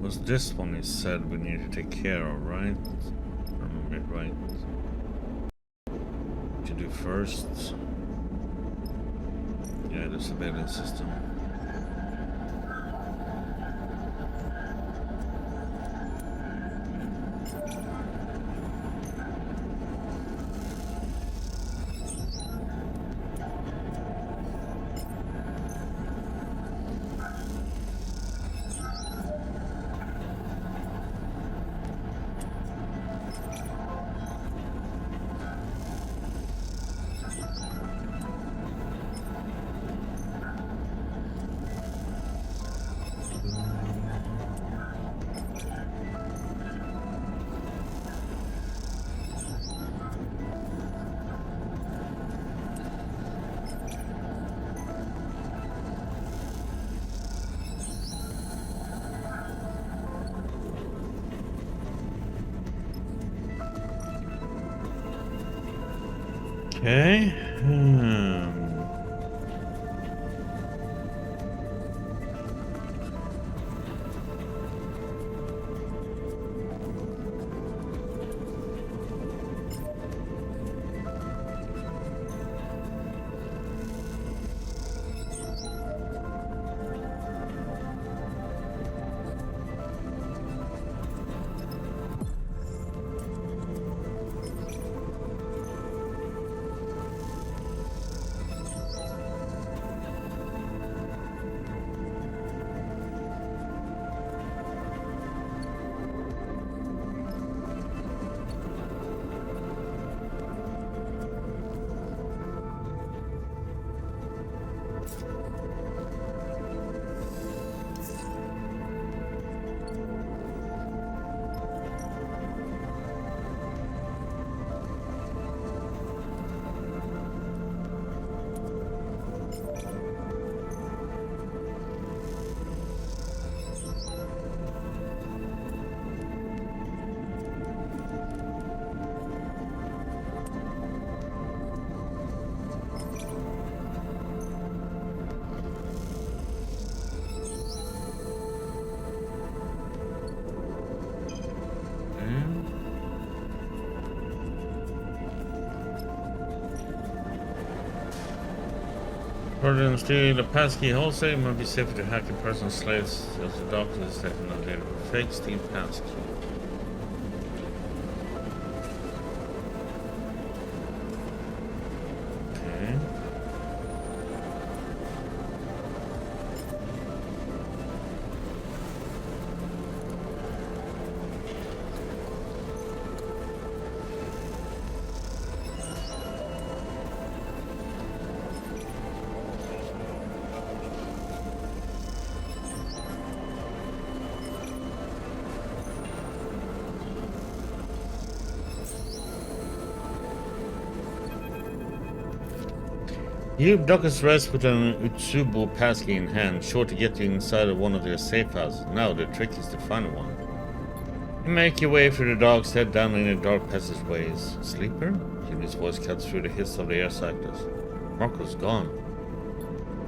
Was this one he said we need to take care of, right? Remember it right. What you do first? Yeah, the surveillance system. Okay. Further than stealing the passkey wholesale, it might be safer to hack a person's slaves as the doctor is taking no data for fake Steam passkey. Okay. You Docker's rest with an Utsubo passkey in hand, sure to get you inside of one of their safe houses. Now the trick is to find one. You make your way through the dog's head down in the dark passageways. Sleeper? Jimmy's voice cuts through the hiss of the air cycles. Marco's gone.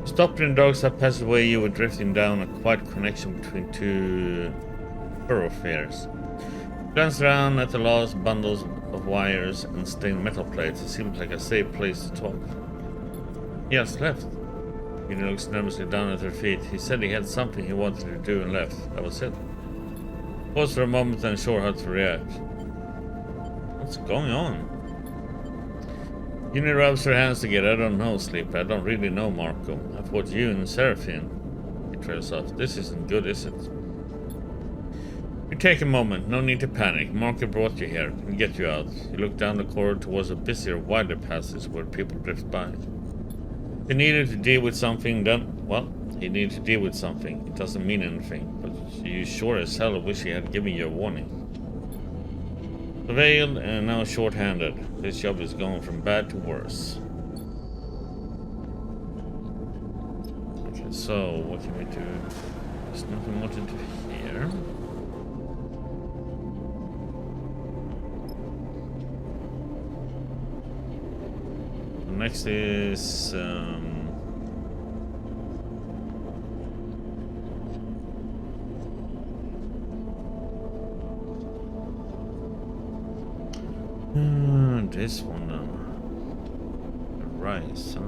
You stopped in the dark side passageway. You were drifting down a quiet connection between two thoroughfares. Glanced around at the lost bundles of wires and stained metal plates. It seemed like a safe place to talk. He has left. He looks nervously down at her feet. He said he had something he wanted to do and left. That was it. Paused for a moment, unsure how to react. What's going on? Uni rubs her hands together. I don't know, Sleeper. I don't really know, Marco. I thought you and Seraphine. He trails off. This isn't good, is it? You take a moment. No need to panic. Marco brought you here. We'll get you out. You look down the corridor towards a busier, wider passage where people drift by. He needed to deal with something, then, well, he needed to deal with something. It doesn't mean anything, but you sure as hell wish he had given you a warning. Surveilled and now short-handed. This job is going from bad to worse. Okay, so what can we do? There's nothing more to do here. Next is This one then. The rice, huh?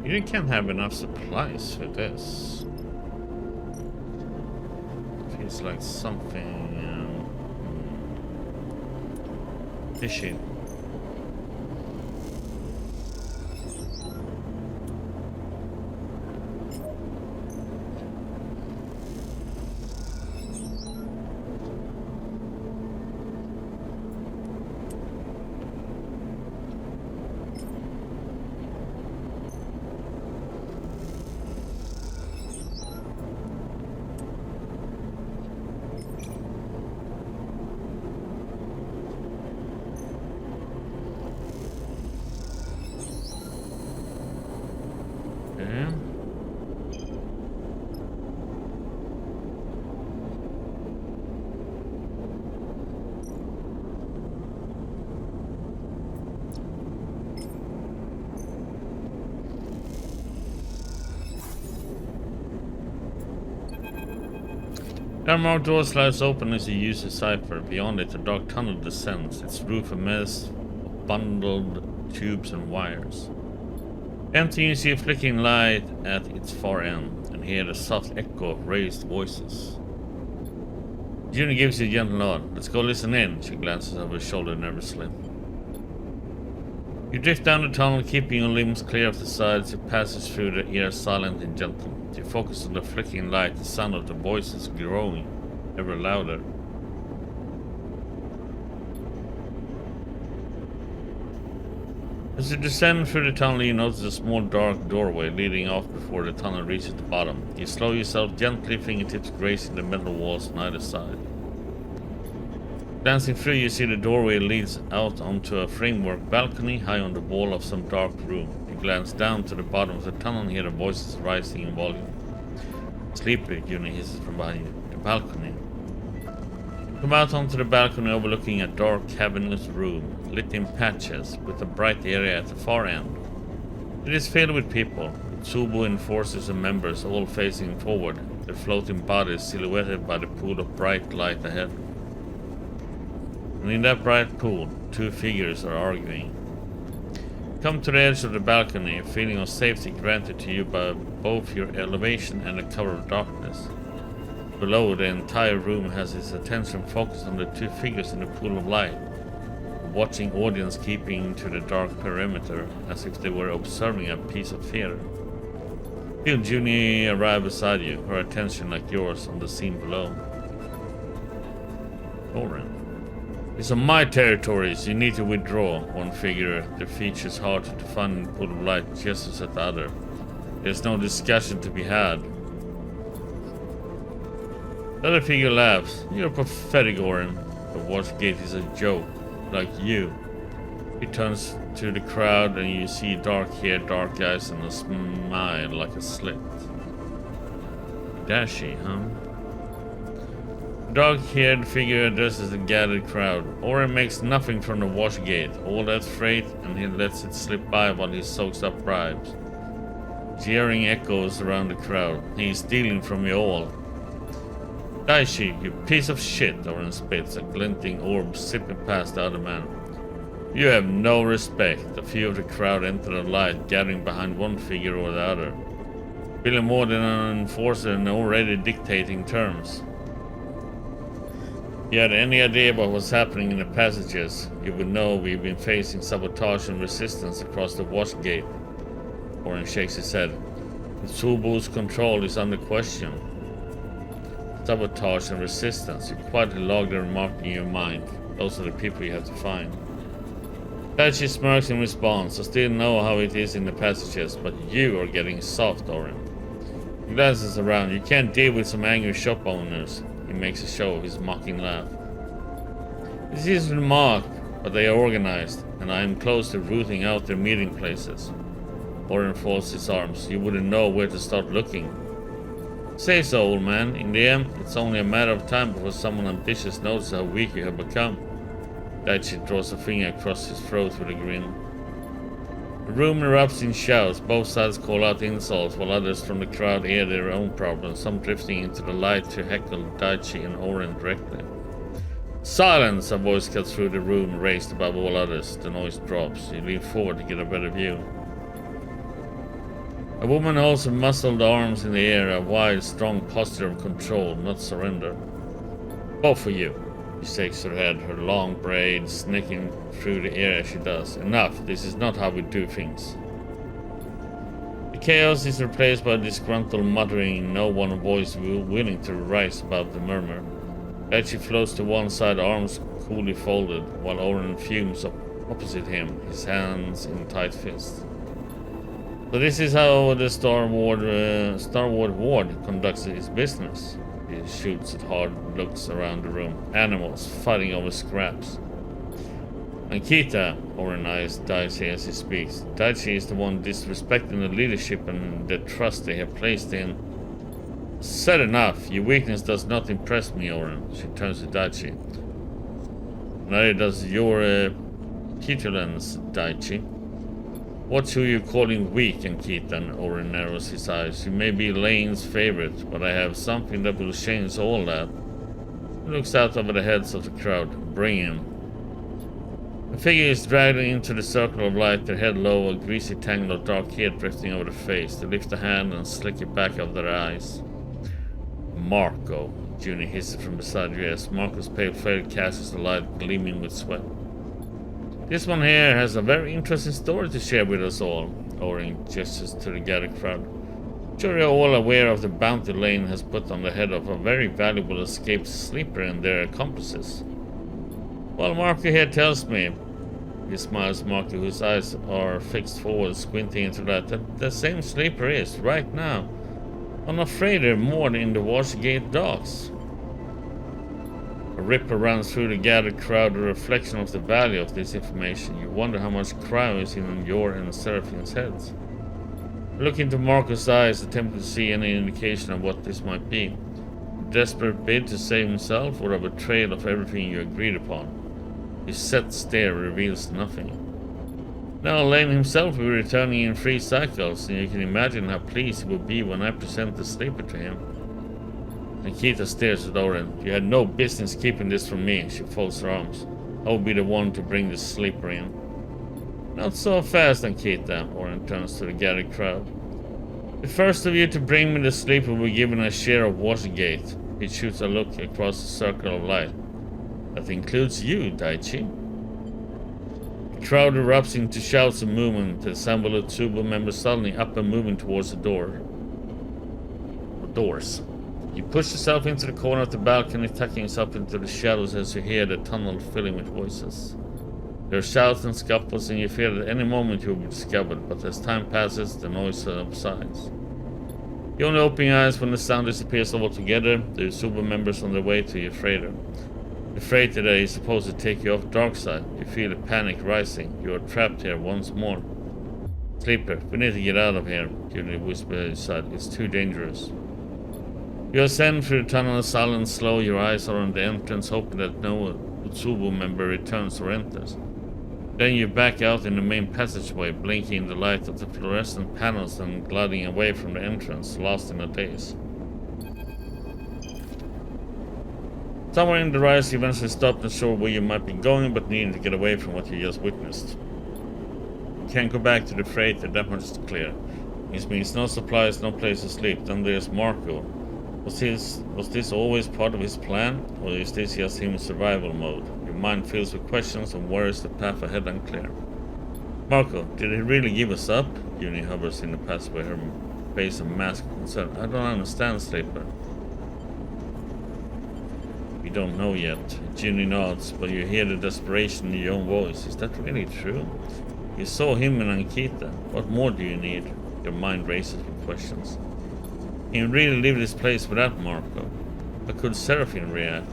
You can't have enough supplies for this. Feels like something fishy. The unmarked door slides open as you use the cipher. Beyond it, a dark tunnel descends, its roof a mess of bundled tubes and wires. Empty, you see a flickering light at its far end, and hear the soft echo of raised voices. Junie gives you a gentle nod. Let's go listen in. She glances over her shoulder nervously. You drift down the tunnel, keeping your limbs clear of the sides. It passes through the air silent and gentle. You focus on the flickering light, the sound of the voices growing ever louder. As you descend through the tunnel, you notice a small dark doorway leading off before the tunnel reaches the bottom. You slow yourself gently, fingertips grazing the metal walls on either side. Glancing through, you see the doorway leads out onto a framework balcony high on the wall of some dark room. You glance down to the bottom of the tunnel and hear the voices rising in volume. Sleepy, Junie hisses from behind you. The balcony. You come out onto the balcony overlooking a dark, cavernous room, lit in patches, with a bright area at the far end. It is filled with people, with Tsubu enforcers and members all facing forward, their floating bodies silhouetted by the pool of bright light ahead. And in that bright pool, two figures are arguing. Come to the edge of the balcony, a feeling of safety granted to you by both your elevation and the cover of darkness. Below, the entire room has its attention focused on the two figures in the pool of light, a watching audience keeping to the dark perimeter as if they were observing a piece of theater. Feel Junie arrive beside you, her attention like yours on the scene below. Oren. These are my territories, you need to withdraw. One figure, their features hard to define in the pool of light, gestures at the other. There's no discussion to be had. The other figure laughs. You're pathetic, Oren. The Watchgate is a joke, like you. He turns to the crowd and you see dark hair, dark eyes, and a smile like a slit. Dashy, huh? The dark-haired figure addresses the gathered crowd. Oren makes nothing from the Watchgate, all that freight, and he lets it slip by while he soaks up bribes. Jeering echoes around the crowd. He's stealing from you all. Daishi, you piece of shit, Oren spits, a glinting orb sipping past the other man. You have no respect. A few of the crowd enter the light, gathering behind one figure or the other. Feeling more than an enforcer and already dictating terms. If you had any idea about what's happening in the passages, you would know we've been facing sabotage and resistance across the Watchgate. Oren shakes his head. Tsubu's control is under question. Sabotage and resistance. You quietly log the remark in your mind. Those are the people you have to find. Daichi smirks in response. I still know how it is in the passages, but you are getting soft, Orin. He glances around. You can't deal with some angry shop owners. He makes a show of his mocking laugh. This is remarked, but they are organized, and I am close to rooting out their meeting places. Orin folds his arms. You wouldn't know where to start looking. Say so, old man. In the end, it's only a matter of time before someone ambitious notices how weak you have become. Daichi draws a finger across his throat with a grin. The room erupts in shouts. Both sides call out insults, while others from the crowd hear their own problems, some drifting into the light to heckle Daichi and Orin directly. Silence! A voice cuts through the room, raised above all others. The noise drops. You lean forward to get a better view. A woman holds her muscled arms in the air, a wide, strong posture of control, not surrender. Both of you. She shakes her head, her long braids snaking through the air as she does. Enough, this is not how we do things. The chaos is replaced by disgruntled muttering, no one voice willing to rise above the murmur. Daichi floats to one side, arms coolly folded, while Orin fumes opposite him, his hands in tight fists. So this is how the Starward Ward conducts its business. He shoots at hard looks around the room. Animals fighting over scraps. Ankita, Orin eyes Daichi as he speaks. Daichi is the one disrespecting the leadership and the trust they have placed in. Said enough. Your weakness does not impress me, Orin. She turns to Daichi. Neither does your petulance, Daichi. What who you calling weak, Ankita? Orin narrows his eyes. You may be Lane's favorite, but I have something that will change all that. He looks out over the heads of the crowd. Bring him. A figure is dragged into the circle of light, their head low, a greasy tangle of dark hair drifting over the face. They lift a hand and slick it back over their eyes. Marco, Junie hisses from beside Reyes. Marco's pale face catches the light, gleaming with sweat. This one here has a very interesting story to share with us all. Orin gestures to the gathered crowd. Sure you're all aware of the bounty Lane has put on the head of a very valuable escaped sleeper and their accomplices. Well, Marco here tells me, he smiles Marco, whose eyes are fixed forward, squinting into that the same sleeper is, right now, on a freighter moored in the Washgate docks. A ripple runs through the gathered crowd, a reflection of the value of this information. You wonder how much crime is in your and Seraphine's heads. Look into Marco's eyes, attempting to see any indication of what this might be. A desperate bid to save himself, or a betrayal of everything you agreed upon. His set stare reveals nothing. Now Lane himself will be returning in 3 cycles, and you can imagine how pleased he will be when I present the sleeper to him. Ankita stares at Orin. You had no business keeping this from me. She folds her arms. I will be the one to bring the sleeper in. Not so fast, Ankita. Orin turns to the gathered crowd. The first of you to bring me the sleeper will be given a share of Washgate. He shoots a look across the circle of light. That includes you, Daichi. The crowd erupts into shouts and movement. The assembled Utsubo members suddenly up and moving towards the door. The doors. You push yourself into the corner of the balcony, tucking yourself into the shadows as you hear the tunnel filling with voices. There are shouts and scuffles, and you fear that at any moment you will be discovered, but as time passes, the noise subsides. You only open your eyes when the sound disappears altogether. The Utsubo members on their way to your freighter. The freighter that is supposed to take you off Darkside. You feel the panic rising. You are trapped here once more. Sleeper, we need to get out of here, Junie whispers at his side. It's too dangerous. You ascend through the tunnel, silent and slow. Your eyes are on the entrance, hoping that no Utsubo member returns or enters. Then you back out in the main passageway, blinking in the light of the fluorescent panels and gliding away from the entrance, lost in a daze. Somewhere in the rise, you eventually stopped, unsure where you might be going, but needing to get away from what you just witnessed. You can't go back to the freighter, that much is clear. This means no supplies, no place to sleep. Then there's Marco. Was this always part of his plan, or is this just him in survival mode? Your mind fills with questions and worries, the path ahead unclear. Marco, did he really give us up? Junie hovers in the passageway, her face a mask of concern. I don't understand, Sleeper. We don't know yet. Ginny nods, but you hear the desperation in your own voice. Is that really true? You saw him and Ankita. What more do you need? Your mind races with questions. Can you really leave this place without Marco? How could Seraphine react?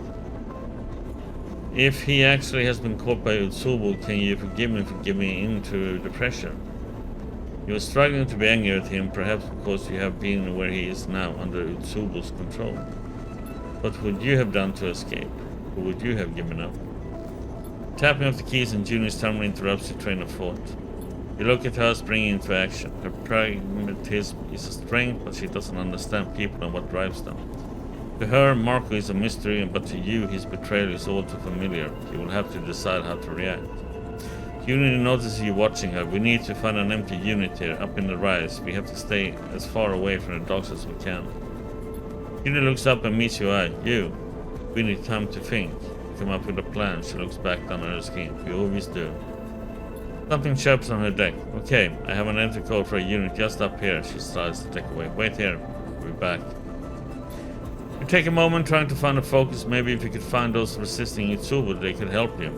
If he actually has been caught by Utsubo, can you forgive me for giving in to the pressure? You are struggling to be angry at him, perhaps because you have been where he is now, under Utsubo's control. What would you have done to escape? Who would you have given up? Tapping off the keys in Junior's terminal interrupts your train of thought. You look at her springing into action. Her pragmatism is a strength, but she doesn't understand people and what drives them. To her, Marco is a mystery, but to you, his betrayal is all too familiar. You will have to decide how to react. Junior notices you watching her. We need to find an empty unit here, up in the rise. We have to stay as far away from the dogs as we can. Junior looks up and meets your eye. You. We need time to think. Come up with a plan. She looks back down at her screen. We always do. Something chirps on her deck. Okay, I have an entry code for a unit just up here. She slides the deck away. Wait here. We'll be back. You take a moment trying to find a focus. Maybe if you could find those resisting Itsubo, they could help you.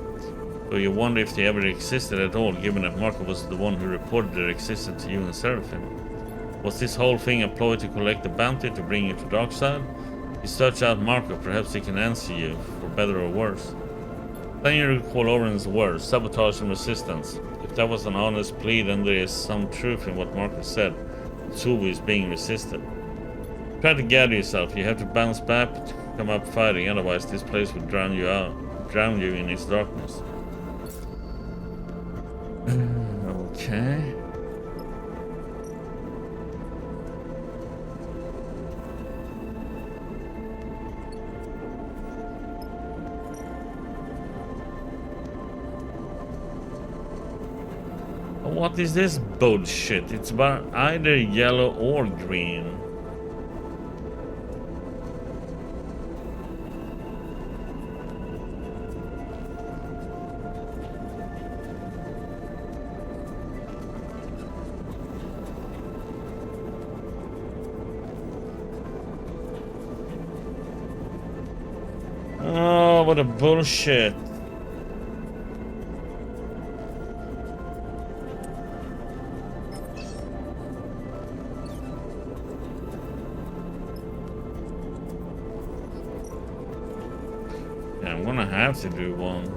So you wonder if they ever existed at all, given that Marco was the one who reported their existence to you and Seraphine. Was this whole thing a ploy to collect the bounty to bring you to Darkside? You search out Marco, perhaps he can answer you, for better or worse. Then you recall Oren's words, sabotage and resistance. If that was an honest plea, then there is some truth in what Marco said. Tsubu is being resisted. Try to gather yourself. You have to bounce back to come up fighting, otherwise this place will drown you in its darkness. Okay. What is this bullshit? It's about either yellow or green. Oh, what a bullshit. Yeah, I'm gonna have to do one.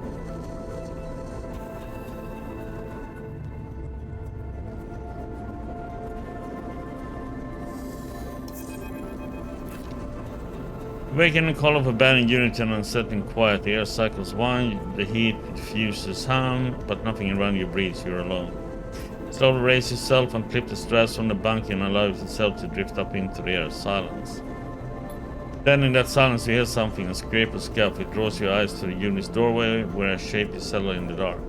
Waking the call of abandoned unit in unsettling quiet. The air cycles wind, the heat diffuses harm, but nothing around you breathes. You're alone. Slowly raise yourself and clip the straps from the bunk and allow yourself to drift up into the air. Silence. Then in that silence you hear something, a scrape or scuff. It draws your eyes to the unit's doorway where a shape is settled in the dark.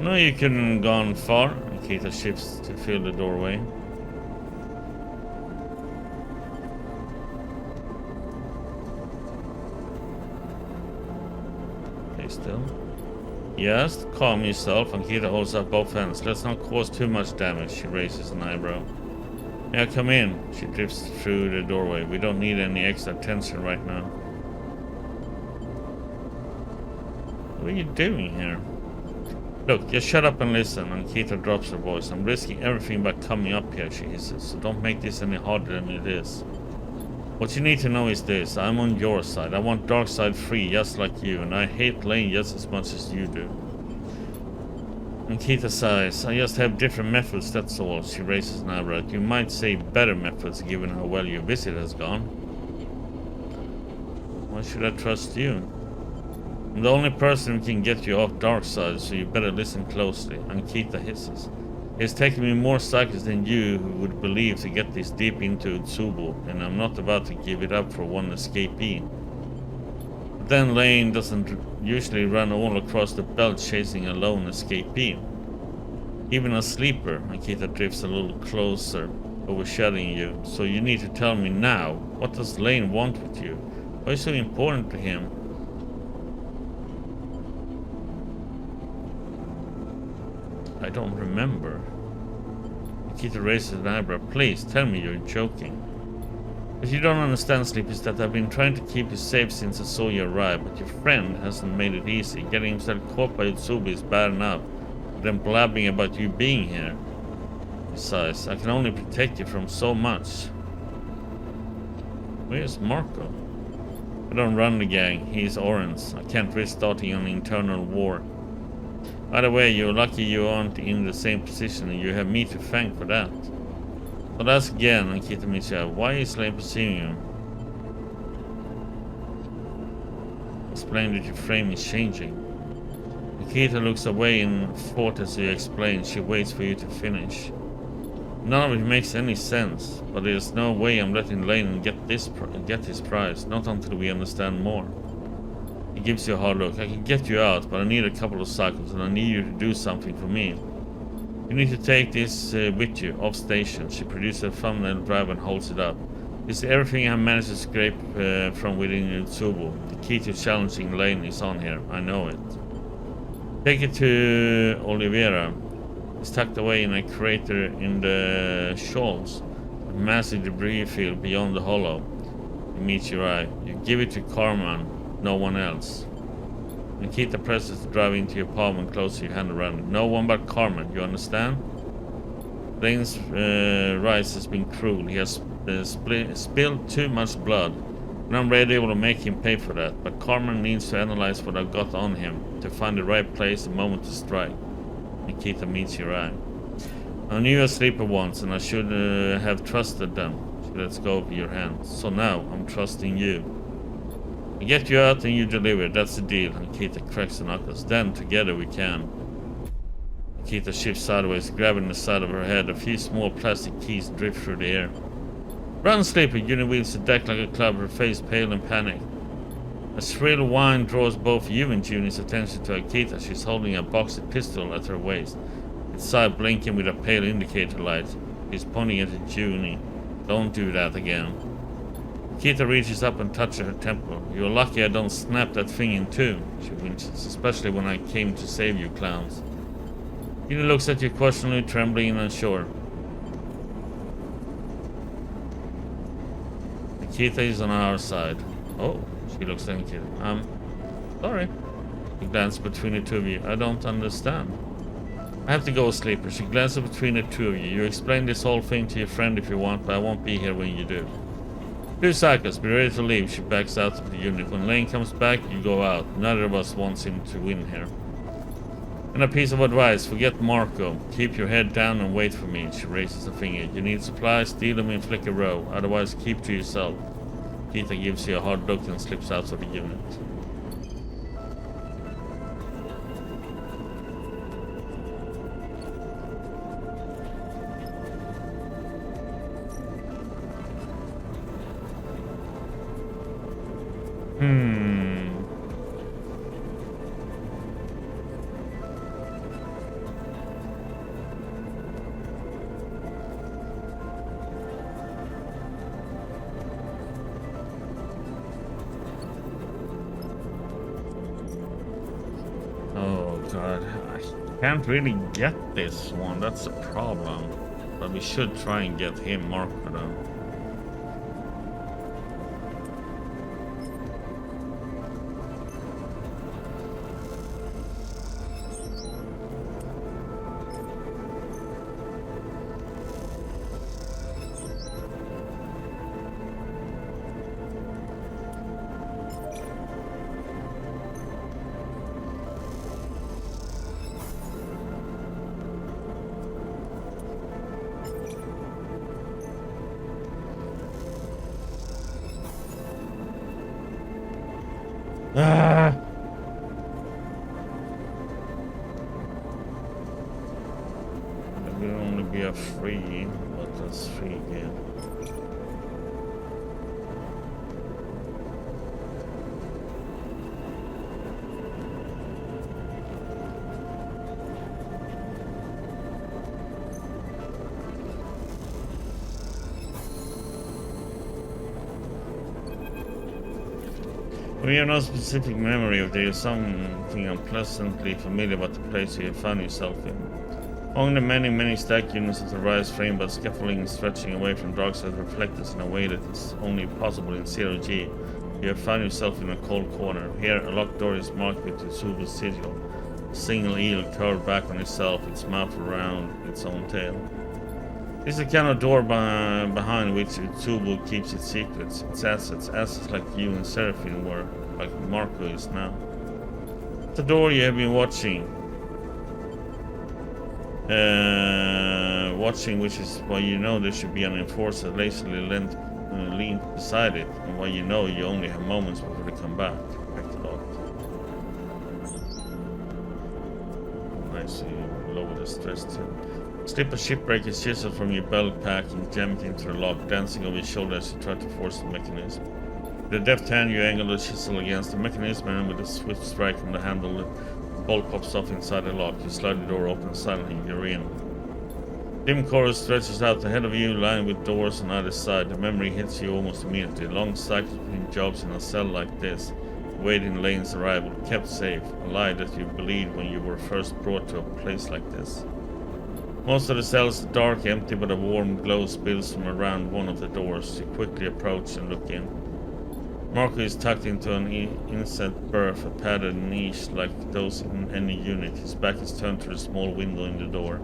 No, you couldn't have gone far. Nikita shifts to fill the doorway. Still. Yes, calm yourself. Ankita holds up both hands. Let's not cause too much damage. She raises an eyebrow. Yeah, come in. She drifts through the doorway. We don't need any extra attention right now. What are you doing here? Look, just shut up and listen. Ankita drops her voice. I'm risking everything by coming up here, she hisses. So don't make this any harder than it is. What you need to know is this. I'm on your side. I want Darkside free, just like you, and I hate Lane just as much as you do. Ankita sighs. I just have different methods, that's all. She raises an eyebrow. You might say better methods, given how well your visit has gone. Why should I trust you? I'm the only person who can get you off Darkside, so you better listen closely. Ankita hisses. It's taken me more cycles than you would believe to get this deep into Utsubo, and I'm not about to give it up for one escapee. But then Lane doesn't usually run all across the belt chasing a lone escapee. Even a sleeper. Ankita drifts a little closer, overshadowing you. So you need to tell me now, what does Lane want with you? Why is it so important to him? I don't remember. Nikita raises an eyebrow. Please, tell me you're joking. What you don't understand, Sleep, is that I've been trying to keep you safe since I saw you arrive, but your friend hasn't made it easy. Getting himself caught by Utsubi is bad enough, but then blabbing about you being here. Besides, I can only protect you from so much. Where's Marco? I don't run the gang, he's Orange. I can't risk starting an internal war. By the way, you're lucky you aren't in the same position, and you have me to thank for that. But ask again, Nikita Micha, why is Lane pursuing you? Explain that your frame is changing. Nikita looks away in thought as you explain. She waits for you to finish. None of it makes any sense, but there's no way I'm letting Lane get his prize, not until we understand more. He gives you a hard look. I can get you out, but I need a couple of cycles, and I need you to do something for me. You need to take this with you, off station. She produces a thumbnail drive and holds it up. This is everything I managed to scrape from within Utsubo. The key to challenging Lane is on here, I know it. Take it to Oliveira. It's tucked away in a crater in the shoals. A massive debris field beyond the hollow. It meets your eye. You give it to Carmen, no one else. Nikita presses the drive into your palm and closes your hand around it. No one but Carmen, you understand? Lane's rise has been cruel. He has spilled too much blood, and I'm ready able to make him pay for that. But Carmen needs to analyze what I've got on him, to find the right place and moment to strike. Nikita meets your eye. I knew a sleeper once, and I should have trusted them. She lets go of your hand. So now, I'm trusting you. I get you out and you deliver, that's the deal. Nikita cracks the knuckles. Then, together we can. Nikita shifts sideways, grabbing the side of her head. A few small plastic keys drift through the air. Run, Sleeper! Juni wheels the deck like a club, her face pale in panic. A shrill whine draws both you and Juni's attention to Akita. She's holding a boxed pistol at her waist, its side blinking with a pale indicator light. She's pointing it at Juni. Don't do that again. Akita reaches up and touches her temple. You're lucky I don't snap that thing in two, she winces, especially when I came to save you clowns. Juni looks at you questioningly, trembling and unsure. Akita is on our side. Oh. She looks at you. Sorry. She glances between the two of you. I don't understand. I have to go, Sleeper. She glances between the two of you. You explain this whole thing to your friend if you want, but I won't be here when you do. 2 cycles. Be ready to leave. She backs out of the unit. When Lane comes back, you go out. Neither of us wants him to win here. And a piece of advice. Forget Marco. Keep your head down and wait for me. She raises a finger. You need supplies, steal them in Flicker Row. Otherwise, keep to yourself. Kita gives you a hard look and slips out of the unit. God, I can't really get this one, that's a problem. But we should try and get him marked though. Ah! It will only be a free, but that's free again. We have no specific memory of there is something unpleasantly familiar about the place you found yourself in. Among the many stack units of the rise, framed by scaffolding stretching away from darkside reflectors in a way that is only possible in 0G, you have found yourself in a cold corner. Here, a locked door is marked with Utsubu's sigil. A single eel curled back on itself, its mouth around its own tail. This is the kind of door behind which Utsubu keeps its secrets, its assets like you and Seraphine were, like Marco is now. The door you have been watching, which is why you know there should be an enforcer lazily leaned beside it, and why you know you only have moments before they come back. Back to lock. Nice, you lower the stress too. Slip a shipbreaker chisel from your belt pack and jam it into the lock, dancing over your shoulder as you try to force the mechanism. With a deft hand, you angle the chisel against the mechanism, and with a swift strike on the handle, the bolt pops off inside the lock. You slide the door open silently, you're in. Dim corridor stretches out ahead of you, lined with doors on either side. The memory hits you almost immediately. Long cycles between jobs in a cell like this, waiting Lane's arrival, kept safe, a lie that you believed when you were first brought to a place like this. Most of the cells are dark, empty, but a warm glow spills from around one of the doors. You quickly approach and look in. Marco is tucked into an inset berth, a padded niche like those in any unit. His back is turned to the small window in the door.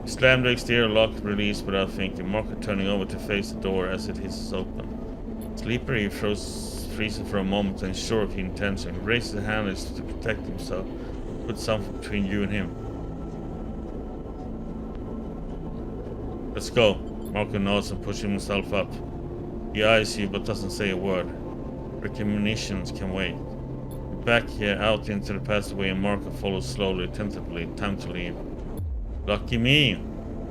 You slam the exterior lock, release without thinking, Marco turning over to face the door as it hisses open. Sleeper, he freezes for a moment, and sure of his intention. He raises a hand as to protect himself, put something between you and him. Let's go. Marco nods and pushes himself up. He eyes you but doesn't say a word. Recriminations can wait. Back here, out into the passageway, and Marco follows slowly, tentatively. Time to leave. Lucky me!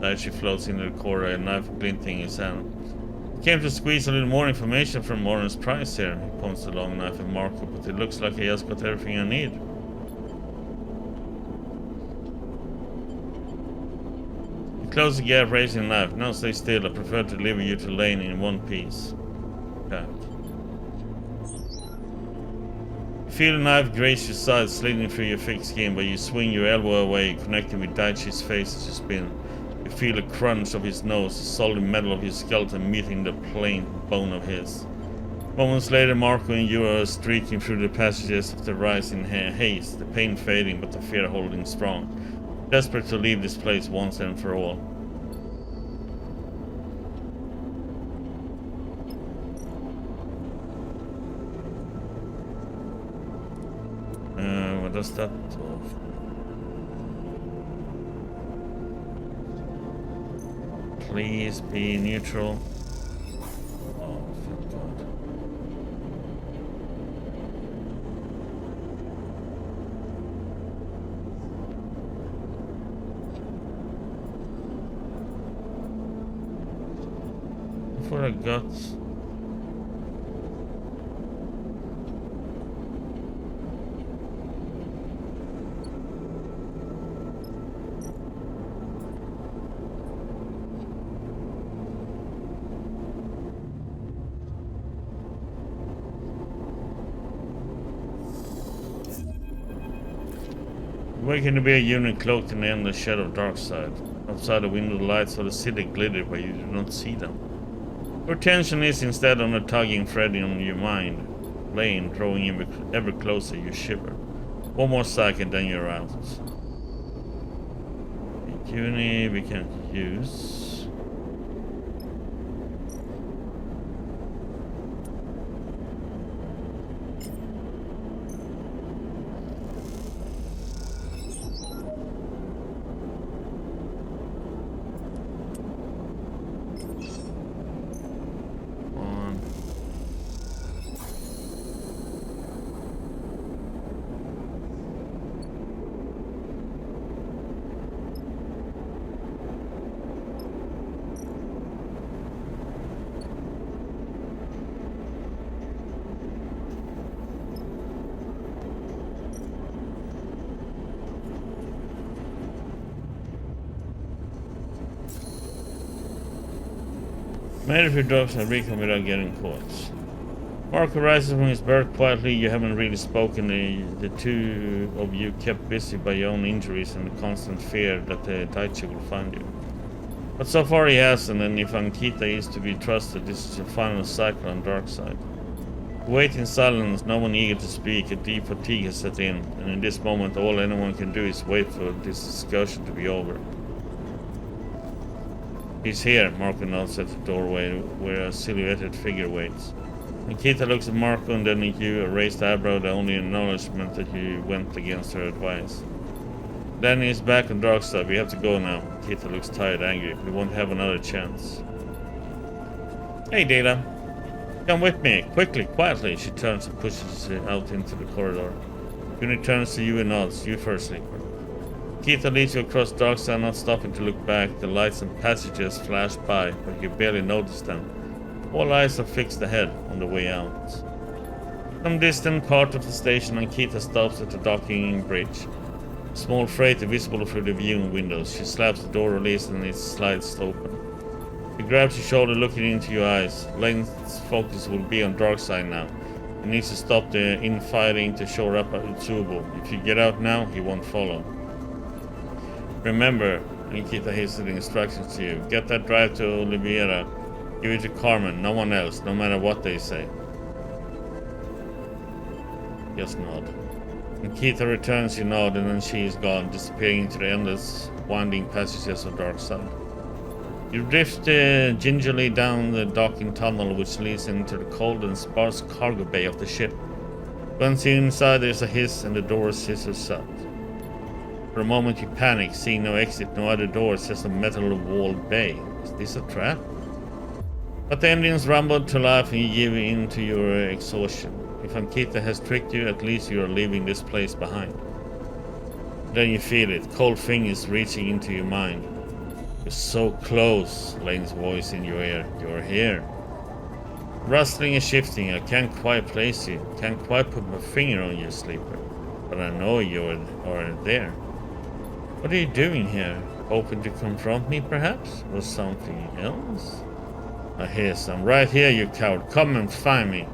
Daichi floats into the corridor, a knife glinting in his hand. I came to squeeze a little more information from Oran's prize here. He points the long knife at Marco, but it looks like he has got everything I need. He closes the gap, raising the knife. Now stay still. I prefer to deliver you to Lane in one piece. Back. You feel the knife graze your side, slitting through your thick skin, but you swing your elbow away, connecting with Daichi's face as you spin. You feel the crunch of his nose, the solid metal of his skeleton meeting the plain bone of his. Moments later, Marco and you are streaking through the passages of the rise in haste, the pain fading but the fear holding strong, desperate to leave this place once and for all. What does that do? Please be neutral. Oh, thank God. Before I got... Waking to be a unit cloaked in the endless shadow of dark side. Outside the window, the lights of the city glitter, but you do not see them. Your attention is instead on the tugging thread in your mind. Lane, drawing in ever closer, you shiver. One more second, then you're out. Uni we can use. Made a few drops and recon without getting caught. Marco rises from his berth quietly. You haven't really spoken. The two of you kept busy by your own injuries and the constant fear that the Daichi will find you. But so far he hasn't, and if Ankita is to be trusted, this is your final cycle on dark side. Wait in silence, no one eager to speak. A deep fatigue has set in, and in this moment all anyone can do is wait for this discussion to be over. He's here, Marco nods at the doorway, where a silhouetted figure waits. Nikita looks at Marco and then at you, a raised eyebrow, the only acknowledgement that you went against her advice. Danny is back on dark side. We have to go now. Nikita looks tired, angry. We won't have another chance. Hey, Data. Come with me, quickly, quietly. She turns and pushes out into the corridor. Uni turns to you and nods. You first, sleeper. Nikita leads you across dark side, not stopping to look back. The lights and passages flash by, but you barely notice them. All eyes are fixed ahead on the way out. Some distant part of the station, Ankita stops at the docking bridge. A small freighter visible through the viewing windows. She slaps the door release and it slides open. She grabs your shoulder, looking into your eyes. Lane's focus will be on dark side now. He needs to stop the infighting to shore up Utsubo. If you get out now, he won't follow. Remember, Ankita hasted instructions to you. Get that drive to Oliveira. Give it to Carmen, no one else, no matter what they say. Just nod. Nikita returns, you nod, and then she is gone, disappearing into the endless, winding passages of dark side. You drift gingerly down the docking tunnel, which leads into the cold and sparse cargo bay of the ship. Once you're inside, there's a hiss, and the door scissors shut. For a moment, you panic, seeing no exit, no other doors, just a metal-walled bay. Is this a trap? But the engines rumbled to life and you give in to your exhaustion. If Ankita has tricked you, at least you are leaving this place behind. Then you feel it, cold fingers reaching into your mind. You're so close, Lane's voice in your ear. You're here. Rustling and shifting, I can't quite place you, can't quite put my finger on you, sleeper. But I know you are there. What are you doing here? Hoping to confront me, perhaps? Or something else? I hiss. I'm right here, you coward. Come and find me.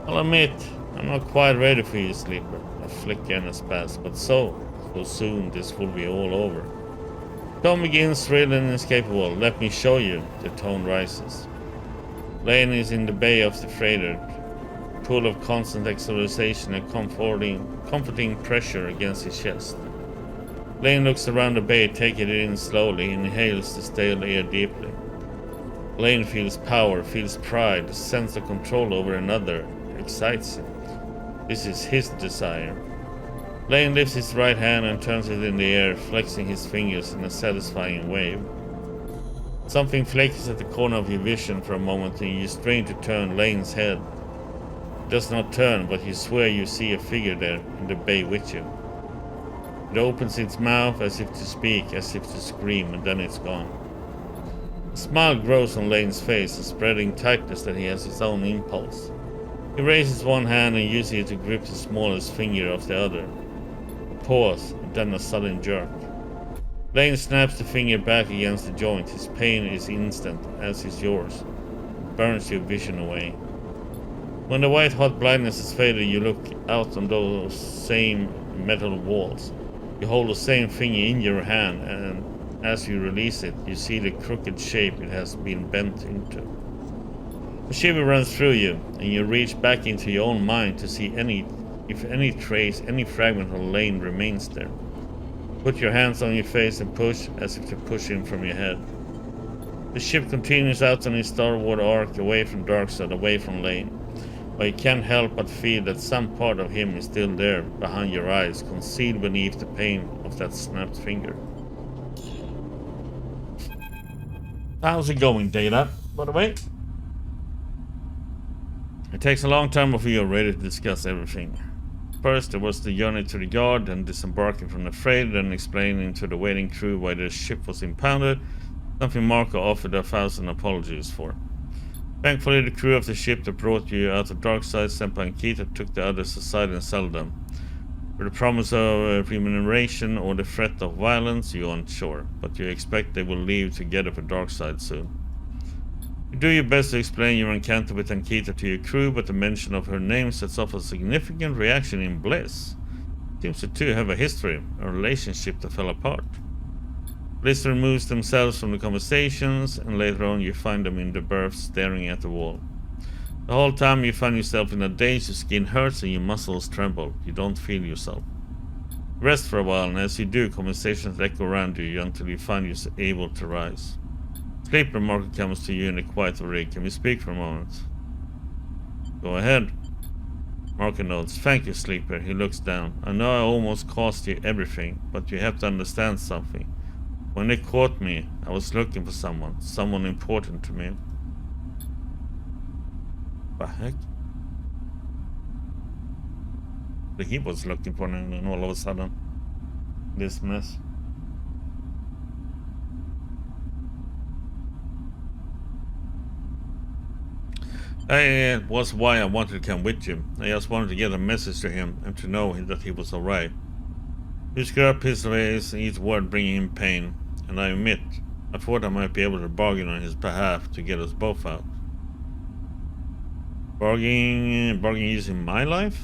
I'll admit, I'm not quite ready for you, sleeper. A flicker and a spasm, but so soon this will be all over. Tone begins, real and inescapable. Let me show you. The tone rises. Lane is in the bay of the freighter, pool of constant exhalation and comforting pressure against his chest. Lane looks around the bay, taking it in slowly, inhales the stale air deeply. Lane feels power, feels pride, the sense of control over another excites him. This is his desire. Lane lifts his right hand and turns it in the air, flexing his fingers in a satisfying wave. Something flickers at the corner of your vision for a moment and you strain to turn Lane's head. It does not turn, but you swear you see a figure there in the bay with you. It opens its mouth as if to speak, as if to scream, and then it's gone. A smile grows on Lane's face, a spreading tightness that he has his own impulse. He raises one hand and uses it to grip the smallest finger of the other. A pause, and then a sudden jerk. Lane snaps the finger back against the joint. His pain is instant, as is yours. It burns your vision away. When the white-hot blindness has faded, you look out on those same metal walls. You hold the same finger in your hand, and as you release it, you see the crooked shape it has been bent into. A shiver runs through you, and you reach back into your own mind to see if any trace, any fragment of Lane remains there. Put your hands on your face and push, as if to push him from your head. The ship continues out on its starward arc, away from Darkseid, away from Lane. But you can't help but feel that some part of him is still there, behind your eyes, concealed beneath the pain of that snapped finger. How's it going, Data, by the way? It takes a long time before you're ready to discuss everything. First, there was the journey to the yard, then disembarking from the freighter, then explaining to the waiting crew why the ship was impounded, something Marco offered 1,000 apologies for. Thankfully, the crew of the ship that brought you out of Darkseid, Senpai and Kita, took the others aside and settled them. For the promise of remuneration or the threat of violence, you aren't sure, but you expect they will leave together for Darkseid soon. You do your best to explain your encounter with Ankita to your crew, but the mention of her name sets off a significant reaction in Bliss. Seems the two have a history, a relationship that fell apart. Bliss removes themselves from the conversations, and later on you find them in the berth staring at the wall. The whole time you find yourself in a daze, your skin hurts and your muscles tremble. You don't feel yourself. Rest for a while, and as you do, conversations echo around you until you find yourself able to rise. Sleeper, Marco comes to you in a quiet rig. Can we speak for a moment? Go ahead. Marco nods. Thank you, Sleeper. He looks down. I know I almost cost you everything, but you have to understand something. When they caught me, I was looking for someone important to me. What the heck? He was looking for him, and all of a sudden, this mess. That was why I wanted to come with you. I just wanted to get a message to him and to know that he was alright. You screw up his face, each word bringing him pain, and I admit, I thought I might be able to bargain on his behalf to get us both out. Bargaining using my life?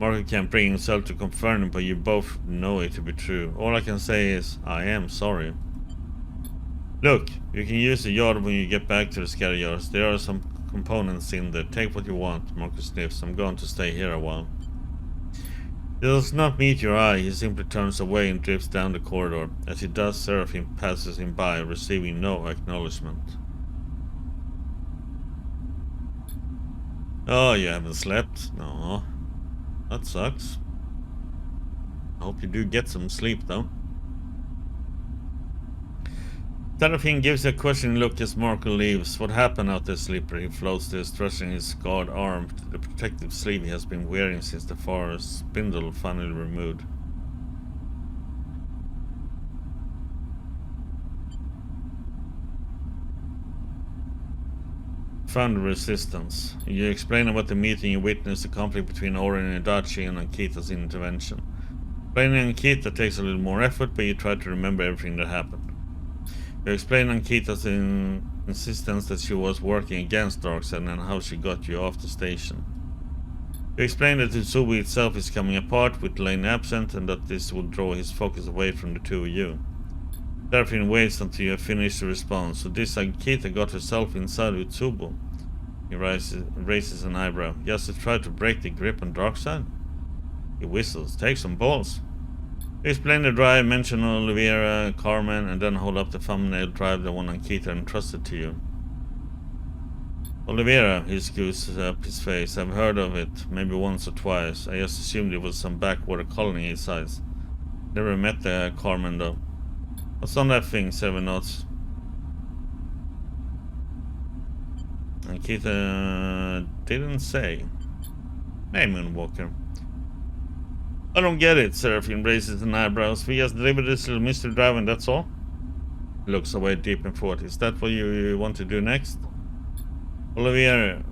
Marco can't bring himself to confirm it, but you both know it to be true. All I can say is, I am sorry. Look, you can use the yard when you get back to the scatter yards. There are some components in there. Take what you want, Marco sniffs. I'm going to stay here a while. He does not meet your eye. He simply turns away and drifts down the corridor. As he does, Seraphim passes him by, receiving no acknowledgement. Oh, you haven't slept? No. That sucks. I hope you do get some sleep, though. Seraphim gives a questioning look as Marco leaves. What happened out there, Sleeper? He floats there, stretching his scarred arm to the protective sleeve he has been wearing since the far spindle finally removed. Found the resistance. You explain about the meeting you witnessed, the conflict between Oren and Adachi, and Ankita's intervention. Explaining Ankita takes a little more effort, but you try to remember everything that happened. You explain Ankita's insistence that she was working against Darkseid and how she got you off the station. You explain that Utsubu itself is coming apart with Lane absent and that this will draw his focus away from the two of you. Seraphim waits until you have finished the response. So this Ankita got herself inside Utsubu. He raises an eyebrow. Just to try to break the grip on Darkseid? He whistles. Take some balls. Explain the drive, mention Oliveira, Carmen, and then hold up the thumbnail drive, the one Ankita entrusted to you. Oliveira, he scoots up his face. I've heard of it, maybe once or twice. I just assumed it was some backwater colony size. Never met the Carmen though. What's on that thing, 7 knots? Ankita didn't say. Hey, Moonwalker. I don't get it, Seraphim raises an eyebrows. We just delivered this little mystery drive and that's all? Looks away deep in thought. Is that what you want to do next? Oliveira,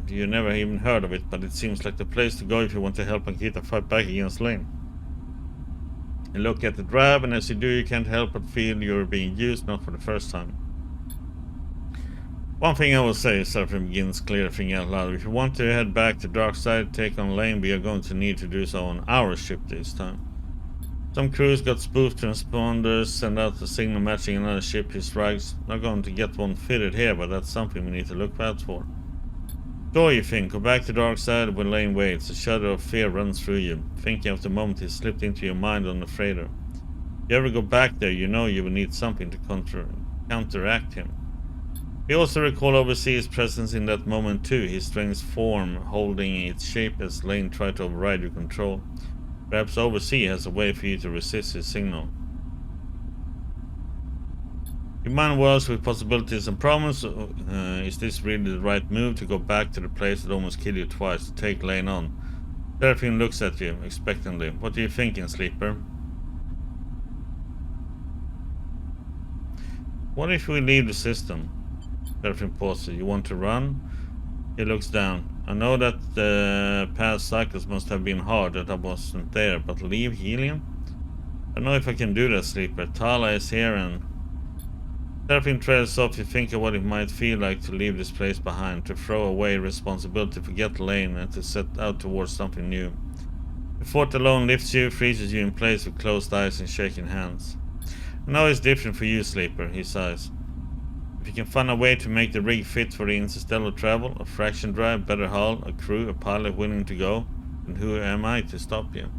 you never even heard of it, but it seems like the place to go if you want to help Ankita fight back against Lane. You look at the drive, and as you do, you can't help but feel you're being used, not for the first time. One thing I will say, Seraphim begins clearing out loud. If you want to head back to Darkseid, take on Lane, we are going to need to do so on our ship this time. Some crews got spoofed transponders, send out the signal matching another ship he strikes. Not going to get one fitted here, but that's something we need to look out for. Sure, you think. Go back to Darkseid when Lane waits. A shudder of fear runs through you, thinking of the moment he slipped into your mind on the freighter. If you ever go back there, you know you will need something to counteract him. You also recall Overseer's presence in that moment too, his strange form holding its shape as Lane tried to override your control. Perhaps Overseer has a way for you to resist his signal. Your mind whirls with possibilities and problems. Is this really the right move to go back to the place that almost killed you twice, to take Lane on? Seraphim looks at you, expectantly. What are you thinking, Sleeper? What if we leave the system? Seraphim pauses. You want to run? He looks down. I know that the past cycles must have been hard, that I wasn't there, but leave Helium? I don't know if I can do that, Sleeper. Tala is here and... Seraphim trails off. You think of what it might feel like to leave this place behind, to throw away responsibility, forget the lane, and to set out towards something new. The fort alone lifts you, freezes you in place with closed eyes and shaking hands. Now it's different for you, Sleeper, he sighs. If you can find a way to make the rig fit for the interstellar travel, a fraction drive, better hull, a crew, a pilot willing to go, then who am I to stop you?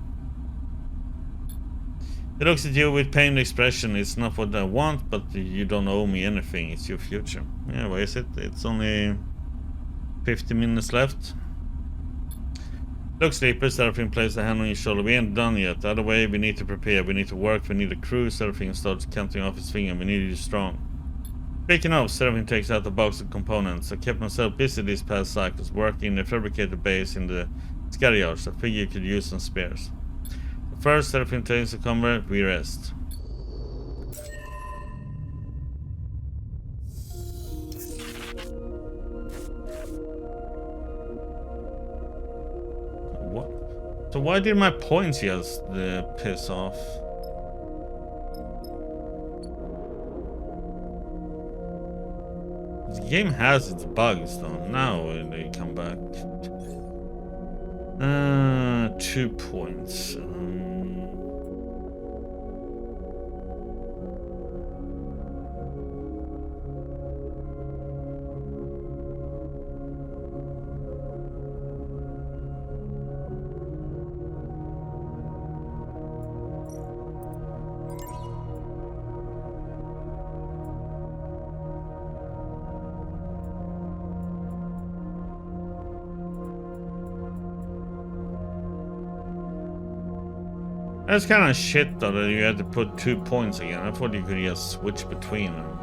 He looks at you with pained expression. It's not what I want, but you don't owe me anything. It's your future. Yeah, where is it? It's only 50 minutes left. Look, Sleeper, Seraphim places a hand on your shoulder. We ain't done yet. The other way, we need to prepare. We need to work. We need a crew. Seraphim starts counting off his finger. We need you strong. Speaking of, Seraphim takes out a box of components. I kept myself busy these past cycles, working in the fabricated base in the scary yards. I figure you could use some spares. First, Seraphim takes a combat, we rest. What? So why did my points just piss off? The game has its bugs though. Now they come back. 2 points. That's kind of shit though that you had to put 2 points again. I thought you could just switch between them.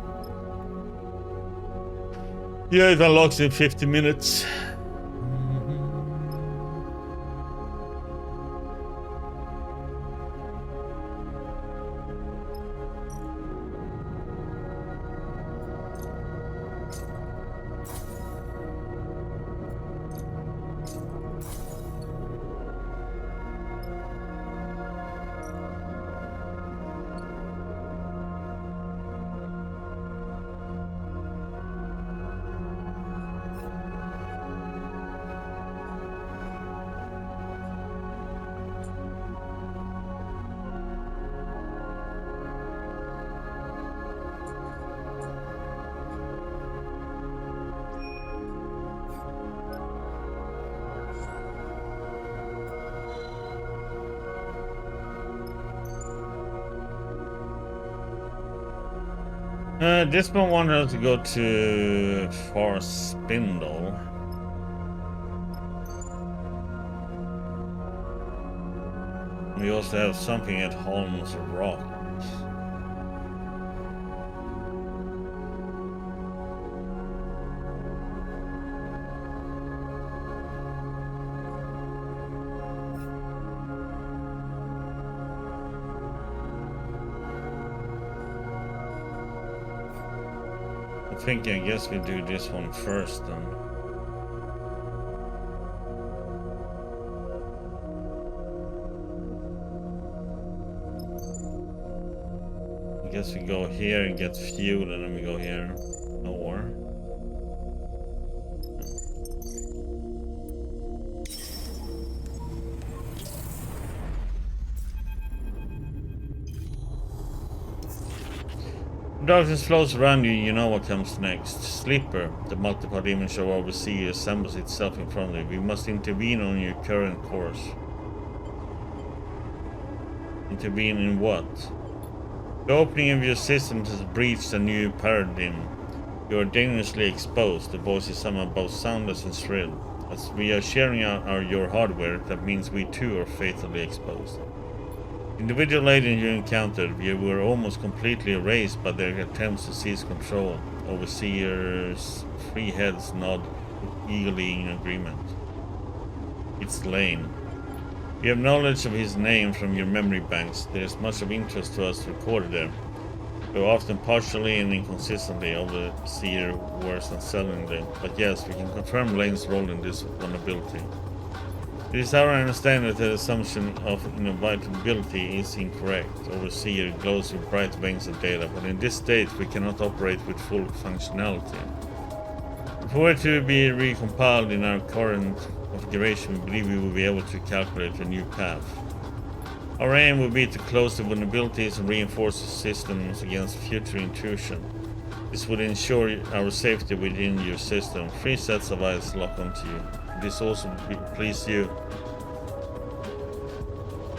Yeah, it unlocks in 50 minutes. This one wanted to go to Forest Spindle. We also have something at Holmes Rock. I guess we do this one first then. I guess we go here and get fuel and then we go here. Or darkness flows around you, you know what comes next. Sleeper, the multiple demon show overseas, assembles itself in front of you. We must intervene on your current course. Intervene in what? The opening of your system has breached a new paradigm. You are dangerously exposed. The voices somehow both soundless and shrill. As we are sharing your hardware, that means we too are fatally exposed. Individual aliens you encountered, you were almost completely erased by their attempts to seize control. Overseer's 3 heads nod eagerly in agreement. It's Lane. You have knowledge of his name from your memory banks. There is much of interest to us recorded there. Though often partially and inconsistently, Overseer worse than selling them. But yes, we can confirm Lane's role in this vulnerability. It is our understanding that the assumption of inevitability is incorrect. Overseer glows with bright veins of data, but in this state we cannot operate with full functionality. If we were to be recompiled in our current configuration, we believe we will be able to calculate a new path. Our aim would be to close the vulnerabilities and reinforce the systems against future intrusion. This would ensure our safety within your system. 3 sets of eyes lock onto you. This also please you.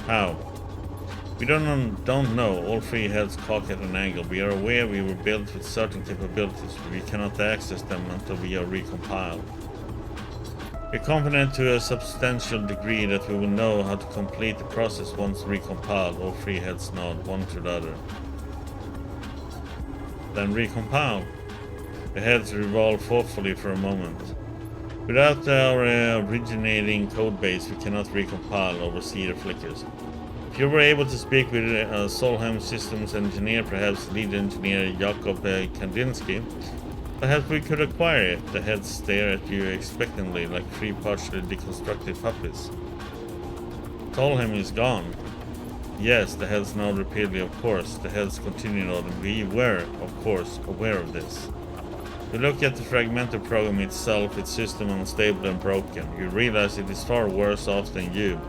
How? We don't know. All 3 heads cock at an angle. We are aware we were built with certain capabilities, but we cannot access them until we are recompiled. We are confident to a substantial degree that we will know how to complete the process once recompiled. All 3 heads nod, one to the other. Then recompile. The heads revolve thoughtfully for a moment. Without our originating codebase, we cannot recompile. Overseer flickers. If you were able to speak with a Solheim systems engineer, perhaps lead engineer Jakob Kandinsky, perhaps we could acquire it. The heads stare at you expectantly, like 3 partially deconstructed puppies. Solheim is gone. Yes, the heads nod repeatedly, of course. The heads continue nodding. We were, of course, aware of this. You look at the fragmented program itself, its system unstable and broken. You realize it is far worse off than you,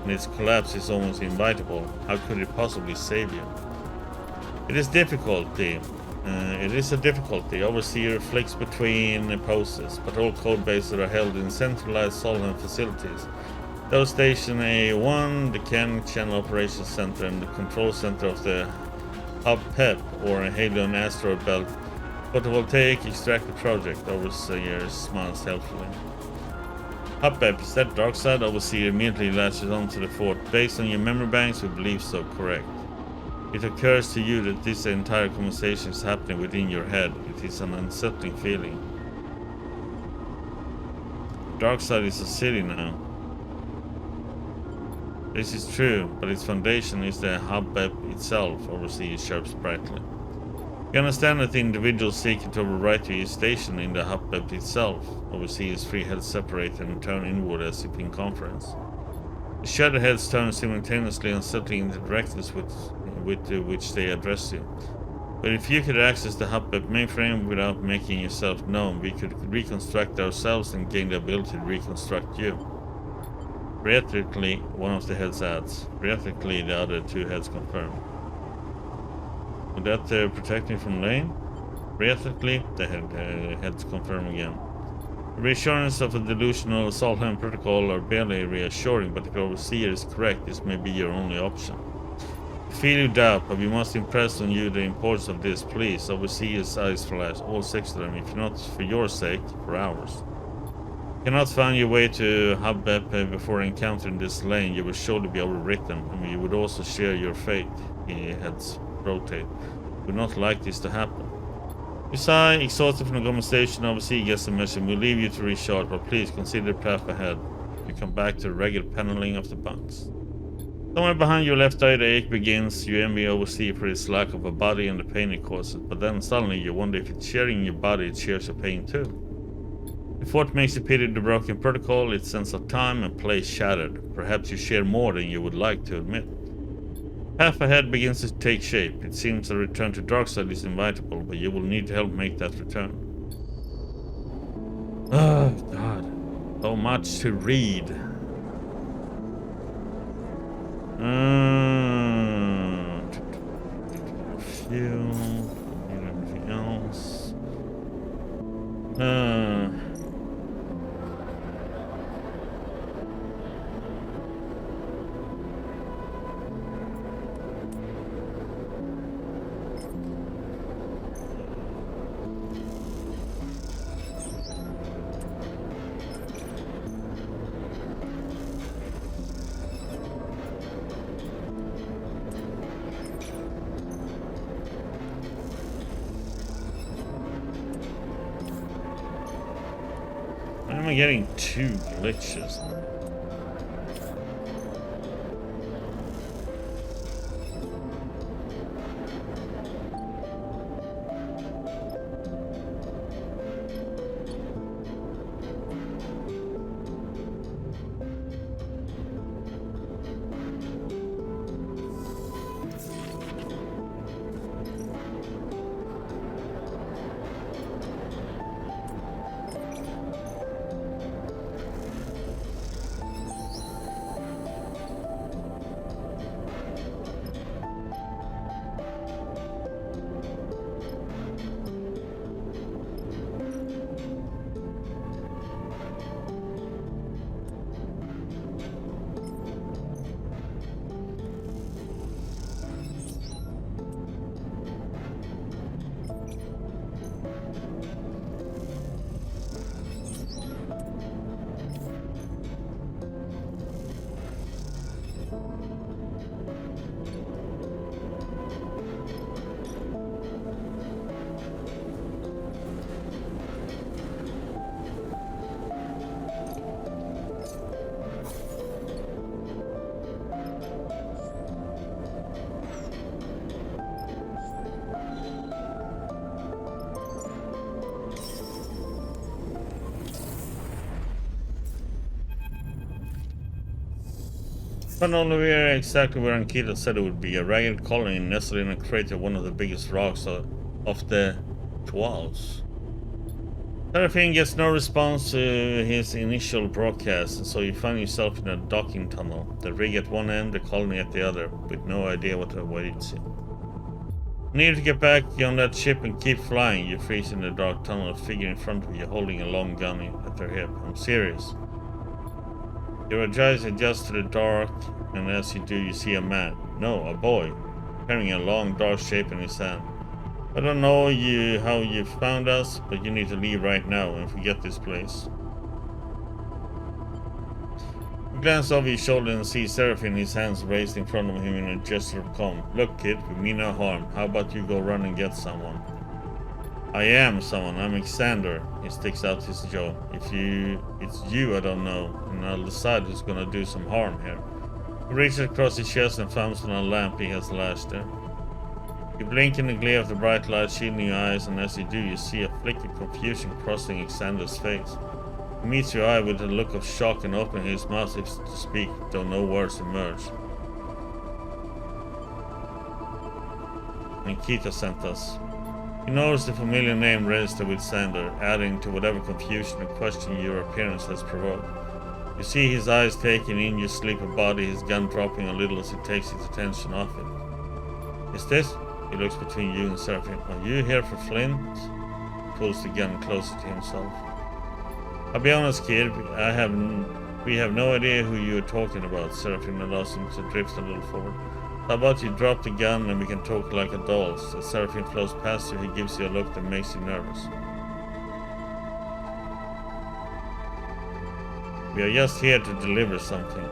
and its collapse is almost inevitable. How could it possibly save you? It is difficulty. It is a difficulty. Overseer flicks between poses, but all code bases are held in centralized Solheim facilities. Those Station A1, the Ken Channel Operations Center, and the control center of the Hub PEP, or Halion Asteroid Belt Photovoltaic Extractor Project. Overseer smiles helpfully. Hub PEP, is that dark side? Overseer immediately latches onto the fort. Based on your memory banks, we believe so, correct. It occurs to you that this entire conversation is happening within your head. It is an unsettling feeling. Dark side is a city now. This is true, but its foundation is the hub itself, Overseer chirps brightly. You understand that the individual seeking to overwrite you is stationed in the hub itself. Overseer's 3 heads separate and turn inward as if in conference. The shadow heads turn simultaneously, unsettling in the directions with which they address you. But if you could access the hub mainframe without making yourself known, we could reconstruct ourselves and gain the ability to reconstruct you. Rhetorically, one of the heads adds. Rhetorically, the other 2 heads confirm. Would that protect me from Lane? Rhetorically, the heads confirm again. The reassurance of a delusional Solheim protocol are barely reassuring, but if your Overseer is correct, this may be your only option. I feel you doubt, but we must impress on you the importance of this. Please, Overseer's eyes flash, all 6 of them, if not for your sake, for ours. You cannot find your way to Hub before encountering this lane. You will surely be overwritten, and you would also share your fate. He heads rotate. We would not like this to happen. You sigh, exhausted from the conversation. Overseer gets the message. We'll leave you to recharge, but please consider the path ahead. You come back to the regular paneling of the bunks. Somewhere behind your left eye, the ache begins. You envy Overseer for his lack of a body and the pain it causes, but then suddenly you wonder if it's sharing your body, it shares your pain too. The fort makes you pity the broken protocol, its sense of time and place shattered. Perhaps you share more than you would like to admit. Path ahead begins to take shape. It seems a return to Darkside is inevitable, but you will need to help make that return. Oh, God. So much to read. Fuel. Anything else? Why am I getting 2 glitches? Found Olivier exactly where Ankita said it would be, a ragged colony nestled in a crater, one of the biggest rocks of the Tuals. Seraphine gets no response to his initial broadcast, and so you find yourself in a docking tunnel, the rig at one end, the colony at the other, with no idea what awaits you. You need to get back on that ship and keep flying. You freeze in the dark tunnel, a figure in front of you holding a long gun at their hip. I'm serious. Your eyes adjust to the dark, and as you do, you see a man. No, a boy, carrying a long dark shape in his hand. I don't know how you found us, but you need to leave right now and forget this place. You glance over your shoulder and see Seraphine, his hands raised in front of him in a gesture of calm. Look, kid, we mean no harm. How about you go run and get someone? I am someone. I'm Alexander. He sticks out his jaw. It's you I don't know, and I'll decide who's gonna do some harm here. He reaches across his chest and thumbs on a lamp he has lashed there. You blink in the glare of the bright light shielding your eyes, and as you do, you see a flick of confusion crossing Alexander's face. He meets your eye with a look of shock and opens his mouth as if to speak, though no words emerge. Nikita sent us. You notice the familiar name registered with Sander, adding to whatever confusion and question your appearance has provoked. You see his eyes taking in your sleepy body, his gun dropping a little as he takes his attention off it. Is this? He looks between you and Seraphine. Are you here for Flint? He pulls the gun closer to himself. I'll be honest, kid. We have no idea who you're talking about. Seraphine allows him to drift a little forward. How about you drop the gun and we can talk like adults? As Seraphine flows past you, he gives you a look that makes you nervous. We are just here to deliver something.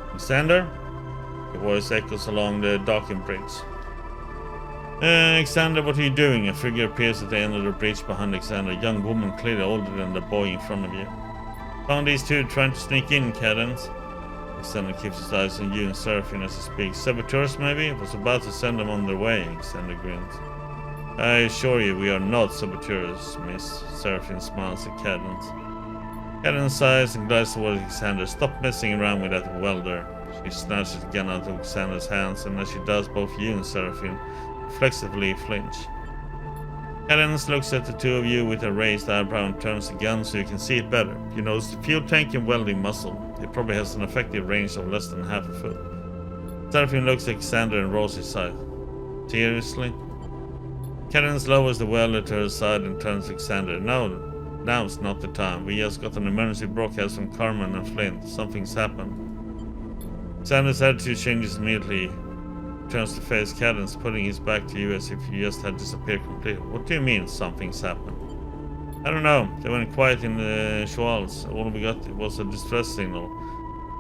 Alexander? The voice echoes along the docking bridge. Alexander, what are you doing? A figure appears at the end of the bridge behind Alexander, a young woman clearly older than the boy in front of you. Found these two trying to sneak in, Cadence. Alexander keeps his eyes on you and Seraphine as he speaks. Saboteurs, maybe? I was about to send them on their way, Alexander grins. I assure you, we are not saboteurs, Miss. Seraphine smiles at Cadence. Cadence sighs and glides towards Alexander. Stop messing around with that welder. She snatches the gun out of Alexander's hands, and as she does, both you and Seraphine reflexively flinch. Cadence looks at the two of you with a raised eyebrow and turns the gun so you can see it better. You notice the fuel tank and welding muzzle. It probably has an effective range of less than half a foot. Seraphine looks at Alexander and rolls his eyes. Seriously? Cadence lowers the welder to her side and turns to Alexander. No, now's not the time. We just got an emergency broadcast from Carmen and Flint. Something's happened. Alexander's attitude changes immediately. Turns to face Cadence, putting his back to you as if you just had disappeared completely. What do you mean, something's happened? I don't know. They went quiet in the Schwals. All we got was a distress signal.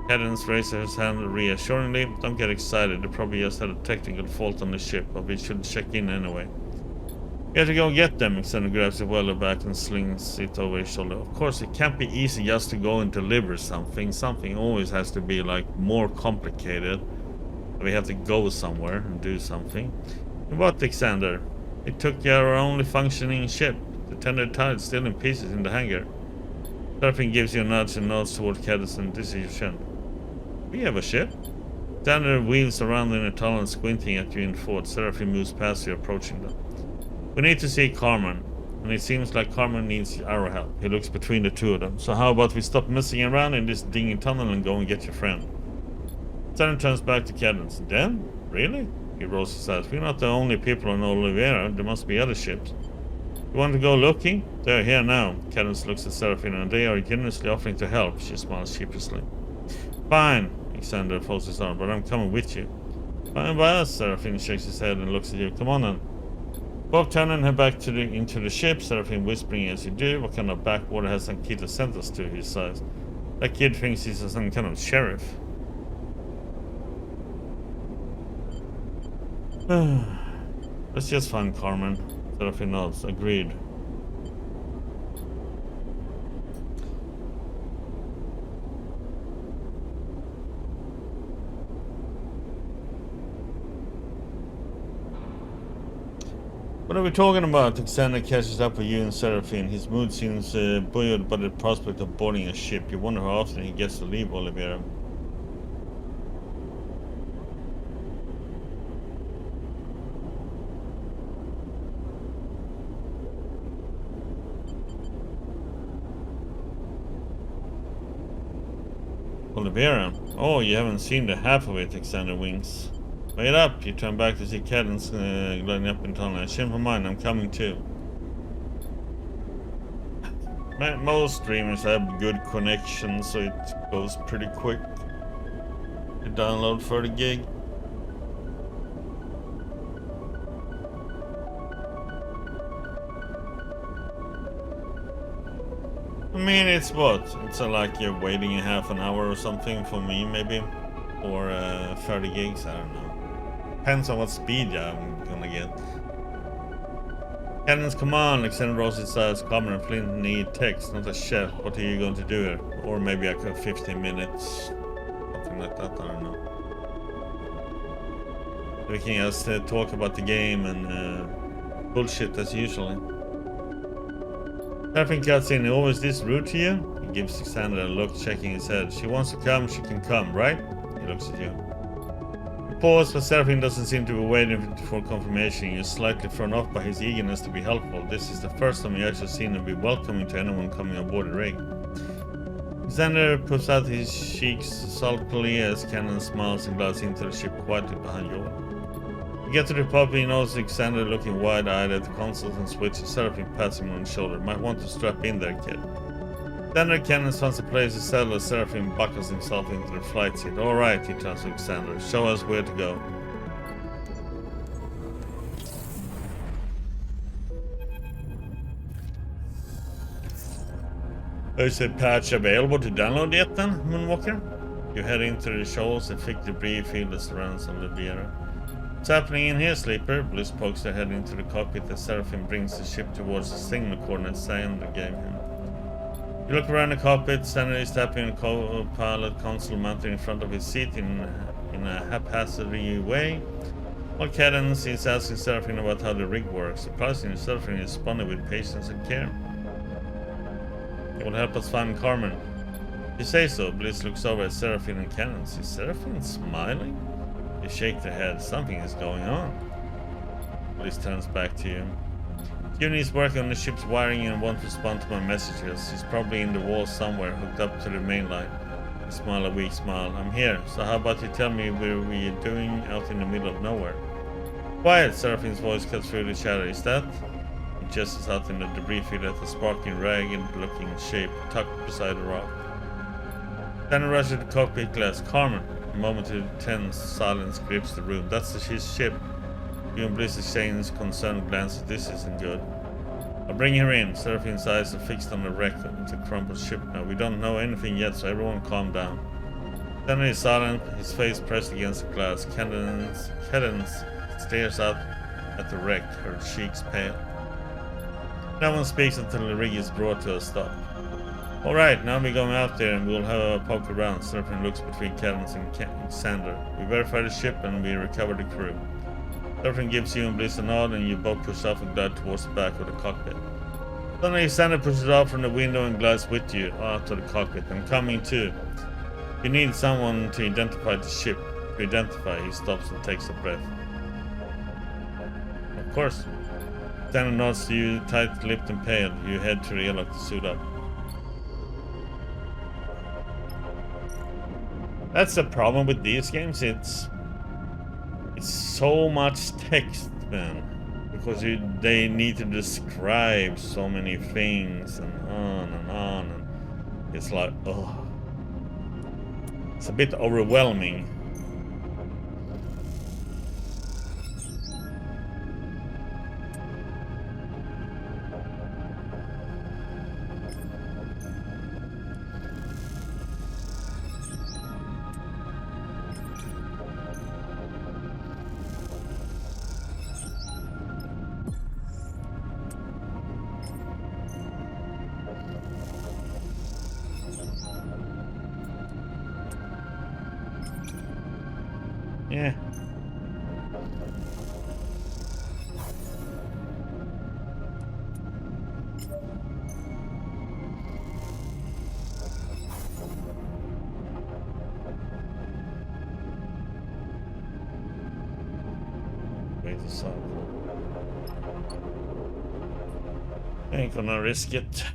Cadence raises his hand reassuringly. Don't get excited. They probably just had a technical fault on the ship, but we should check in anyway. We have to go get them. Alexander grabs the welder back and slings it over his shoulder. Of course, it can't be easy just to go and deliver something. Something always has to be like more complicated. We have to go somewhere and do something. What, Alexander? It took our only functioning ship. The tender tide still in pieces in the hangar. Seraphine gives you a nudge and nods toward Cadence and this is your chin. We have a ship? Alexander wheels around in a tunnel squinting at you in thought. Seraphine moves past you, approaching them. We need to see Carmen, and it seems like Carmen needs our help. He looks between the two of them. So how about we stop messing around in this dingy tunnel and go and get your friend? Alexander turns back to Cadence. Then? Really? He rolls his eyes. We're not the only people on Oliveira. There must be other ships. You want to go looking? They're here now. Cadence looks at Seraphine and they are generously offering to help. She smiles sheepishly. Fine. Alexander folds his arm, but I'm coming with you. Fine by us. Seraphine shakes his head and looks at you. Come on then. Both turn and head back into the ship. Seraphine whispering as you do. What kind of backwater has Ankita sent us to? He sighs. That kid thinks he's some kind of sheriff. Let's just find Carmen. Seraphine nods. Agreed. What are we talking about? Alexander catches up with you and Seraphine. His mood seems buoyed by the prospect of boarding a ship. You wonder how often he gets to leave Oliveira. Olivera. Oh, you haven't seen the half of it, Alexander winks. Wait up, you turn back to see Cadence gliding up in tunnel. Shame for mine, I'm coming too. Most streamers have good connection, so it goes pretty quick to download for the gig. I mean, it's what? It's like you're waiting a half an hour or something for me, maybe? Or 30 gigs, I don't know. Depends on what speed I'm gonna get. Cadence, come on, Alexander rolls his eyes. Carmen and Flint need text, not a chef. What are you going to do here? Or maybe I could 15 minutes. Something like that, I don't know. We can just talk about the game and bullshit as usual. Nothing cuts in. Always this rude to you? He gives Alexander a look, shaking his head. She wants to come, she can come, right? He looks at you. You pause, but Seraphine doesn't seem to be waiting for confirmation. You're slightly thrown off by his eagerness to be helpful. This is the first time you actually seen him be welcoming to anyone coming aboard the rig. Alexander puts out his cheeks sulkily as Cannon smiles and glides into the ship quietly behind you. You get to the pub, he knows Alexander looking wide-eyed at the console and switches. Seraphine pats him on the shoulder. Might want to strap in there, kid. Alexander Cannon finds a place to settle as Seraphine buckles himself into the flight seat. Alright, he tells Alexander. Show us where to go. Is a patch available to download yet then, Moonwalker? You head into the shoals and thick debris field that surrounds Oliviera. What's happening in here, Sleeper? Bliss pokes their head into the cockpit as Seraphine brings the ship towards the signal coordinates Sander gave him. You look around the cockpit, Sander is tapping a co-pilot console mounted in front of his seat in a haphazardly way, while Cadence is asking Seraphine about how the rig works. Surprisingly, Seraphine is responding with patience and care. It will help us find Carmen. You say so. Bliss looks over at Seraphine and Cadence. Is Seraphine smiling? They shake their heads. Something is going on. Bliss turns back to you. Cuny is working on the ship's wiring and won't respond to my messages. He's probably in the wall somewhere, hooked up to the main line. I smile a weak smile. I'm here, so how about you tell me where we're doing out in the middle of nowhere? Quiet! Seraphine's voice cuts through the shadow. Is that? He gestures out in the debris field at a sparkling, ragged-looking shape tucked beside a rock. Then rushes the cockpit glass. Carmen. A momentary tense silence grips the room. That's his ship. You and Bliss exchange concerned glances. This isn't good. I'll bring her in. Seraphine's eyes are fixed on the wreck of the crumpled ship now. We don't know anything yet, so everyone calm down. Then he's silent, his face pressed against the glass. Cadence stares out at the wreck, her cheeks pale. No one speaks until the rig is brought to a stop. Alright, now we're going out there and we'll have a poke around. Seraphine looks between Cadence and Sander. We verify the ship and we recover the crew. Seraphine gives you and Bliss a nod and you both push off and glide towards the back of the cockpit. Suddenly Sander pushes off from the window and glides with you out of the cockpit. I'm coming too. You need someone to identify the ship. To identify, he stops and takes a breath. Of course. Sander nods to you, tight-lipped and pale. You head to the airlock to suit up. That's the problem with these games. It's so much text, man, because they need to describe so many things and on and on, and it's like, oh, it's a bit overwhelming. Yeah. Wait a second. Ain't gonna risk it.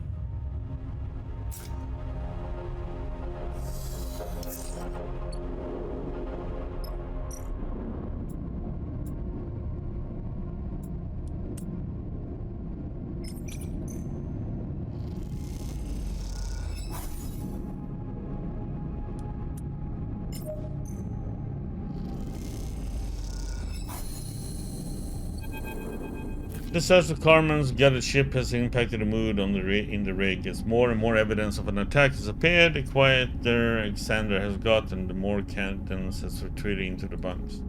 The search of Carmen's gutted ship has impacted the mood on in the rig. As more and more evidence of an attack has appeared, the quieter Alexander has gotten, the more Cadence has retreated into the bunks.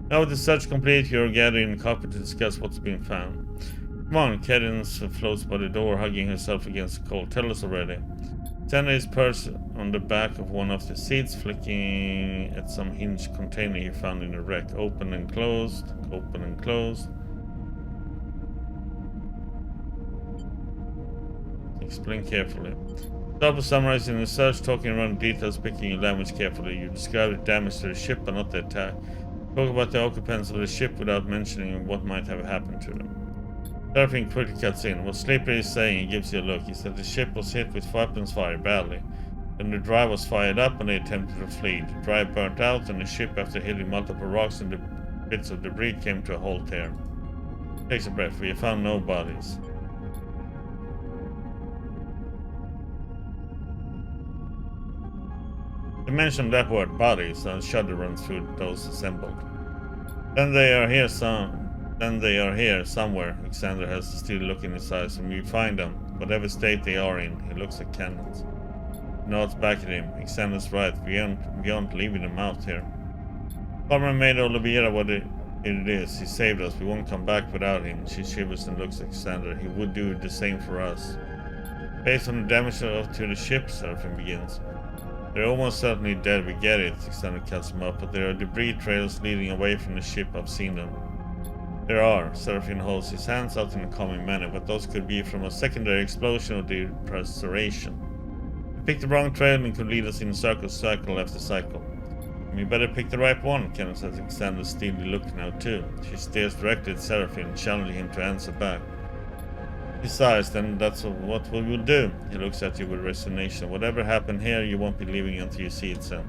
Now with the search complete, you're gathering in the cockpit to discuss what's been found. Come on, Cadence floats by the door, hugging herself against the cold. Tell us already. Alexander is perched on the back of one of the seats, flicking at some hinged container he found in the wreck. Open and closed, open and closed. Explain carefully. Start with summarizing the search, talking around details, picking your language carefully. You describe the damage to the ship, but not the attack. Talk about the occupants of the ship without mentioning what might have happened to them. Seraphine quickly cuts in. What Sleeper is saying, he gives you a look. He said the ship was hit with weapons fire badly. Then the drive was fired up and they attempted to flee. The drive burnt out and the ship, after hitting multiple rocks and the bits of debris, came to a halt there. Takes a breath. We have found no bodies. They mentioned that word, bodies, and a shudder runs through those assembled. Then they are here somewhere. Alexander has a steely look in his eyes, and we find them, whatever state they are in. He looks at cannons. Nods back at him. Alexander's right. We aren't leaving them out here. Carmen made Oliveira what it is. He saved us. We won't come back without him. She shivers and looks at Alexander. He would do the same for us. Based on the damage to the ship, Seraphine begins. They're almost certainly dead, we get it, Alexander cuts him up, but there are debris trails leading away from the ship, I've seen them. There are, Seraphine holds his hands out in a calming manner, but those could be from a secondary explosion or depressurization. We picked the wrong trail and could lead us in cycle after cycle. We better pick the right one, Kenneth says. Alexander's steely look now too. She stares directly at Seraphine, challenging him to answer back. Besides, then that's what we will do. He looks at you with resignation. Whatever happened here, you won't be leaving until you see it soon.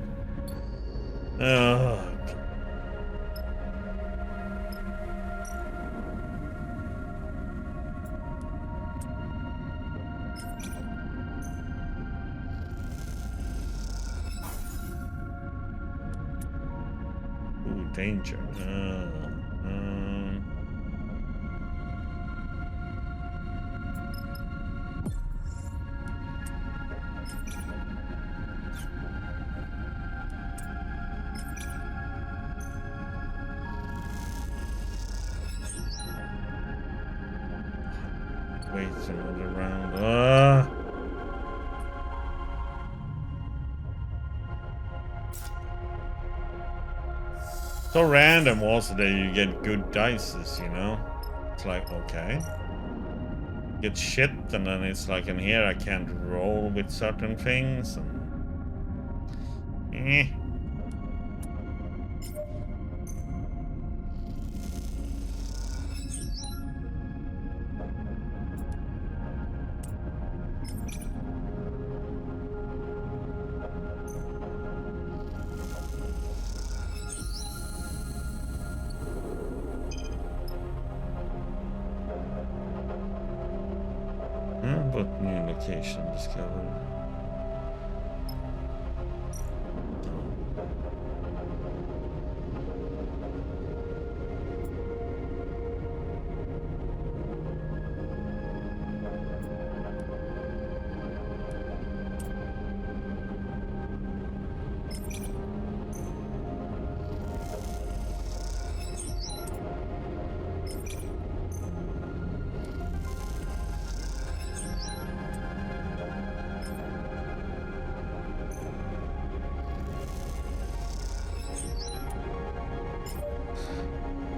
Ooh, danger. Wait another round. So random also that you get good dices, you know? It's like, okay. Get shit, and then it's like in here I can't roll with certain things. And... But new location discovered.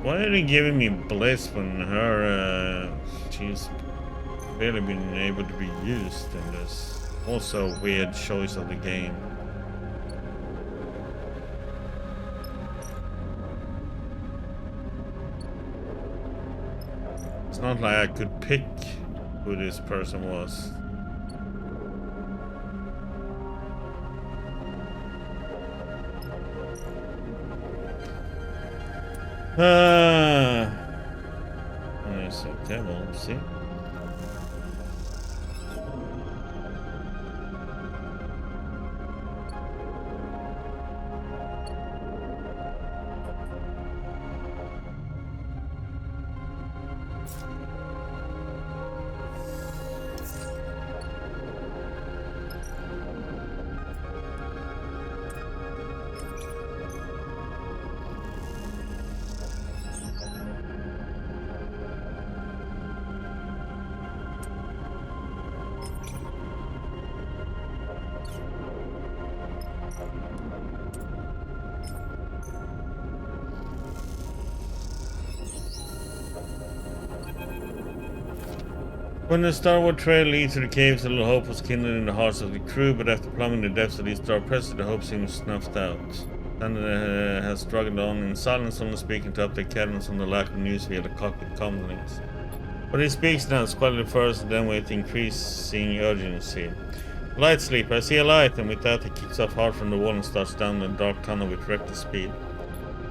Why are they giving me bliss when she's barely been able to be used in this also weird choice of the game? It's not like I could pick who this person was. Nice, okay, well, let's see. When the Starward trail leads to the caves, a little hope was kindled in the hearts of the crew, but after plumbing the depths of these dark passages, the hope seemed snuffed out. Sander has struggled on in silence, only speaking to update cadence on the lack of news via the cockpit comlinks. But he speaks now, squatted first, and then with increasing urgency. Light, sleep, I see a light, and with that he kicks off hard from the wall and starts down the dark tunnel with reckless speed.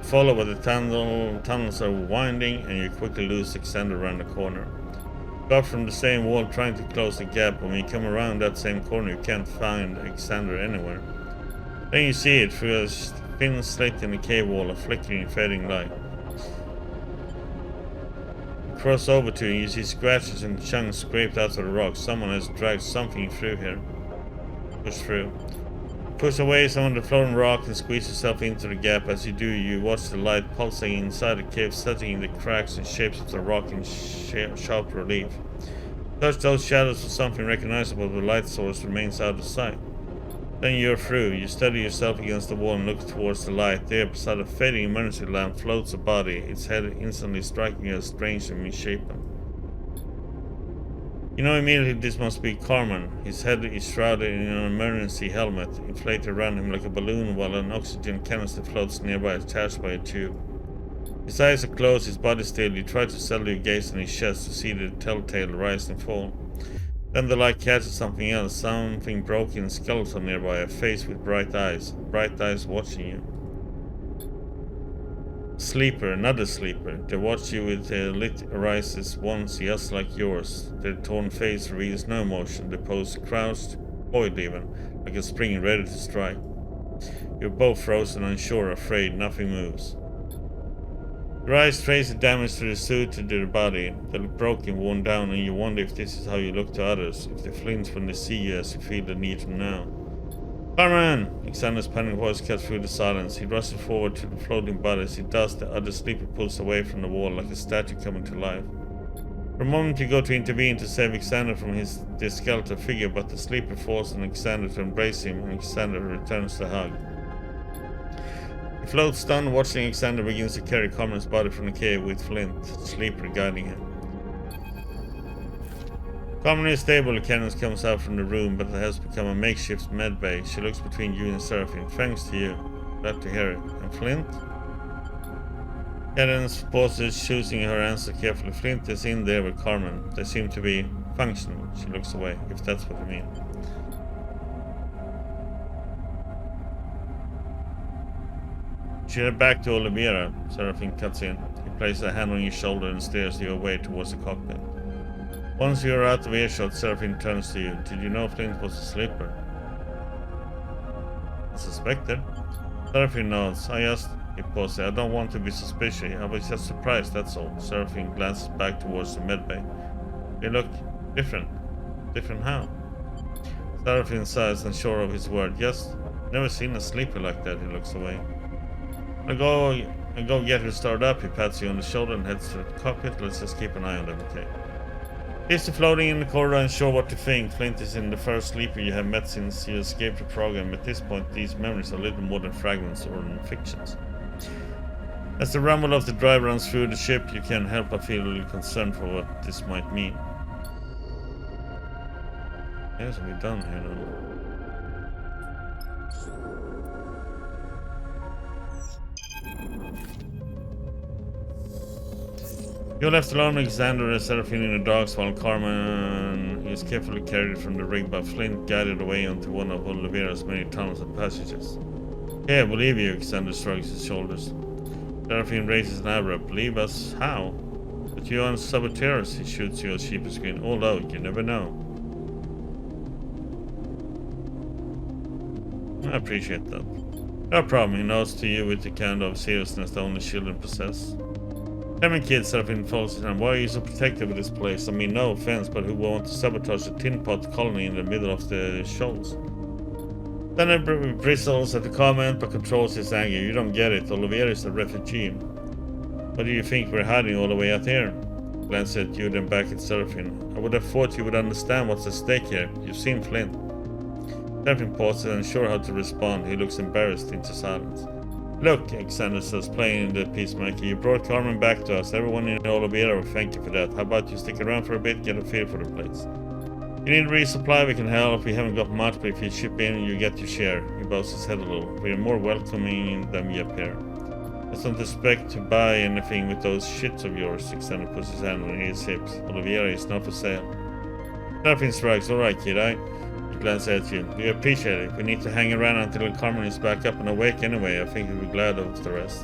Follow, but the tunnels are winding, and you quickly lose Alexander around the corner. Up from the same wall trying to close the gap, but when you come around that same corner you can't find Alexander anywhere. Then you see it through a thin slit in the cave wall, a flickering fading light. You cross over to it, you see scratches and chunks scraped out of the rock. Someone has dragged something through here. Push through. Push away some of the floating rock and squeeze yourself into the gap. As you do, you watch the light pulsating inside the cave, setting the cracks and shapes of the rock in sharp relief. Touch those shadows for something recognizable, the light source remains out of sight. Then you're through. You steady yourself against the wall and look towards the light. There, beside a fading emergency lamp, floats a body, its head instantly striking you as strange and misshapen. You know immediately this must be Carmen. His head is shrouded in an emergency helmet, inflated around him like a balloon, while an oxygen canister floats nearby, attached by a tube. His eyes are closed, his body still. You try to settle your gaze on his chest to see the telltale rise and fall. Then the light catches something else, something broken and skeletal nearby, a face with bright eyes watching you. Sleeper, another sleeper. They watch you with their lit irises, once just like yours. Their torn face reveals no emotion. They pose crouched, poised even, like a spring ready to strike. You're both frozen, unsure, afraid. Nothing moves. Your eyes trace the damage to the suit, to the body. They look broken, worn down, and you wonder if this is how you look to others, if they flinch when they see you as you feel the need to now. Carmen! Alexander's panic voice cuts through the silence. He rushes forward to the floating body. As he does, the other sleeper pulls away from the wall like a statue coming to life. For a moment you go to intervene to save Alexander from this skeletal figure, but the sleeper forces Alexander to embrace him, and Alexander returns the hug. He floats stunned, watching Alexander begins to carry Carmen's body from the cave with Flint, the sleeper, guiding him. Carmen is stable. Cadence comes out from the room, but it has become a makeshift med bay. She looks between you and Seraphine. Thanks to you. Glad to hear it. And Flint? Cadence pauses, choosing her answer carefully. Flint is in there with Carmen. They seem to be functional. She looks away, if that's what you mean. She head back to Oliveira. Seraphine cuts in. He places a hand on your shoulder and steers you away towards the cockpit. Once you are out of earshot, Seraphine turns to you. Did you know Flint was a sleeper? I suspected. Seraphine nods. He pauses. I don't want to be suspicious. I was just surprised, that's all. Seraphine glances back towards the medbay. They look different. Different how? Seraphine sighs, unsure of his word. Yes, never seen a sleeper like that. He looks away. I go get her started up. He pats you on the shoulder and heads to the cockpit. Let's just keep an eye on them, okay? He's floating in the corridor, unsure what to think. Flint is in the first sleeper you have met since you escaped the program. At this point, these memories are little more than fragments or fictions. As the rumble of the drive runs through the ship, you can't help but feel a little concerned for what this might mean. Yes, we're done here now. You're left alone with Alexander and Seraphine in the docks while Carmen is carefully carried from the rig by Flint, guided away onto one of Oliveira's many tunnels and passages. Yeah, I believe you, Alexander shrugs his shoulders. Seraphine raises an eyebrow. Believe us? How? But you aren't saboteurs, he shoots you a sheepish grin. Although, you never know. I appreciate that. No problem, he nods to you with the kind of seriousness that only children possess. Tell me, kid, Seraphine folds his hand. Why are you so protective of this place? I mean, no offense, but who would want to sabotage a tin pot colony in the middle of the shoals? Then he bristles at the comment, but controls his anger. You don't get it. Oliveira is a refugee. What do you think we're hiding all the way out here? Glance at you, then back at Seraphine. I would have thought you would understand what's at stake here. You've seen Flint. Seraphine pauses, unsure how to respond. He looks embarrassed into silence. Look, Alexander says, playing the peacemaker. You brought Carmen back to us. Everyone in Oliveira will thank you for that. How about you stick around for a bit, get a feel for the place? You need resupply, we can help. We haven't got much, but if you chip in, you get your share. He bows his head a little. We are more welcoming than we appear. Let's not expect to buy anything with those shits of yours. Alexander puts his hand on his hips. Oliveira is not for sale. Nothing strikes. Alright, kid, I glance at you. We appreciate it. We need to hang around until Carmen is back up and awake anyway. I think we'll be glad of the rest.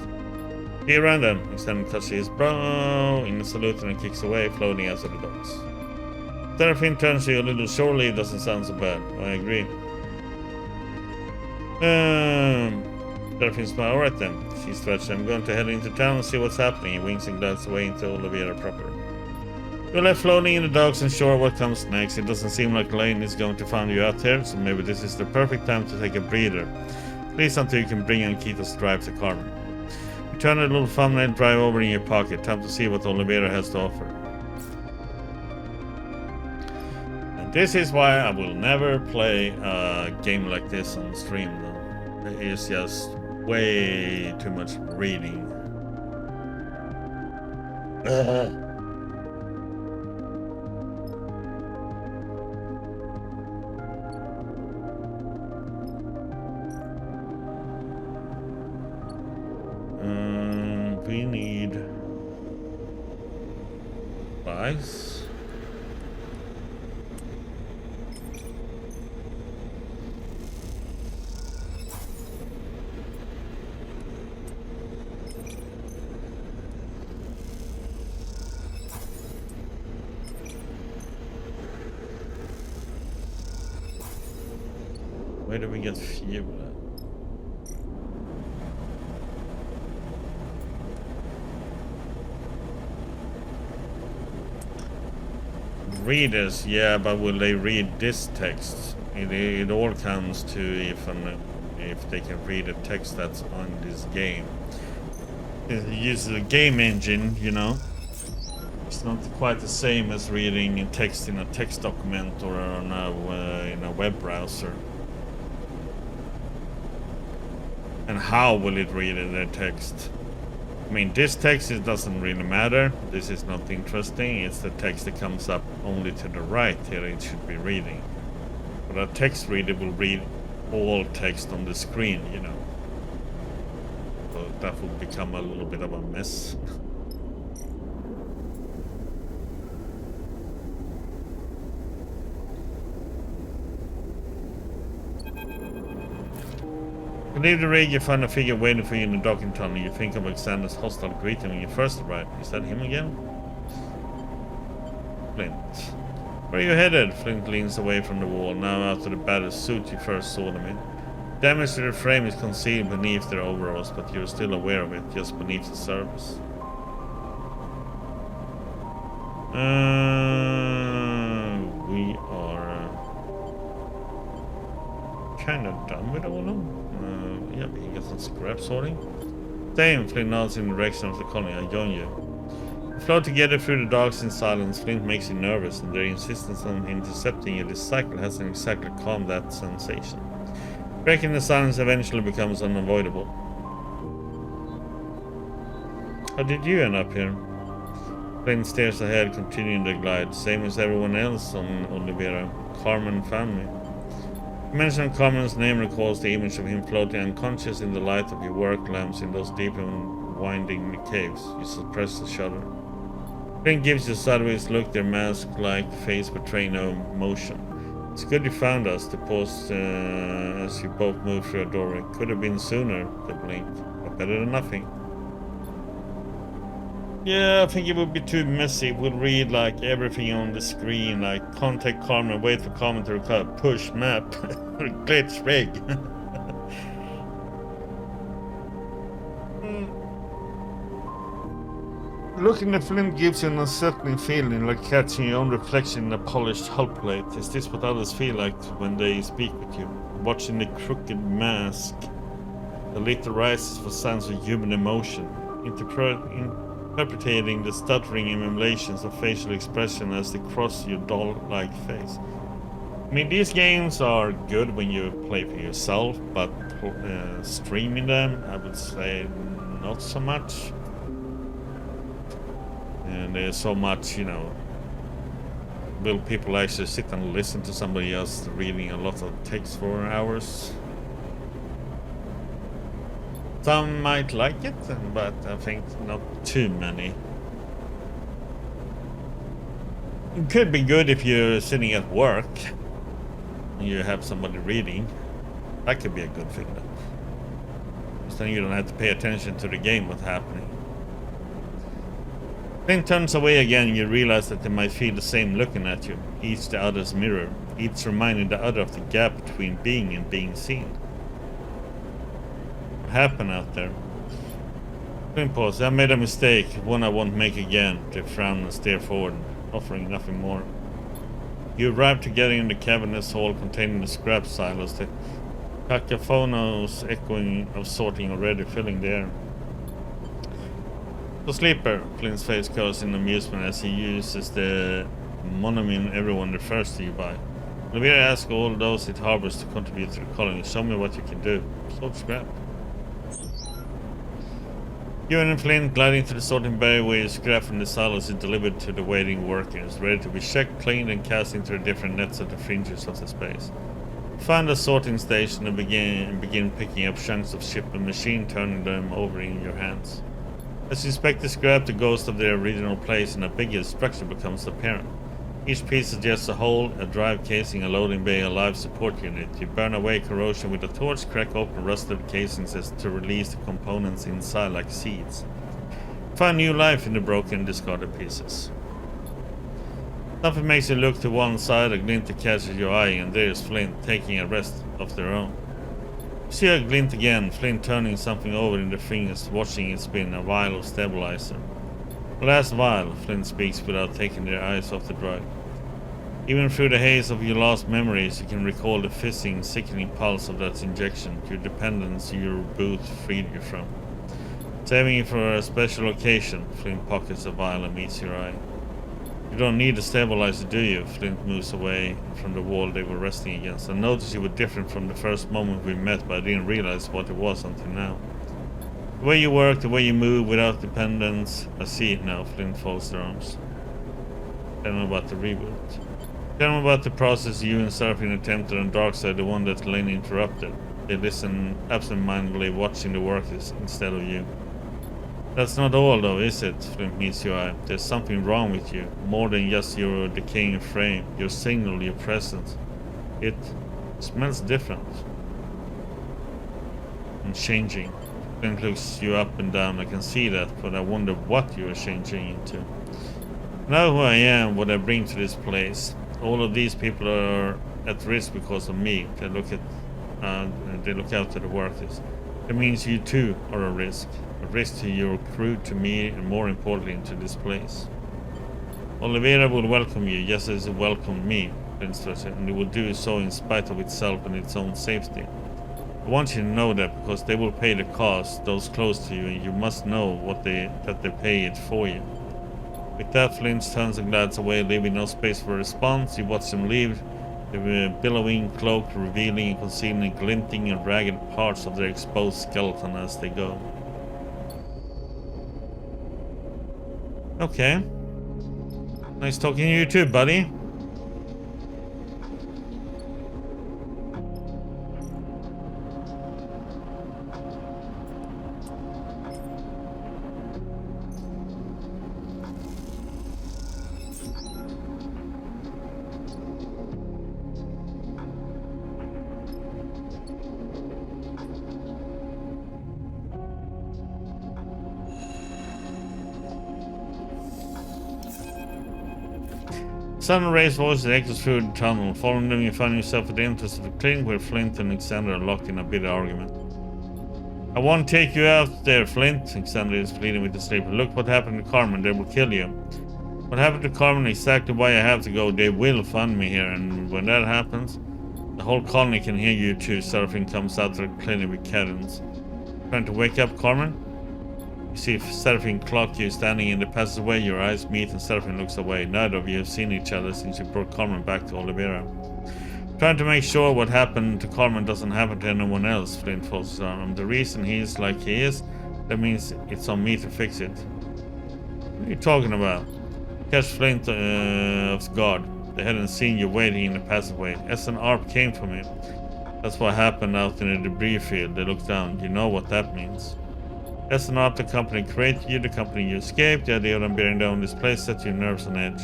See you around then. Alexander touches his brow in a salute and kicks away, floating out of the docks. Serafin turns to you a little. Surely doesn't sound so bad. I agree. Serafin smiles. Alright then. She stretched. I'm going to head into town and see what's happening. He winks and glides away into Oliveira proper. You're left floating in the docks and sure what comes next. It doesn't seem like Lane is going to find you out here, so maybe this is the perfect time to take a breather. At least until you can bring Ankita's drive to Carmen. You turn a little thumbnail drive over in your pocket. Time to see what Oliveira has to offer. And this is why I will never play a game like this on stream, though. It is just way too much reading. We need spice. Where do we get fuel at? Readers, yeah, but will they read this text? It all comes to if they can read the text that's on this game. It uses a game engine, you know. It's not quite the same as reading text in a text document or on in a web browser. And how will it read the text? I mean, this text, it doesn't really matter. This is not interesting. It's the text that comes up only to the right here it should be reading. But a text reader will read all text on the screen, you know. So that will become a little bit of a mess. You leave the rig, you find a figure waiting for you in the docking tunnel. You think of Alexander's hostile greeting when you first arrived. Is that him again? Flint. Where are you headed? Flint leans away from the wall, now out of the battered suit you first saw them in. Damage to the frame is concealed beneath their overalls, but you're still aware of it, just beneath the surface. We are kind of done with all of them. Yeah, we can get some scrap sorting. Same, Flint nods in the direction of the colony. I join you. You float together through the docks in silence. Flint makes you nervous, and their insistence on intercepting you this cycle hasn't exactly calmed that sensation. Breaking the silence eventually becomes unavoidable. How did you end up here? Flint stares ahead, continuing the glide. Same as everyone else on Oliveira. Carmen found me. The mention of Carmen's name recalls the image of him floating unconscious in the light of your work lamps in those deep and winding caves. You suppress the shudder. Flint gives you a sideways look, their mask-like face betraying no motion. It's good you found us, the pause as you both move through a doorway. Could have been sooner, they blinked, but better than nothing. Yeah, I think it would be too messy. We'll read like everything on the screen, like contact Carmen, wait for Carmen to recover, push map, glitch rig. Looking at Flint gives you an unsettling feeling, like catching your own reflection in a polished hull plate. Is this what others feel like when they speak with you? Watching the crooked mask, the litter rises for signs of human emotion, interpreting the stuttering emulations of facial expression as they cross your doll-like face. I mean, these games are good when you play for yourself, but streaming them, I would say not so much. And there's so much, you know, will people actually sit and listen to somebody else reading a lot of text for hours? Some might like it, but I think not too many. It could be good if you're sitting at work and you have somebody reading. That could be a good thing, though. Because then you don't have to pay attention to the game, what's happening. Then turns away again, you realize that they might feel the same looking at you, each the other's mirror, each reminding the other of the gap between being and being seen. What happened out there? Then pause. I made a mistake, one I won't make again. They frown and stare forward, offering nothing more. You arrive together in the cavernous hall containing the scrap silos, the cacophonos echoing of sorting already filling the air. So sleeper, Flint's face goes in amusement as he uses the mononym everyone refers to you by. Olivia asks all those it harbors to contribute to the colony. Show me what you can do. Sort scrap. You and Flint gliding to the sorting bay where your scrap from the silos is delivered to the waiting workers, ready to be checked, cleaned, and cast into the different nets at the fringes of the space. Find a sorting station and begin picking up chunks of ship and machine, turning them over in your hands. As you inspect the scrap, the ghost of their original place in a bigger structure becomes apparent. Each piece suggests a hole, a drive casing, a loading bay, a life support unit. You burn away corrosion with a torch, crack open rusted casings as to release the components inside like seeds. Find new life in the broken, discarded pieces. Something makes you look to one side, a glint that catches your eye, and there's Flint taking a rest of their own. You see a glint again, Flint turning something over in the fingers, watching it spin, a vial of stabilizer. Last vial, Flint speaks without taking their eyes off the drive. Even through the haze of your lost memories, you can recall the fizzing, sickening pulse of that injection, your dependence your boot freed you from. Saving it for a special occasion, Flint pockets a vial and meets your eye. You don't need a stabilizer, do you? Flint moves away from the wall they were resting against. I noticed you were different from the first moment we met, but I didn't realize what it was until now. The way you work, the way you move without dependence. I see it now, Flint folds their arms. Tell them about the reboot. Tell them about the process you and Seraphine attempted on Darkseid, the one that Lane interrupted. They listen absent-mindedly, watching the workers instead of you. That's not all, though, is it? Flint meets your eye. There's something wrong with you. More than just your decaying frame, your signal, your presence. It smells different. And changing. Flint looks you up and down. I can see that, but I wonder what you are changing into. I know who I am, what I bring to this place. All of these people are at risk because of me. They look out to the workers. It means you too are a risk to your crew, to me, and more importantly, to this place. Oliveira will welcome you, just as it welcomed me, and it will do so in spite of itself and its own safety. I want you to know that because they will pay the cost, those close to you, and you must know that they pay it for you. With that, Flint turns and glides away, leaving no space for a response. You watch them leave, the billowing cloak revealing and concealing glinting and ragged parts of their exposed skeleton as they go. Okay. Nice talking to you too, buddy. Sudden raised voice echoes through the tunnel. Following them, you find yourself at the entrance of the clinic where Flint and Alexander are locked in a bitter argument. I won't take you out there, Flint, Alexander is pleading with the sleeper. Look what happened to Carmen, they will kill you. What happened to Carmen, exactly why I have to go, they will find me here, and when that happens, the whole colony can hear you too. Seraphine comes out of the clinic with cadence. Trying to wake up Carmen? You see Seraphine clock you standing in the passageway, your eyes meet and Seraphine looks away. Neither of you have seen each other since you brought Carmen back to Oliveira. Trying to make sure what happened to Carmen doesn't happen to anyone else, Flint folds on him. The reason he's like he is, that means it's on me to fix it. What are you talking about? Catch Flint off guard. They hadn't seen you waiting in the passageway. S and ARP came for me. That's what happened out in the debris field. They looked down. You know what that means. S and ARP, the company created you, the company you escaped. The idea of them bearing down this place set your nerves on edge.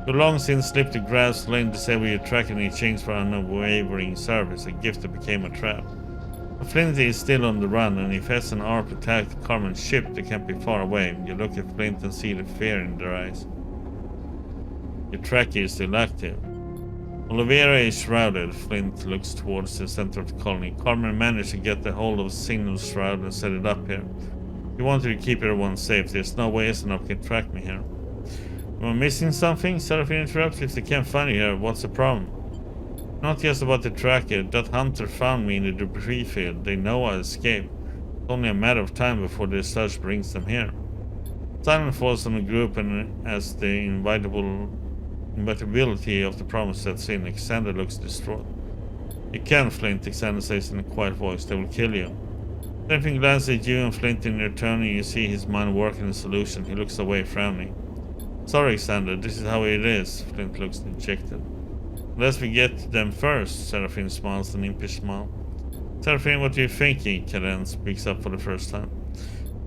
You long since slipped the grasp, lane disabled your track in exchange for unwavering service, a gift that became a trap. But Flint is still on the run, and if S and ARP attacked Carmen's ship, they can't be far away. You look at Flint and see the fear in their eyes. Your tracker is still active. Oliveira is shrouded. Flint looks towards the center of the colony. Carmen managed to get the hold of a signal shroud and set it up here. You wanted to keep everyone safe. There's no way S&Up can track me here. Am I missing something? Seraphine interrupts. If they can't find you here, what's the problem? Not just about the tracker. That hunter found me in the debris field. They know I escaped. It's only a matter of time before their search brings them here. Silence falls on the group, and as the inevitability of the promise sets in, Alexander looks distraught. You can't, Flint, Alexander says in a quiet voice. They will kill you. Seraphine glances at you and Flint in return, and you see his mind working a solution. He looks away, frowning. Sorry, Alexander, this is how it is. Flint looks dejected. Unless we get them first, Seraphine smiles, an impish smile. Seraphine, what are you thinking? Karen speaks up for the first time.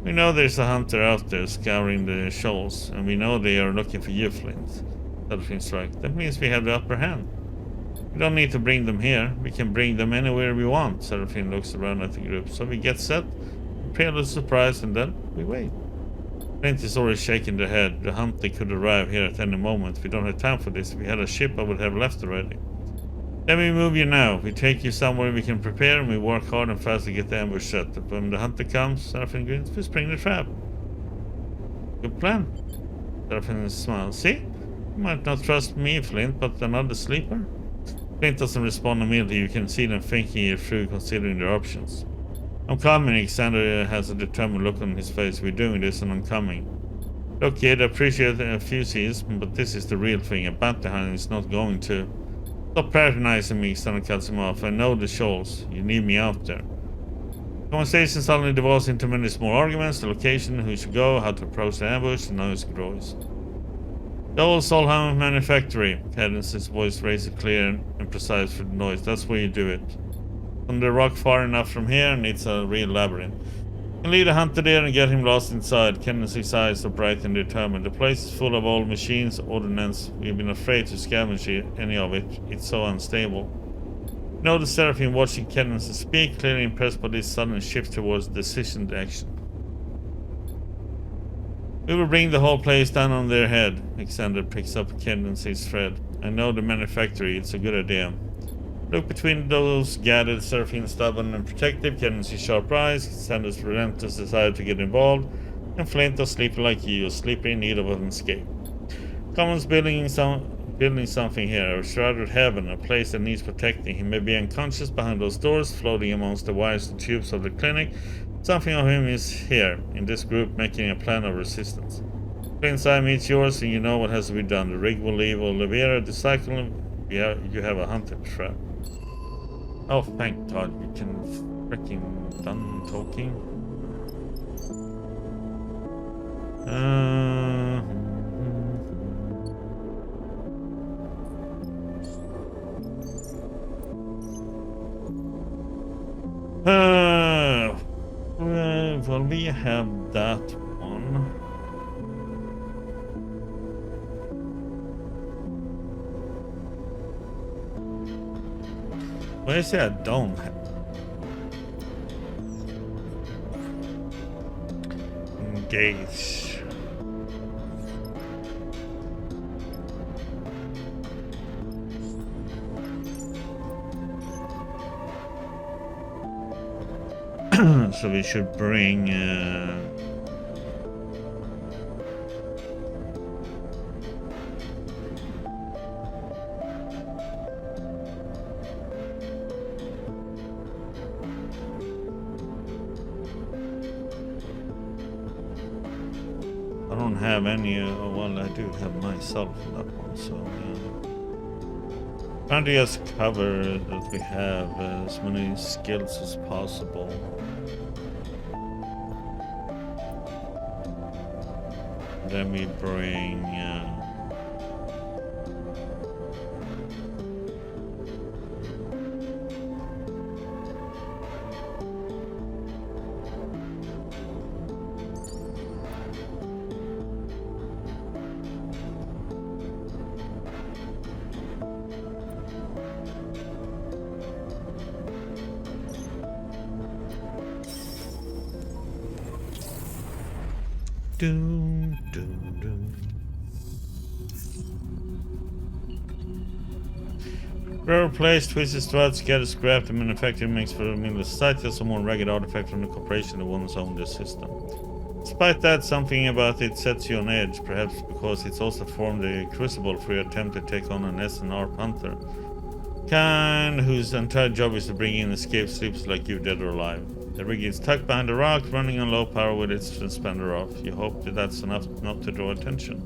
We know there's a hunter out there scouring the shoals, and we know they are looking for you, Flint. Seraphine strikes. That means we have the upper hand. We don't need to bring them here. We can bring them anywhere we want. Seraphine looks around at the group. So we get set, prepare a surprise, and then we wait. Flint is already shaking their head. The hunter could arrive here at any moment. We don't have time for this. If we had a ship, I would have left already. Then we move you now. We take you somewhere we can prepare, and we work hard and fast to get the ambush set. But when the hunter comes, Seraphine grins, we spring the trap. Good plan. Seraphine smiles. See? You might not trust me, Flint, but another sleeper? Flint doesn't respond immediately. You can see them thinking it through, considering their options. I'm coming, Alexander has a determined look on his face. We're doing this and I'm coming. Look, kid, I appreciate a few C's, but this is the real thing. A bounty hunter is not going to. Stop patronizing me, Alexander cuts him off. I know the shoals. You need me out there. Conversation suddenly devolves into many small arguments, the location, who should go, how to approach the ambush, and noise grows. The old Solheim manufactory. Cadence's voice raises clear and precise for the noise. That's where you do it. On the rock far enough from here, and it's a real labyrinth. You can lead a hunter there and get him lost inside. Cadence's eyes are bright and determined. The place is full of old machines, ordnance. We've been afraid to scavenge any of it. It's so unstable. You know the Seraphine watching Cadence speak, clearly impressed by this sudden shift towards decision action. We will bring the whole place down on their head. Alexander picks up Cadence's thread. I know the manufactory. It's a good idea. Look between those gathered, Seraphine stubborn and protective, Cadence's sharp eyes, Alexander's relentless desire to get involved, and Flint a sleeper like you, a sleeper in need of an escape. Common's building something here, a shrouded heaven, a place that needs protecting. He may be unconscious behind those doors, floating amongst the wires and tubes of the clinic. Something of him is here, in this group, making a plan of resistance. Flint's eye meets yours, and you know what has to be done. The rig will leave Oliveira, the cycle, you have a hunter trap. Oh, thank God, we can freaking done talking. Well, we have that one. What is it I don't have? Engage. So we should bring I don't have any, well, I do have myself in that one, so yeah. Trying to just cover that we have as many skills as possible. Then we bring doom, doom, doom. Rare place, twisted struts, scattered scrap, the manufacturer makes for a meaningless sight, just a more ragged artifact from the corporation that once owned the system. Despite that, something about it sets you on edge, perhaps because it's also formed a crucible for your attempt to take on an SNR hunter. Kind whose entire job is to bring in escaped sleepers like you, dead or alive. The rig is tucked behind a rock, running on low power with its suspender off. You hope that that's enough not to draw attention.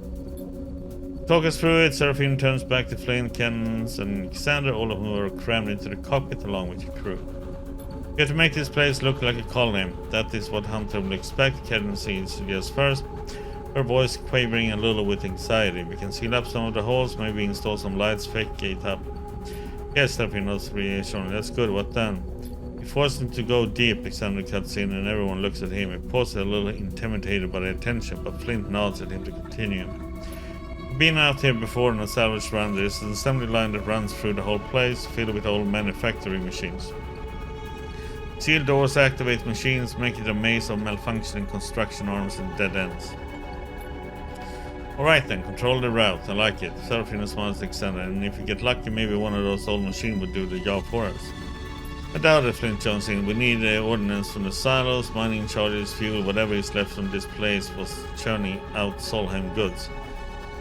Talk us through it. Seraphine turns back to Flynn, Kennens, and Alexander, all of whom are crammed into the cockpit along with your crew. You have to make this place look like a colony. That is what Hunter will expect, Kennens suggests first, her voice quavering a little with anxiety. We can seal up some of the holes, maybe install some lights, fake gate up. Yes, Seraphine knows reassuring. That's good, what then? You force him to go deep, Alexander cuts in, and everyone looks at him. He pauses a little intimidated by the attention, but Flint nods at him to continue. Been out here before on a salvage run. There's an assembly line that runs through the whole place, filled with old manufacturing machines. Sealed doors activate machines, make it a maze of malfunctioning construction arms and dead ends. Alright then, control the route. I like it. Seraphine smiles to Alexander, and if we get lucky, maybe one of those old machines would do the job for us. I doubt it, Flint joins in. We need ordnance from the silos, mining charges, fuel, whatever is left from this place was churning out Solheim goods.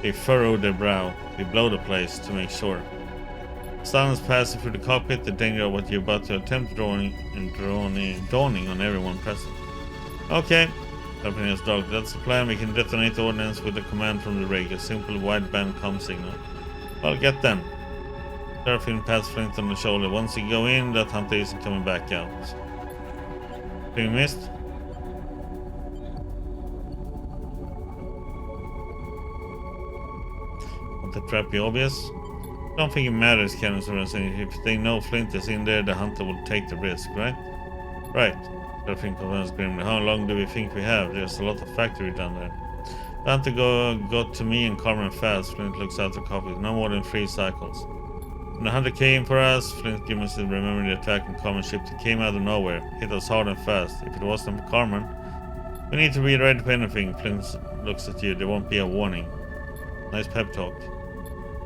They furrow their brow. We blow the place to make sure. Silence passes through the cockpit, the danger of what you're about to attempt dawning on everyone present. Okay, Seraphine dog. That's the plan. We can detonate the ordnance with a command from the rig, a simple wideband comm signal. Well, get them. Seraphine pats Flint on the shoulder. Once you go in, that hunter isn't coming back out. Being missed? Want the trap be obvious? Don't think it matters, Cannon. If they know Flint is in there, the hunter will take the risk, right? Right. Seraphine confirms grimly. How long do we think we have? There's a lot of factory down there. The hunter got to me and Carmen fast. Flint looks out the coffee. No more than 3 cycles. When the hunter came for us, Flint grimaced, remembering the attack on Carmen's ship that came out of nowhere. Hit us hard and fast. If it wasn't for Carmen, we need to be ready for anything. Flint looks at you. There won't be a warning. Nice pep talk.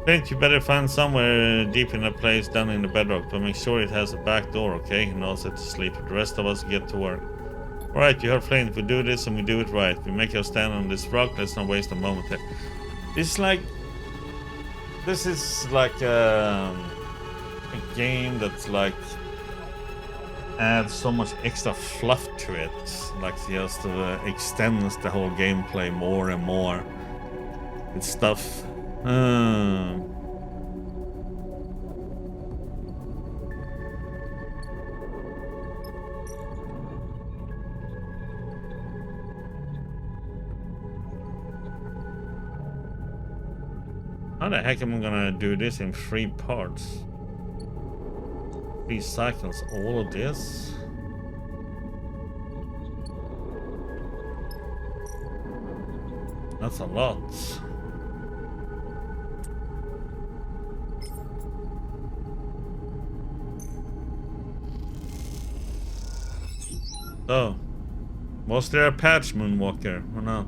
Flint, you better find somewhere deep in that place down in the bedrock, but make sure it has a back door, okay? And also to sleep. The rest of us get to work. Alright, you heard Flint. We do this and we do it right. We make our stand on this rock. Let's not waste a moment here. This is like a game that's like adds so much extra fluff to it. Like just extends the whole gameplay more and more. It's stuff. How the heck am I gonna do this in 3 parts? 3 cycles, all of this? That's a lot. Oh. Was there a patch, Moonwalker, or not?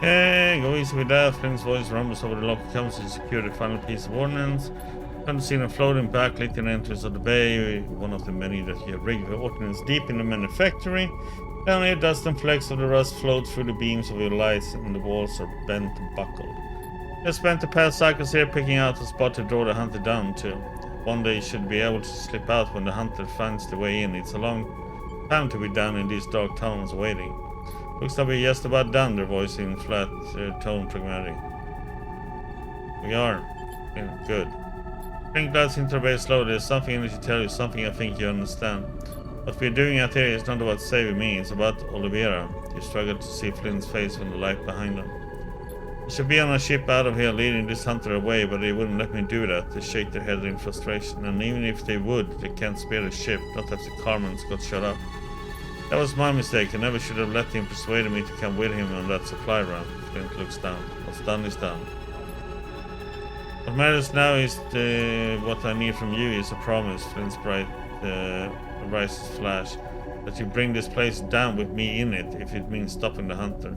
Hey, go easy with that. Flint's voice rumbles over the local council to secure the final piece of ordnance. Come see them floating backlit in the entrance of the bay, one of the many that you have rigged for ordnance deep in the manufactory. Down here, dust and flakes of the rust float through the beams of your lights, and the walls are bent and buckled. I spent the past cycles here picking out a spot to draw the hunter down to. One day you should be able to slip out when the hunter finds the way in. It's a long time to be down in these dark tunnels waiting. Looks like we're just about done, their voice in flat tone pragmatic. We are. Yeah, good. Bring glass into the base slow. There's something in it to tell you, something I think you understand. What we're doing out here is not about saving me, it's about Oliveira. You struggle to see Flynn's face from the light behind him. I should be on a ship out of here leading this hunter away, but they wouldn't let me do that. They shake their head in frustration, and even if they would, they can't spare the ship, not after Carmen's got shut up. That was my mistake. I never should have let him persuade me to come with him on that supply run. Flint looks down. What's done is done. What matters now is what I need from you is a promise, Flint's bright eyes flash, that you bring this place down with me in it, if it means stopping the hunter.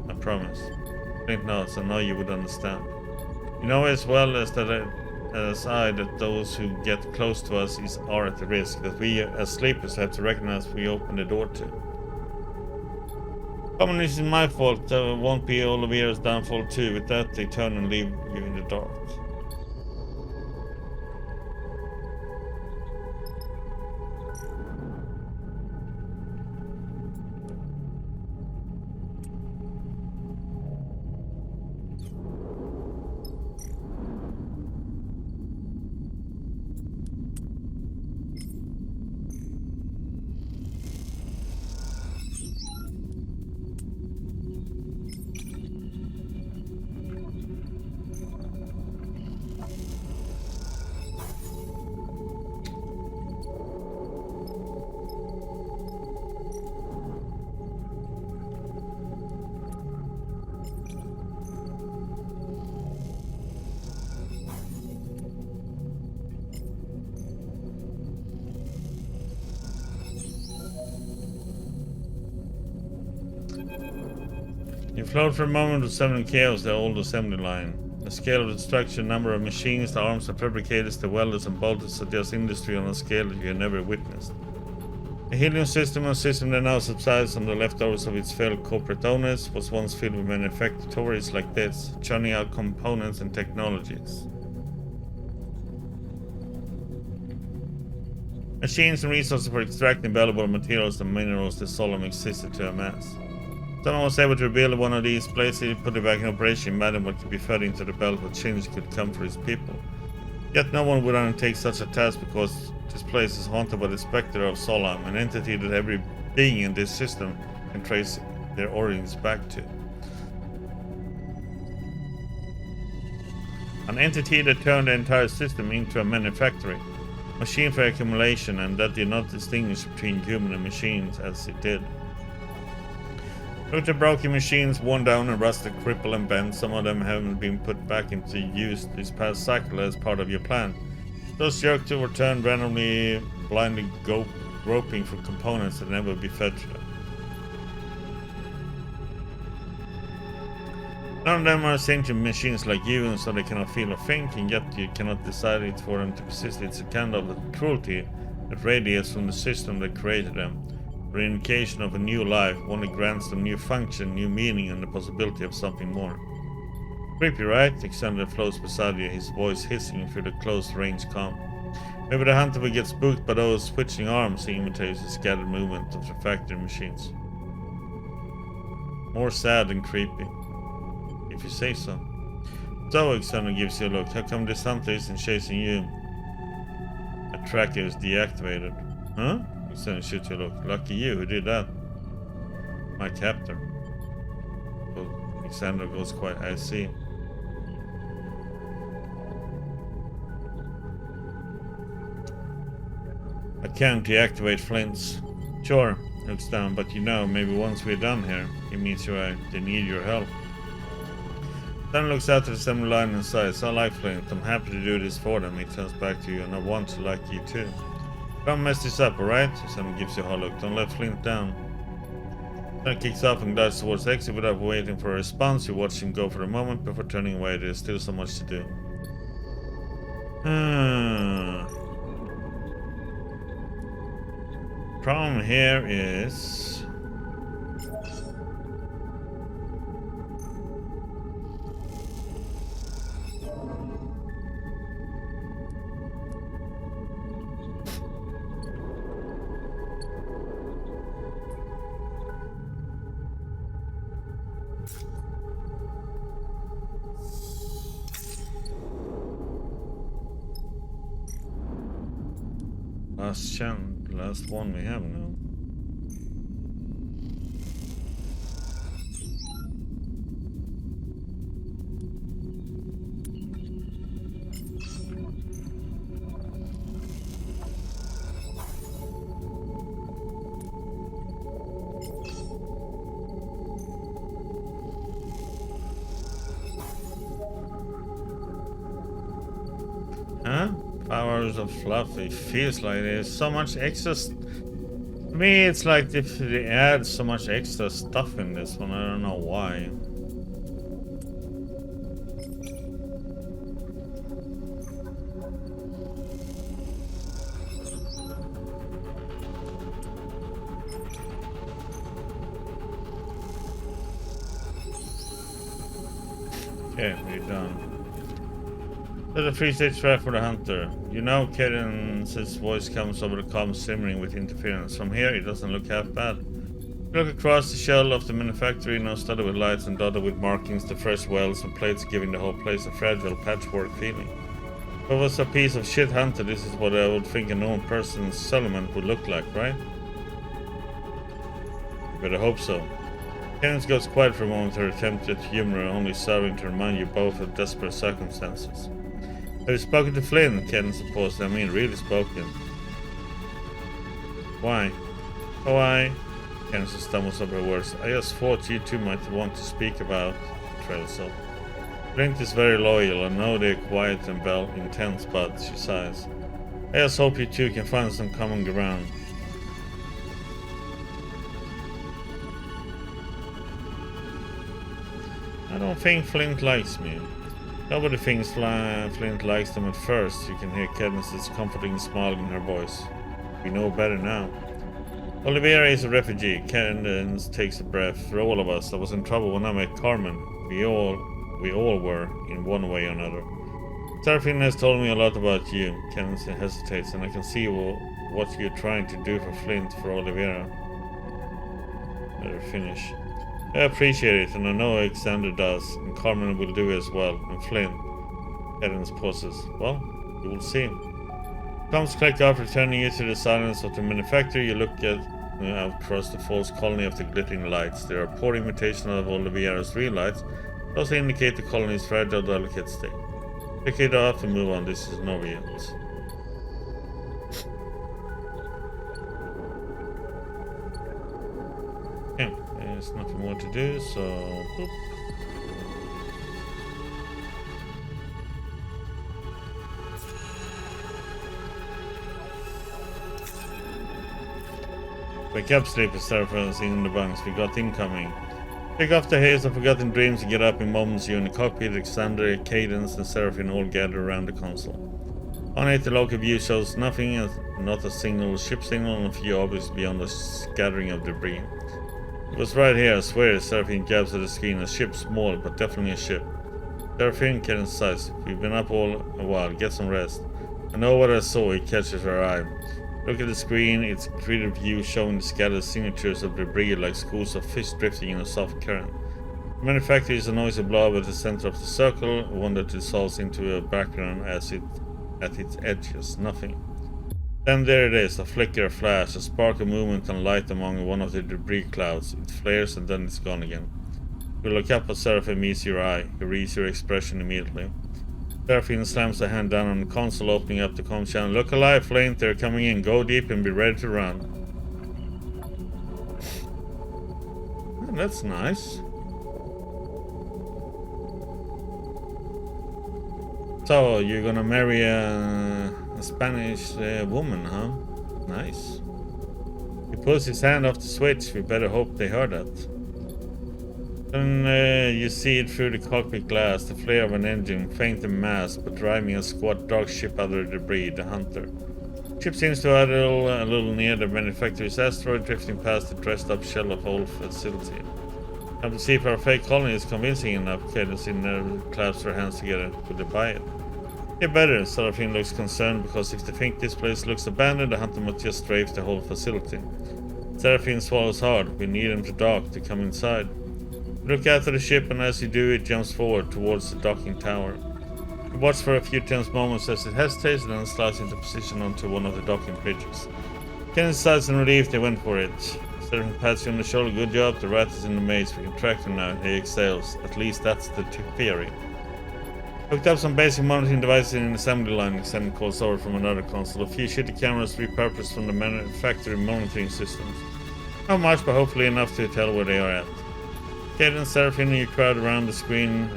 I promise. Flint nods. I know you would understand. You know as well as I that those who get close to us are at the risk, that we as sleepers have to recognize we open the door to. Common isn't my fault, won't be Oliveira's downfall too. With that they turn and leave you in the dark. You float for a moment with 7 chaos, the old assembly line. The scale of the structure, number of machines, the arms, the fabricators, the welders and bolters suggest industry on a scale that you have never witnessed. The helium system, a system that now subsides on the leftovers of its failed corporate owners, was once filled with manufactories like this, churning out components and technologies. Machines and resources for extracting valuable materials and minerals that Solomon existed to amass. Someone was able to rebuild one of these places, put it back in operation, imagine what could be fed into the belt, what change could come for his people. Yet no one would undertake such a task because this place is haunted by the specter of Solam, an entity that every being in this system can trace their origins back to. An entity that turned the entire system into a manufactory, machine for accumulation, and that did not distinguish between human and machines as it did. Look at the broken machines, worn down and rusted, crippled and bent. Some of them haven't been put back into use this past cycle as part of your plan. Those jerks were turned randomly, blindly groping for components that never be fed to them. None of them are sentient machines like you, and so they cannot feel or think, and yet you cannot decide it for them to persist. It's a kind of cruelty that radiates from the system that created them. An indication of a new life, one that grants them new function, new meaning, and the possibility of something more. Creepy, right? Alexander floats beside you, his voice hissing through the close-range calm. Maybe the hunter will get spooked by those switching arms. He imitates the scattered movement of the factory machines. More sad than creepy, if you say so. So, Alexander gives you a look. How come this hunter isn't chasing you? A tracker is deactivated. Huh? Alexander shoots you a look. Lucky you, who did that? My captor. Well, Alexander goes quiet. I see. I can't deactivate Flints. Sure, looks down, but you know, maybe once we're done here, it means they need your help. Then looks out to the assembly line and says, I like Flint. I'm happy to do this for them. He turns back to you, and I want to like you too. Don't mess this up, alright? Someone gives you a hard look. Don't let Flint down. Then kicks off and glides towards the exit without waiting for a response. You watch him go for a moment before turning away. There's still so much to do. Problem here is... last one we have now. Huh? Hours of fluff. It feels like there's so much extra. To me, it's like if they add so much extra stuff in this one. I don't know why. Okay, we're done. There's a 3-stage trap for the hunter. You know, Cadence's voice comes over the calm simmering with interference. From here, it doesn't look half bad. You look across the shell of the manufactory, now studded with lights and dotted with markings, the fresh welds and plates giving the whole place a fragile patchwork feeling. If I was a piece of shit hunter, this is what I would think a normal person's settlement would look like, right? Better hope so. Cadence goes quiet for a moment, her attempt at humor only serving to remind you both of desperate circumstances. Have you spoken to Flynn? Cadence supposed. I mean, really spoken. Why? Oh, Cadence stumbles over her words. I just thought you two might want to speak about... trails up. Flynn is very loyal. I know they're quiet and intense, but she sighs. I just hope you two can find some common ground. I don't think Flint likes me. Nobody thinks Flint likes them at first. You can hear Cadence's comforting smile in her voice. We know better now. Oliveira is a refugee. Cadence takes a breath. For all of us, I was in trouble when I met Carmen. We all were, in one way or another. Seraphine has told me a lot about you. Cadence hesitates, and I can see what you're trying to do for Flint, for Oliveira. Let her finish. I appreciate it, and I know Alexander does, and Carmen will do as well, and Flynn. Cadence pauses. Well, you will see. Comes click off, returning you to the silence of the manufactory. You look out across the false colony of the glittering lights. They are a poor imitation of Oliveira's real lights, but also indicate the colony's fragile, delicate state. Pick it off and move on. This is no real. Okay. There's nothing more to do, so boop. Wake up, sleepy surfers in the bunks. We got incoming. Take off the haze of forgotten dreams and get up in moments. You in the cockpit, Alexander, Cadence, and Seraphine all gather around the console. On it, the local view shows nothing, not a single ship signal, and a few objects beyond the scattering of debris. It was right here, I swear. Seraphine jabs at the screen. A ship, small, but definitely a ship. Seraphine, Cadence sighs. We've been up all a while. Get some rest. I know what I saw. It catches her eye. Look at the screen. It's a 3D view showing the scattered signatures of debris like schools of fish drifting in a soft current. The manufactory is a noisy blob at the center of the circle, one that dissolves into a background at its edges. Nothing. Then there it is, a flicker, a flash, a spark of movement and light among one of the debris clouds. It flares and then it's gone again. You look up as Seraphine meets your eye. You read your expression immediately. Seraphine slams her hand down on the console, opening up the comm channel. Look alive, Flint, they're coming in. Go deep and be ready to run. Oh, that's nice. So, you're gonna marry a Spanish woman, huh? Nice. You pulls his hand off the switch. We better hope they heard that. Then you see it through the cockpit glass, the flare of an engine, faint and masked, but driving a squat dark ship out of the debris, the Hunter. Ship seems to idle a little near the manufacturer's asteroid, drifting past the dressed-up shell of old facility. Time to see if our fake colony is convincing enough. Cadence in there clasps her hands together. Could they buy it? Yeah, better. Seraphine looks concerned because if they think this place looks abandoned, the Hunter must just strafe the whole facility. Seraphine swallows hard. We need him to dock, to come inside. We look after the ship, and as you do, it jumps forward towards the docking tower. We watch for a few tense moments as it hesitates and then slides into position onto one of the docking bridges. Kenneth sighs in relief. They went for it. Seraphine pats you on the shoulder. Good job. The rat is in the maze. We can track him now. He exhales. At least that's the theory. Hooked up some basic monitoring devices in an assembly line. Extended calls over from another console. A few shitty cameras repurposed from the factory monitoring systems. Not much, but hopefully enough to tell where they are at. Kate and Seraphine, you crowd around the screen.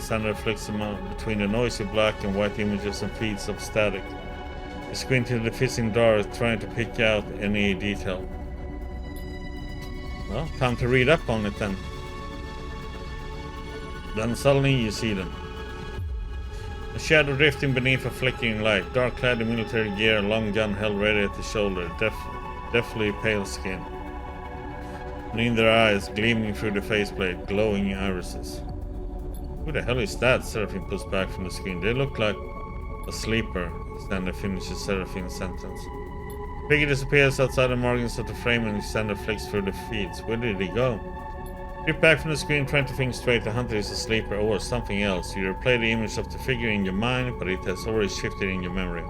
Sandra flicks them out between the noisy black and white images and feeds of static. You squint into the fizzing dark, trying to pick out any detail. Well, time to read up on it then. Then suddenly you see them. A shadow drifting beneath a flickering light, dark-clad in military gear, a long gun held ready at the shoulder, deathly pale skin. And in their eyes, gleaming through the faceplate, glowing irises. Who the hell is that? Seraphine pulls back from the screen. They look like a sleeper. Sander finishes Seraphine's sentence. Figure disappears outside the margins of the frame and Sander flicks through the feeds. Where did he go? Grip back from the screen, trying to think straight. The Hunter is a sleeper or something else. You replay the image of the figure in your mind, but it has already shifted in your memory.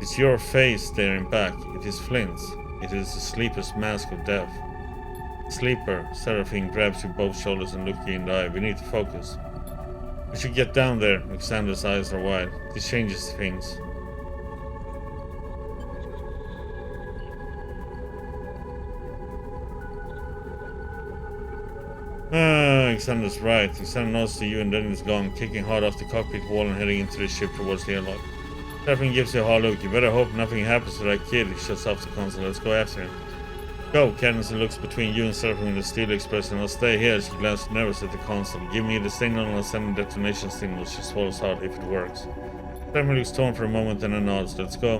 It's your face staring back. It is Flint's. It is the sleeper's mask of death. Sleeper, Seraphine grabs you both shoulders and looks you in the eye. We need to focus. We should get down there. Alexander's eyes are wide. This changes things. Alexander's right. Alexander nods to you and then is gone, kicking hard off the cockpit wall and heading into the ship towards the airlock. Seraphine gives you a hard look. You better hope nothing happens to that kid. He shuts off the console. Let's go after him. Go, Cadence looks between you and Seraphine with a steel expression. I'll stay here. She glances nervous at the console. Give me the signal and I'll send a detonation signal. She swallows hard if it works. Seraphine looks torn for a moment and then nods. Let's go.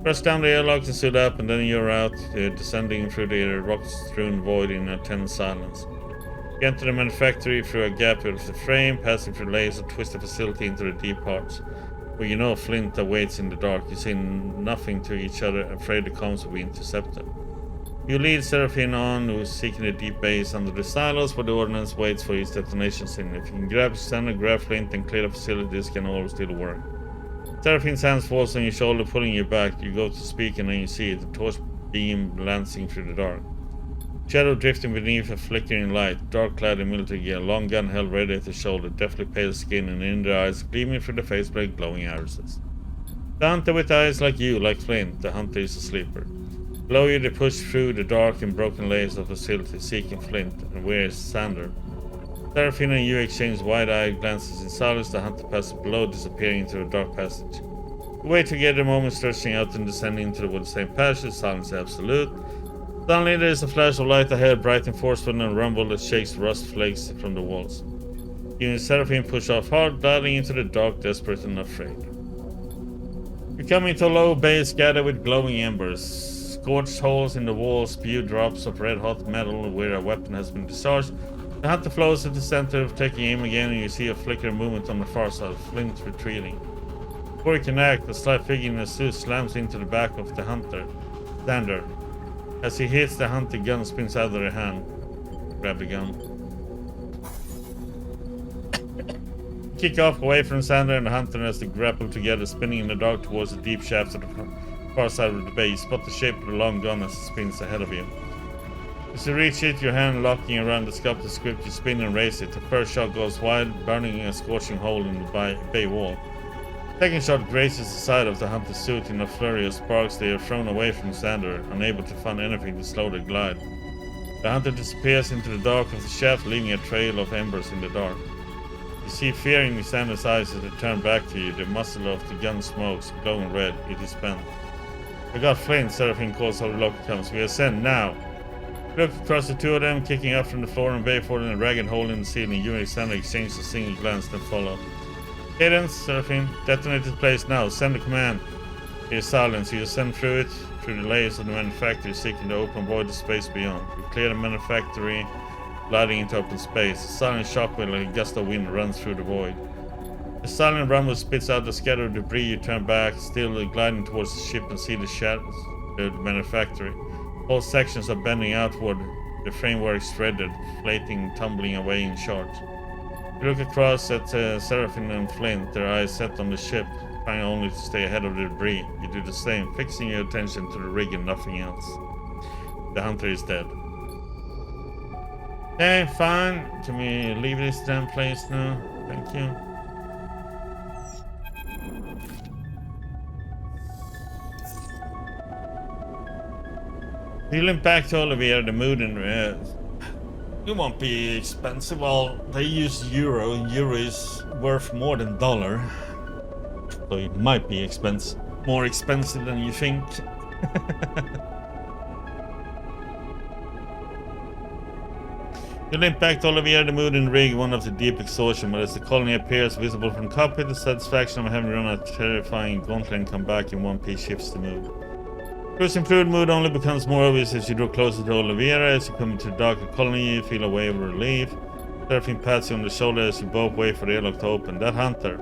Press down the airlock and suit up, and then you're out, descending through the rock-strewn void in a tense silence. You enter the manufactory through a gap of the frame, passing through layers of twisted facility into the deep parts, where you know Flint awaits in the dark. You say nothing to each other, afraid the comms will be intercepted. You lead Seraphine on, who is seeking the deep base under the silos, where the ordnance waits for its detonation signal. If you can grab Sander, grab Flint, and clear the facility, this can all still work. Seraphine's hands falls on your shoulder, pulling you back. You go to speak, and then you see it, the torch beam lancing through the dark. Shadow drifting beneath a flickering light, dark-clad in military gear, long gun held ready at the shoulder, deathly pale skin, and in their eyes, gleaming through the faceplate, glowing irises. The Hunter with eyes like you, like Flint. The Hunter is a sleeper. Below you, they push through the dark and broken layers of the facility, seeking Flint. And where is Sander? Seraphine and you exchange wide-eyed glances in silence. The Hunter passes below, disappearing into the dark passage. You wait together a moment, stretching out and descending into the same passage. Silence absolute. Suddenly there is a flash of light ahead, bright and forceful, and a rumble that shakes rust flakes from the walls. You and Seraphine push off hard, gliding into the dark, desperate and afraid. You come into a low base gathered with glowing embers. Scorched holes in the walls spew drops of red-hot metal where a weapon has been discharged. The Hunter flows at the center, taking aim again, and you see a flickering movement on the far side, Flint retreating. Before he can act, the slight figure in a suit slams into the back of the Hunter. Sander. As he hits, the Hunter gun spins out of their hand. Grab the gun. Kick off away from Sander and the Hunter as they grapple together, spinning in the dark towards the deep shafts of the far side of the base. Spot the shape of the long gun as it spins ahead of you. As you reach it, your hand locking around the sculpted script, you spin and raise it. The first shot goes wide, burning a scorching hole in the bay wall. The second shot grazes the side of the Hunter's suit. In a flurry of sparks, they are thrown away from Sander, unable to find anything to slow their glide. The Hunter disappears into the dark of the shaft, leaving a trail of embers in the dark. You see fear in Sander's eyes as they turn back to you. The muzzle of the gun smokes, glowing red. It is spent. I got Flint, Seraphine calls over the locker comes. We ascend now. Look across the two of them, kicking up from the floor and Bayford in a ragged hole in the ceiling. You and Alexander exchange a single glance, then follow. Cadence, Seraphine, detonate this place now. Send the command. Here's silence. You ascend through it, through the layers of the manufactory, seeking to open void the space beyond. We clear the manufactory, gliding into open space. A silent shockwave like a gust of wind runs through the void. The silent rumble spits out the scattered debris. You turn back, still gliding towards the ship, and see the shadows of the manufactory. Whole sections are bending outward, the framework shredded, flating, tumbling away in shards. You look across at Seraphine and Flint, their eyes set on the ship, trying only to stay ahead of the debris. You do the same, fixing your attention to the rig and nothing else. The hunter is dead. Okay, fine. Can we leave this damn place now? Thank you. You limp back to Olivier, the mood and it won't be expensive. Well, they use euro, and euro is worth more than dollar. So it might be more expensive than you think. You limp back to Olivier, the mood and rig, one of the deep exhaustion, but as the colony appears visible from the cockpit, the satisfaction of having run a terrifying gauntlet and come back in one piece shifts the mood. This improved mood only becomes more obvious as you draw closer to Oliviera. As you come into the darker colony, you feel a wave of relief. Seraphine pats you on the shoulder as you both wait for the airlock to open. That hunter.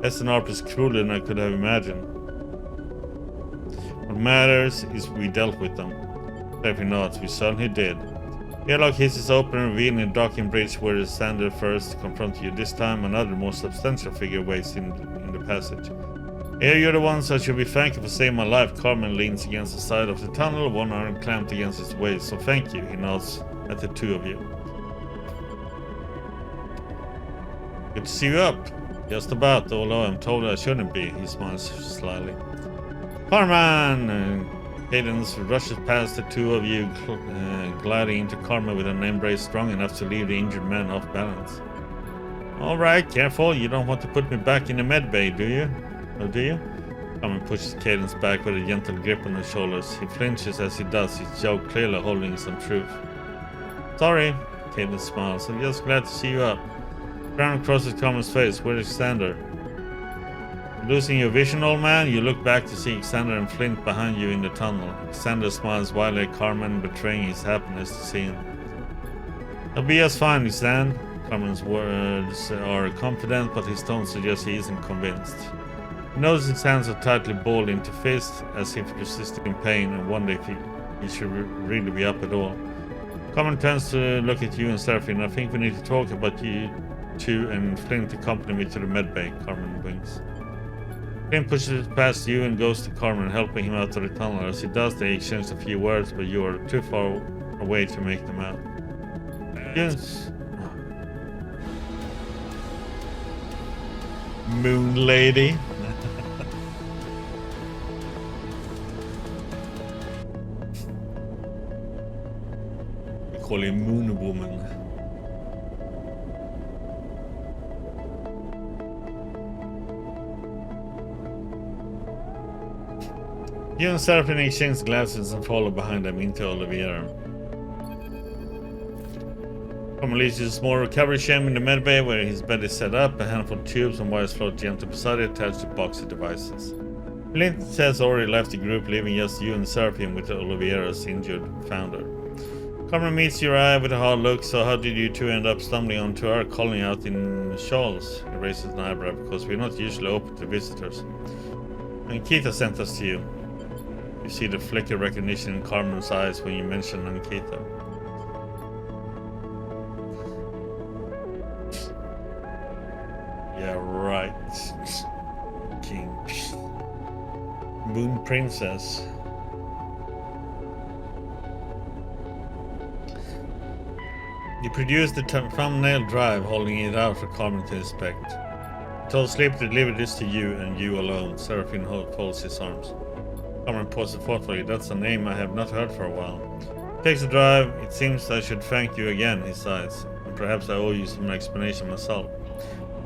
SNRP is crueler than I could have imagined. What matters is we dealt with them. Seraphine nods. We certainly did. The airlock hisses open, revealing a docking bridge where the Sander first confronted you. This time, another more substantial figure waits in the passage. Here you're the ones I should be thanking for saving my life. Carmen leans against the side of the tunnel, one arm clamped against his waist. So thank you, he nods at the two of you. Good to see you up. Just about, although I'm told I shouldn't be. He smiles slyly. Carmen! Cadence rushes past the two of you, gliding into Carmen with an embrace strong enough to leave the injured man off balance. Alright, careful. You don't want to put me back in the med bay, do you? Oh, do you? Carmen pushes Cadence back with a gentle grip on his shoulders. He flinches as he does, his jaw clearly holding some truth. Sorry, Cadence smiles. I'm just glad to see you up. Frown crosses Carmen's face. Where's Xander? Losing your vision, old man? You look back to see Xander and Flint behind you in the tunnel. Xander smiles wildly at Carmen, betraying his happiness to see him. He'll be just fine, Xander. Carmen's words are confident, but his tone suggests he isn't convinced. He notices his hands are tightly balled into fists, as if resisting pain, and wonder if he should really be up at all. Carmen turns to look at you and Seraphine. I think we need to talk about you two, and Flint accompany me to the medbay. Carmen winks. Flint pushes past you and goes to Carmen, helping him out of the tunnel. As he does, they exchange a few words, but you are too far away to make them out. Yes. Moon Lady. We call him Moon Woman. You and Seraphine exchange glances and follow behind them into Oliviera. Carmen leads you to a small recovery chamber in the medbay where his bed is set up. A handful of tubes and wires float gently beside it, attached to boxy devices. Flint has already left the group, leaving just you and Seraphine with Oliviera's injured founder. Carmen meets your eye with a hard look. So how did you two end up stumbling onto our colony out in Shawls? He raises an eyebrow because we're not usually open to visitors. And Keita sent us to you. You see the flicker of recognition in Carmen's eyes when you mention Ankita. Yeah, right. King. Moon Princess. You produce the thumbnail drive, holding it out for Carmen to inspect. You told Sleep to deliver this to you and you alone. Seraphine folds his arms. Carmen pauses thoughtfully. That's a name I have not heard for a while. He takes the drive. It seems I should thank you again, he sighs. And perhaps I owe you some explanation myself.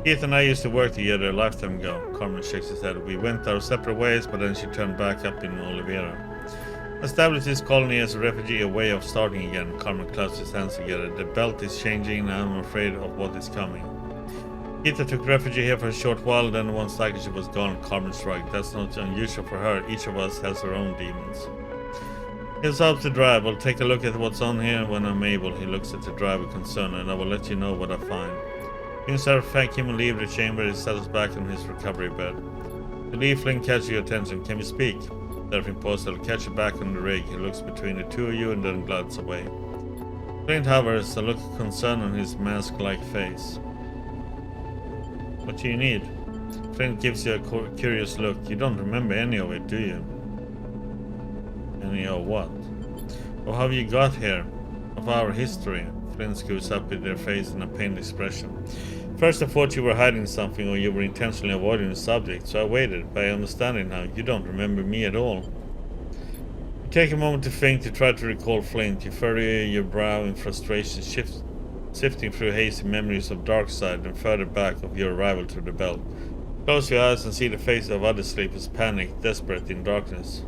Keith and I used to work together a lifetime ago. Carmen shakes his head. We went our separate ways, but then she turned back up in Oliveira. Established this colony as a refugee, a way of starting again. Carmen clasps his hands together. The belt is changing, and I'm afraid of what is coming. Keith took refuge here for a short while, then once like she was gone, Carmen shrugged. That's not unusual for her. Each of us has our own demons. He stops to drive. I'll take a look at what's on here when I'm able. He looks at the drive with concern, and I will let you know what I find. Instead of thank him and leave the chamber, he settles back on his recovery bed. To leave, Flynn catches your attention. Can we speak? Seraphin pauses. I'll catch you back on the rig. He looks between the two of you and then glides away. Flynn hovers, a look of concern on his mask-like face. What do you need? Flynn gives you a curious look. You don't remember any of it, do you? Any of what? Or how you got here? Of our history? Flynn screws up with their face in a pained expression. First I thought you were hiding something or you were intentionally avoiding the subject, so I waited, but I understand it now. You don't remember me at all. You take a moment to think, to try to recall Flint. You furrow your brow in frustration, sifting through hazy memories of Darkside and further back of your arrival to the belt. Close your eyes and see the faces of other sleepers, panicked, desperate in darkness.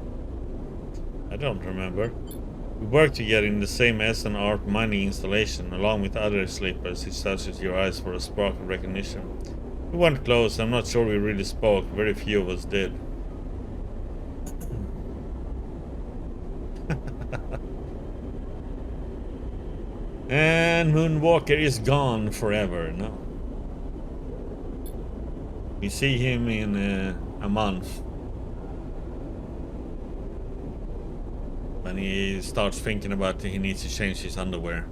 I don't remember. We worked together in the same S&R mining installation, along with other sleepers. He searches your eyes for a spark of recognition. We weren't close. I'm not sure we really spoke. Very few of us did. And Moonwalker is gone forever. No. We see him in a month. When he starts thinking about he needs to change his underwear.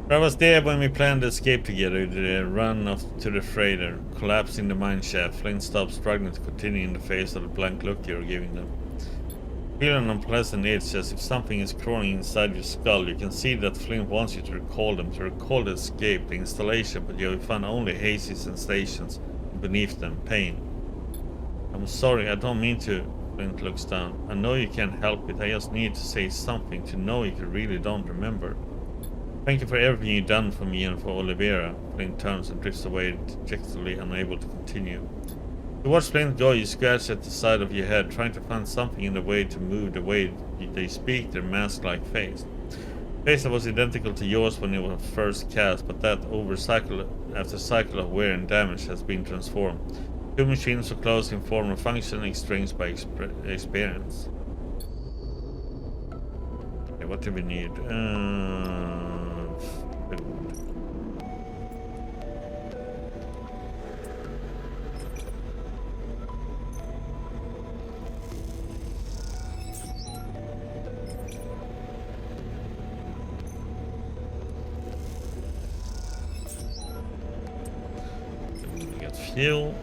I was there when we planned the escape together, the run off to the freighter, collapse in the mine shaft. Flynn stops struggling to continue in the face of the blank look you're giving them. Feel an unpleasant itch as if something is crawling inside your skull. You can see that Flynn wants you to recall them, to recall the escape, the installation, but you find only hazy sensations beneath them, pain. I'm sorry, I don't mean to. Flint looks down. I know you can't help it. I just need to say something to know you really don't remember. Thank you for everything you've done for me and for Oliveira. Flint turns and drifts away, dejectedly unable to continue. To watch Flint go, you scratch at the side of your head, trying to find something in the way to move the way they speak, their mask-like face. Face that was identical to yours when it was first cast, but that after cycle of wear and damage has been transformed. Two machines so close in form and function, exchanged by experience. Okay, what do we need? Food. We got fuel.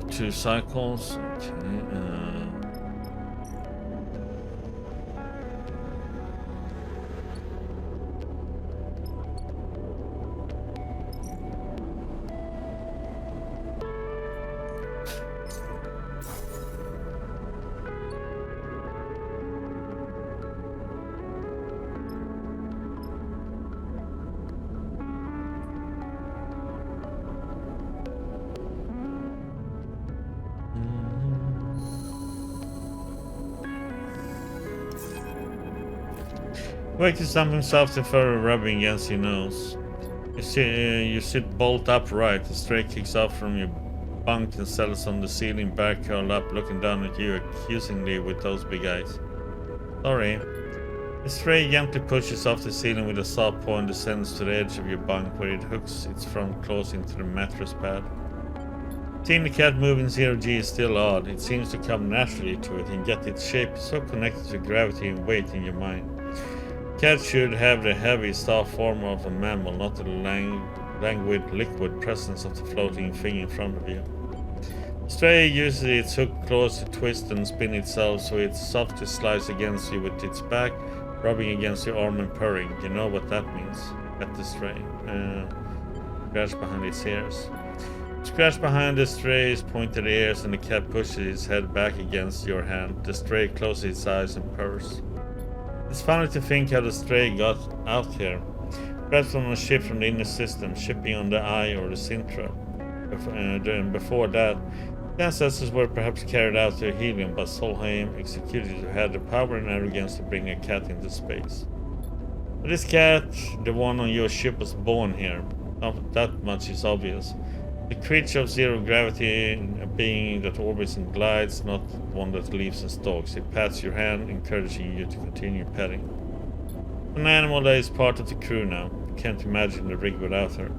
Two cycles. Okay. Wake to something soft and furry rubbing against your nose. You sit bolt upright. The stray kicks off from your bunk and settles on the ceiling, back curled up, looking down at you accusingly with those big eyes. Sorry. The stray gently pushes off the ceiling with a soft paw and descends to the edge of your bunk, where it hooks its front claws into the mattress pad. Seeing the cat move in zero-G is still odd. It seems to come naturally to it, and yet its shape is so connected to gravity and weight in your mind. Cat should have the heavy, soft form of a mammal, not the languid, liquid presence of the floating thing in front of you. Stray uses its hooked claws to twist and spin itself so it softly slides against you with its back, rubbing against your arm and purring. You know what that means. Pet the stray. Scratch behind its ears. Scratch behind the stray's pointed ears, and the cat pushes its head back against your hand. The stray closes its eyes and purrs. It's funny to think how the stray got out here. Perhaps on a ship from the inner system, shipping on the Eye or the Sintra. Before that, the ancestors were perhaps carried out to Helium by Solheim executives who had the power and arrogance to bring a cat into space. But this cat, the one on your ship, was born here. Not that much is obvious. The creature of zero gravity, a being that orbits and glides, not one that leaves and stalks. It pats your hand, encouraging you to continue petting. An animal that is part of the crew now. You can't imagine the rig without her.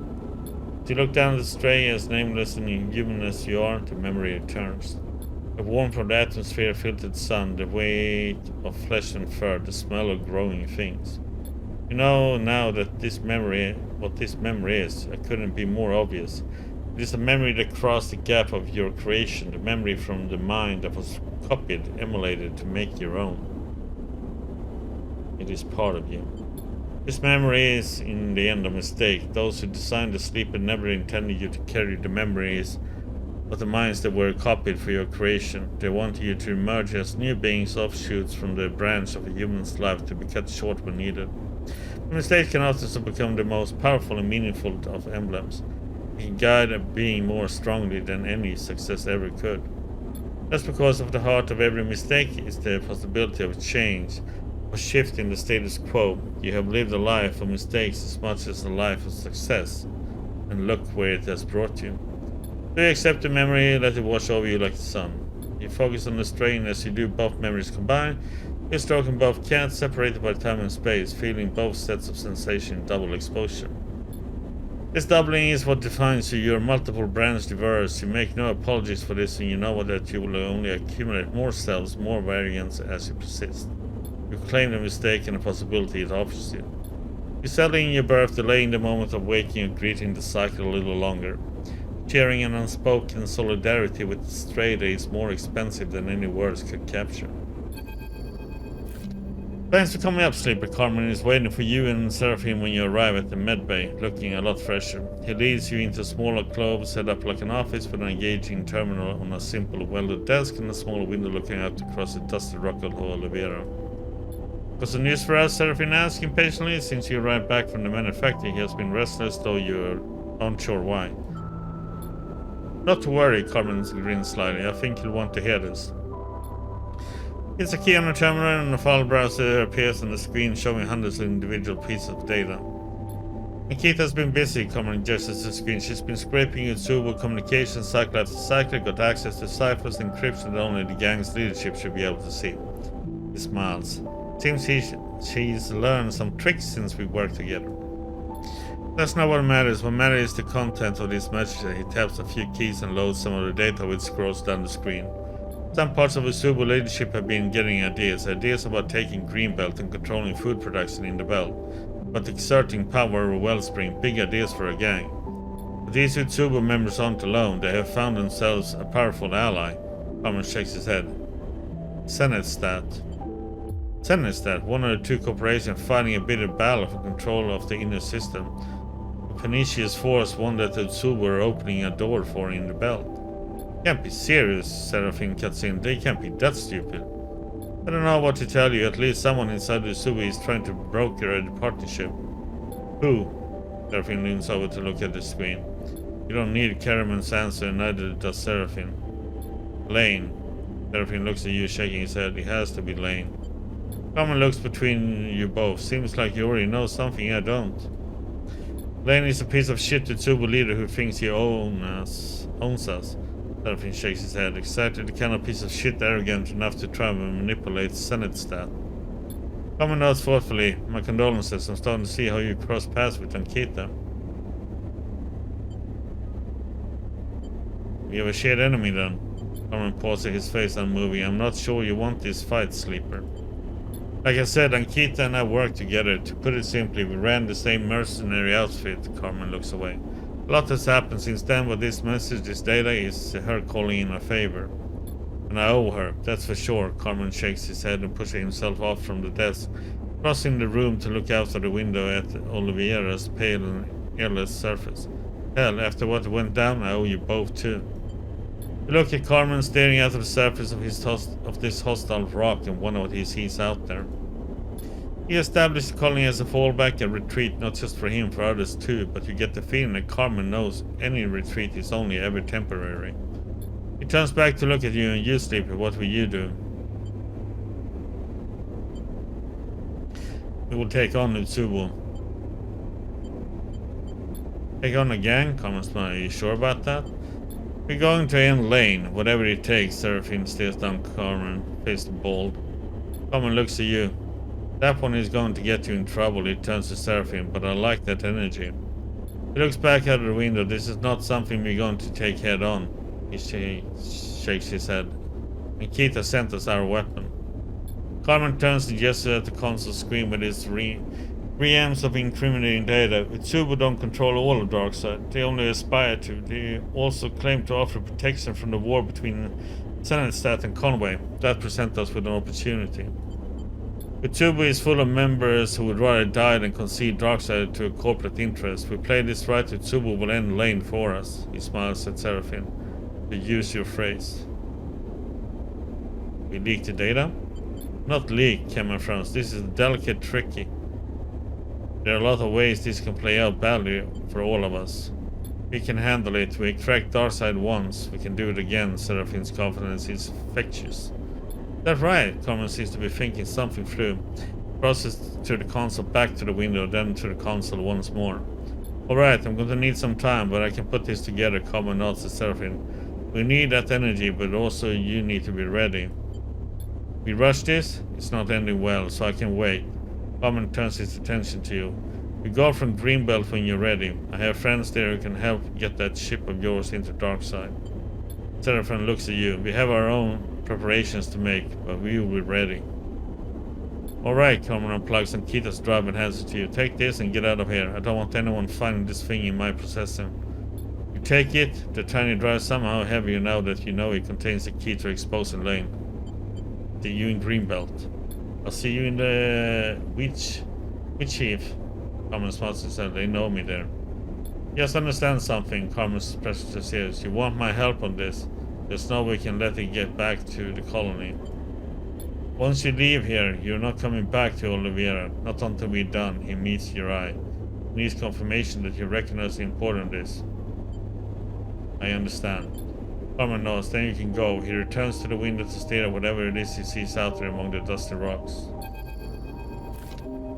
As you look down at the stray, as nameless and inhuman as you are, the memory returns. The warmth of the atmosphere-filtered sun, the weight of flesh and fur, the smell of growing things. You know now that what this memory is. It couldn't be more obvious. It is a memory that crossed the gap of your creation, the memory from the mind that was copied, emulated to make your own. It is part of you. This memory is, in the end, a mistake. Those who designed the sleeper never intended you to carry the memories of the minds that were copied for your creation. They wanted you to emerge as new beings, offshoots from the branch of a human's life to be cut short when needed. The mistake can often become the most powerful and meaningful of emblems. It can guide a being more strongly than any success ever could. That's because of the heart of every mistake is the possibility of change, a shift in the status quo. You have lived a life of mistakes as much as a life of success, and look where it has brought you. Do you accept the memory, let it wash over you like the sun? You focus on the strain as you do both memories combine. You're stroking both cats, separated by time and space, feeling both sets of sensation in double exposure. This doubling is what defines you. You're multiple branch diverse. You make no apologies for this, and you know that you will only accumulate more selves, more variants as you persist. You claim the mistake and the possibility it offers you. You settle in your birth, delaying the moment of waking and greeting the cycle a little longer, sharing an unspoken solidarity with the stray that is more expensive than any words could capture. Thanks for coming up, Sleeper. Carmen is waiting for you and Seraphim when you arrive at the medbay, looking a lot fresher. He leads you into a smaller clove set up like an office with an engaging terminal on a simple welded desk and a small window looking out across the dusty rock of Oliveira. What's the news for us? Seraphim asks impatiently. Since you arrived back from the manufactory, he has been restless, though you're unsure why. Not to worry, Carmen grins slightly. I think you'll want to hear this. It's a key on the terminal, and a file browser appears on the screen showing hundreds of individual pieces of data. Nikita's been busy, Carmen gestures the screen. She's been scraping Utsubo communications cycle after cycle, got access to ciphers and encryption that only the gang's leadership should be able to see. He smiles. Seems she's learned some tricks since we worked together. That's not what matters. What matters is the content of this message. He taps a few keys and loads some of the data which scrolls down the screen. Some parts of Usubu leadership have been getting ideas about taking Greenbelt and controlling food production in the belt, but exerting power over Wellspring, big ideas for a gang. But these Usubu members aren't alone. They have found themselves a powerful ally. Carmen shakes his head. Senetstat, one of the two corporations fighting a bitter battle for control of the inner system. A pernicious force, one that the Usubu are opening a door for in the belt. Can't be serious, Seraphim cuts in. They can't be that stupid. I don't know what to tell you. At least someone inside the Subi is trying to broker a partnership. Who? Seraphim leans over to look at the screen. You don't need Karaman's answer, neither does Seraphim. Lane. Seraphim looks at you, shaking his head. It has to be Lane. Carmen looks between you both. Seems like you already know something I don't. Lane is a piece of shit Utsubu leader who thinks he owns us. Seraphim shakes his head, exactly the kind of piece of shit arrogant enough to try and manipulate Senetstat. Carmen nods thoughtfully. My condolences. I'm starting to see how you cross paths with Ankita. We have a shared enemy then. Carmen pauses, his face unmoving. I'm not sure you want this fight, Sleeper. Like I said, Ankita and I worked together. To put it simply, we ran the same mercenary outfit. Carmen looks away. A lot has happened since then, but this message, this data, is her calling in our favor. And I owe her, that's for sure. Carmen shakes his head and pushes himself off from the desk. crossing the room to look out of the window at Oliveira's pale and airless surface. Hell, after what went down, I owe you both too. You look at Carmen staring out of the surface of this hostile rock and wonder what he sees out there. He established the colony as a fallback and retreat, not just for him, for others too, but you get the feeling that Carmen knows any retreat is only ever temporary. He turns back to look at you, and you, Sleepy, what will you do? We will take on Utsubo. Take on a gang? Carmen smiles. Are you sure about that? We're going to end Lane, whatever it takes. Seraphine stares down Carmen, face bald. Carmen looks at you. That one is going to get you in trouble. He turns to Seraphine, but I like that energy. He looks back out of the window. This is not something we're going to take head on. He shakes his head. Nikita sent us our weapon. Carmen turns and gestures at the console screen with its reams of incriminating data. Utsubo don't control all of Darkseid. They only aspire to. They also claim to offer protection from the war between Senatstadt and Conway. That presents us with an opportunity. Utsubo is full of members who would rather die than concede Darkseid to a corporate interest. We play this right, Utsubo will end Lane for us. He smiles at Seraphine. To use your phrase. We leak the data? Not leak, Cameron frowns. This is delicate, tricky. There are a lot of ways this can play out badly for all of us. We can handle it. We cracked Darkseid once. We can do it again. Seraphine's confidence is infectious. That's right. Carmen seems to be thinking something through. Crosses to the console, back to the window, then to the console once more. Alright, I'm going to need some time, but I can put this together. Carmen nods to Seraphine. We need that energy, but also you need to be ready. We rush this? It's not ending well, so I can wait. Carmen turns his attention to you. We go from Greenbelt when you're ready. I have friends there who can help get that ship of yours into Darkseid. Seraphine looks at you. We have our own preparations to make, but we will be ready. Alright, Carmen unplugs and Kita's drive and hands it to you. Take this and get out of here. I don't want anyone finding this thing in my possession. You take it. The tiny drive somehow heavier now that you know it contains the key to exposing Lane. See you in Greenbelt. I'll see you in the Which chief? Carmen smiles and said, they know me there. Just understand something, Carmen presses his ears. You want my help on this. There's no way we can let it get back to the colony. Once you leave here, you're not coming back to Oliveira. Not until we're done. He meets your eye. He needs confirmation that you recognize the importance of this. I understand. Carmen knows, then you can go. He returns to the window to stare at whatever it is he sees out there among the dusty rocks.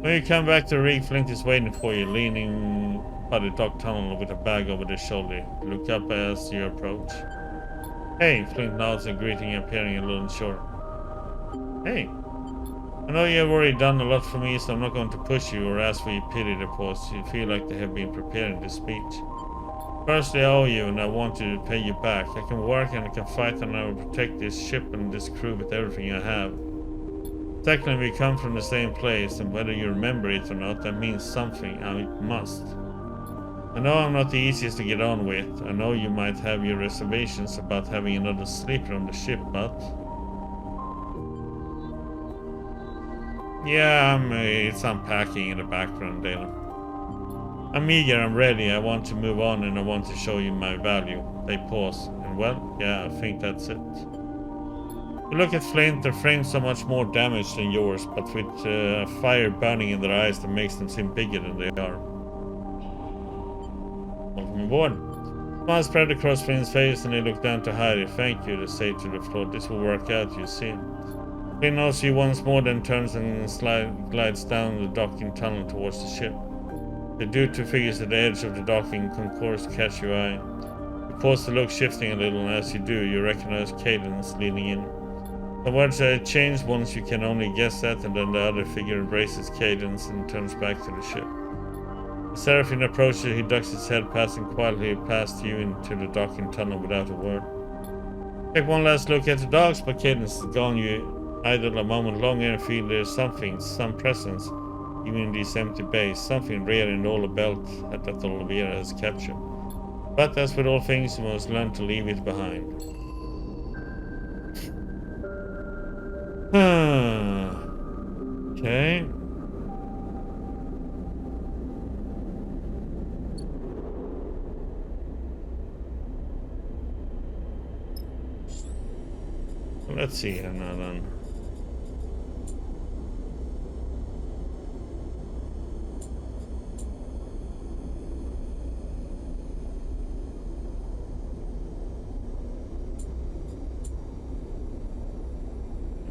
When you come back to the rig, Flint is waiting for you, leaning by the dock tunnel with a bag over his shoulder. Look up as you approach. Hey, Flint nods, a greeting appearing a little short. Hey, I know you have already done a lot for me, so I'm not going to push you or ask for your pity reports. You feel like they have been preparing this speech. First, I owe you, and I want to pay you back. I can work and I can fight, and I will protect this ship and this crew with everything I have. Technically, we come from the same place, and whether you remember it or not, that means something. I must. I know I'm not the easiest to get on with. I know you might have your reservations about having another sleeper on the ship, but... yeah, it's unpacking in the background, Dale. I'm eager, I'm ready, I want to move on, and I want to show you my value. They pause, and well, yeah, I think that's it. You look at Flint, their frames so much more damaged than yours, but with fire burning in their eyes that makes them seem bigger than they are. Welcome aboard. Smile spread across Flint's face, and they look down to Heidi. Thank you, they say to the floor. This will work out, you see. Flint knows you once more, then turns and glides down the docking tunnel towards the ship. The dude two figures at the edge of the docking concourse catch your eye. You pause to look, shifting a little, and as you do, you recognize Cadence leaning in. The words had changed once, you can only guess that, and then the other figure embraces Cadence and turns back to the ship. As Seraphine approaches, he ducks his head, passing quietly past you into the docking tunnel without a word. Take one last look at the dogs, but Cadence is gone. You idle a moment longer and feel there's something, some presence, even in these empty bays, something rare in all the belt that Oliveira has captured. But as with all things, you must learn to leave it behind. Okay. Let's see here now then.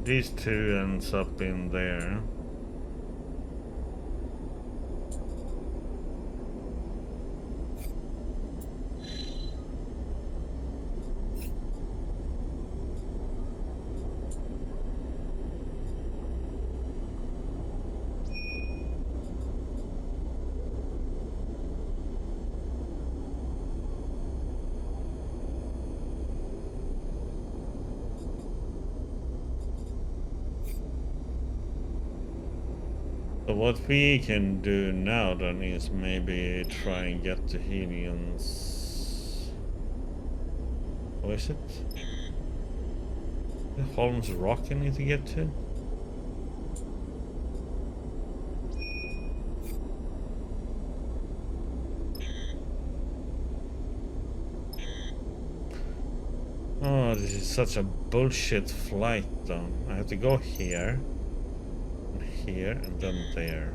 These two ends up in there. So what we can do now then is maybe try and get the Helians. What is it? The Holmes Rock I need to get to? Oh, this is such a bullshit flight though. I have to go here. Here and then there.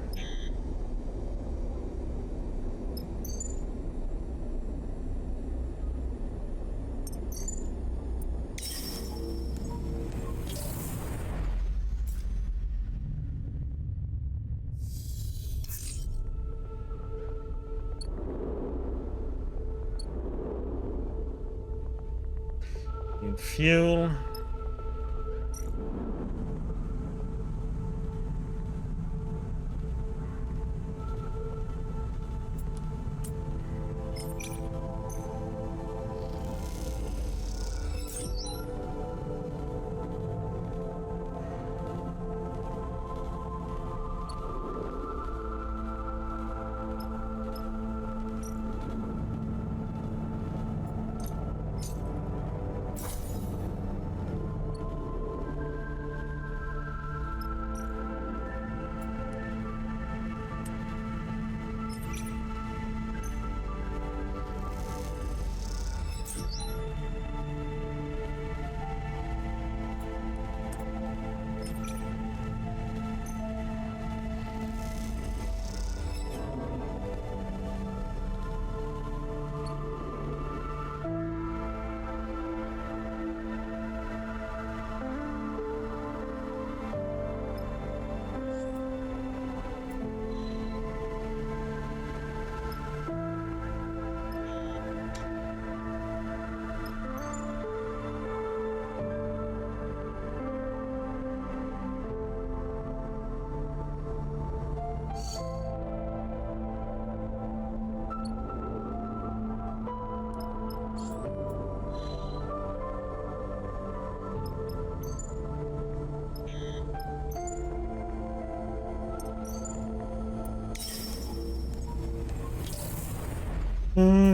Need fuel.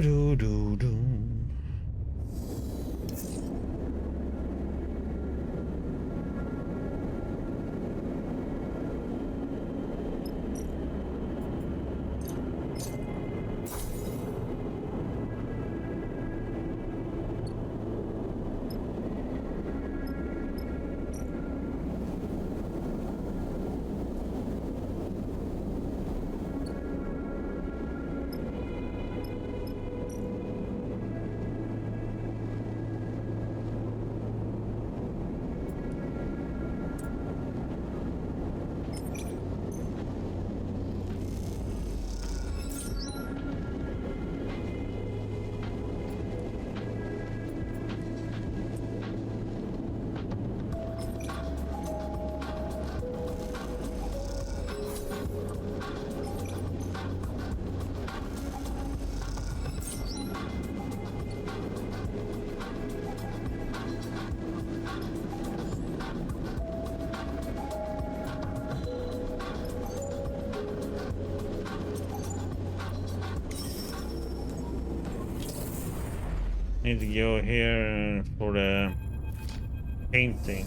Do, do, do. Need to go here for the painting.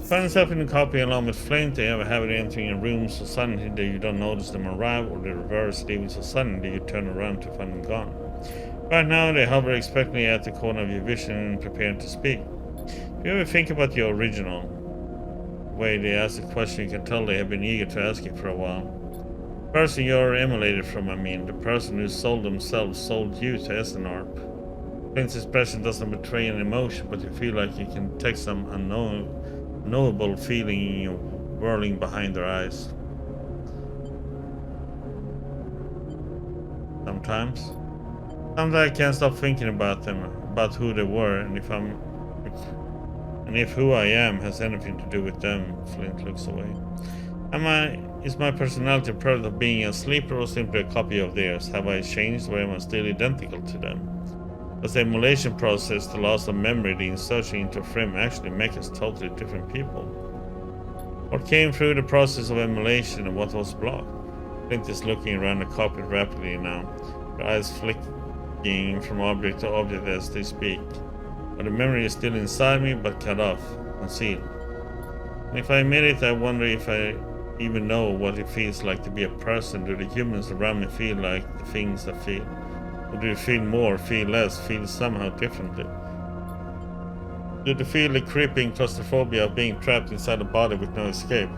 Find yourself in a copy along with Flint. They have a habit of entering a room so suddenly that you don't notice them arrive, or the reverse, leaving so suddenly you turn around to find them gone. Right now, they hover expectantly at the corner of your vision, preparing to speak. You ever think about the original way they ask the question? You can tell they have been eager to ask it for a while. The person you're emulated from, I mean, the person who sold themselves sold you to Essenarp. Flint's expression doesn't betray an emotion, but you feel like you can take some unknowable feeling whirling behind their eyes. Sometimes I can't stop thinking about them, about who they were, and if who I am has anything to do with them. Flint looks away. Is my personality a product of being a sleeper or simply a copy of theirs? Have I changed, or am I still identical to them? Does the emulation process, the loss of memory, the insertion into a frame actually make us totally different people? What came through the process of emulation and what was blocked? Flint is looking around the carpet rapidly now, her eyes flicking from object to object as they speak. But the memory is still inside me, but cut off, concealed. And if I admit it, I wonder if I even know what it feels like to be a person. Do the humans around me feel like the things I feel? Or do they feel more, feel less, feel somehow differently? Do they feel the creeping claustrophobia of being trapped inside a body with no escape?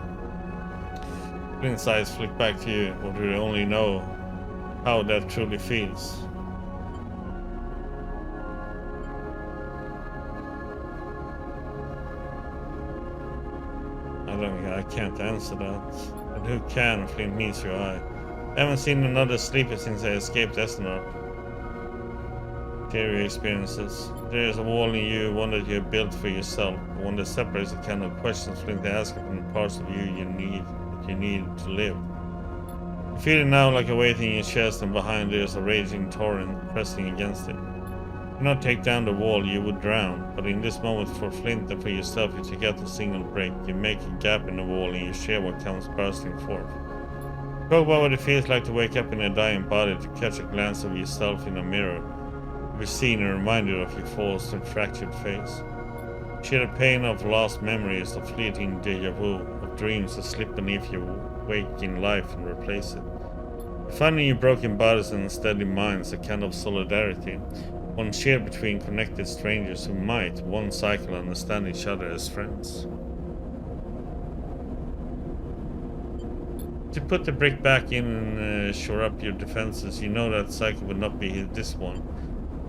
Flint's eyes flick back to you, or do they only know how that truly feels? I can't answer that. But who can? Flint meets your eye. I haven't seen another sleeper since I escaped Essenarp. Share your experiences. There is a wall in you, one that you have built for yourself, one that separates the kind of questions Flint asks from the parts of you you need to live. You feel it now like a weight in your chest, and behind there is a raging torrent pressing against it. If you not take down the wall, you would drown, but in this moment for Flint and for yourself, you take out the single break, you make a gap in the wall, and you share what comes bursting forth. Talk about what it feels like to wake up in a dying body, to catch a glance of yourself in a mirror, to be seen and reminded of your false and fractured face. Share the pain of lost memories, of fleeting deja vu, of dreams that slip beneath your waking life and replace it. Finding your broken bodies and unsteady minds, a kind of solidarity, one shared between connected strangers who might, one cycle, understand each other as friends. To put the brick back in and shore up your defenses, you know that cycle would not be this one,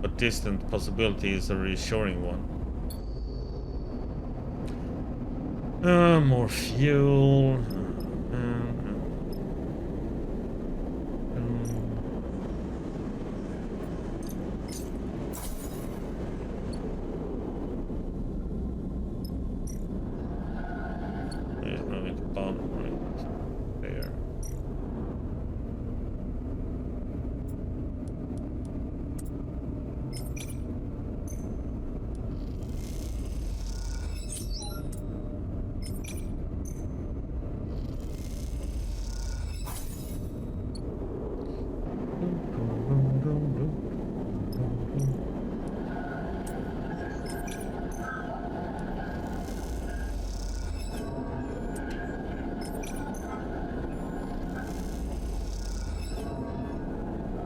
but distant possibility is a reassuring one. More fuel. There's nothing to bottom right there.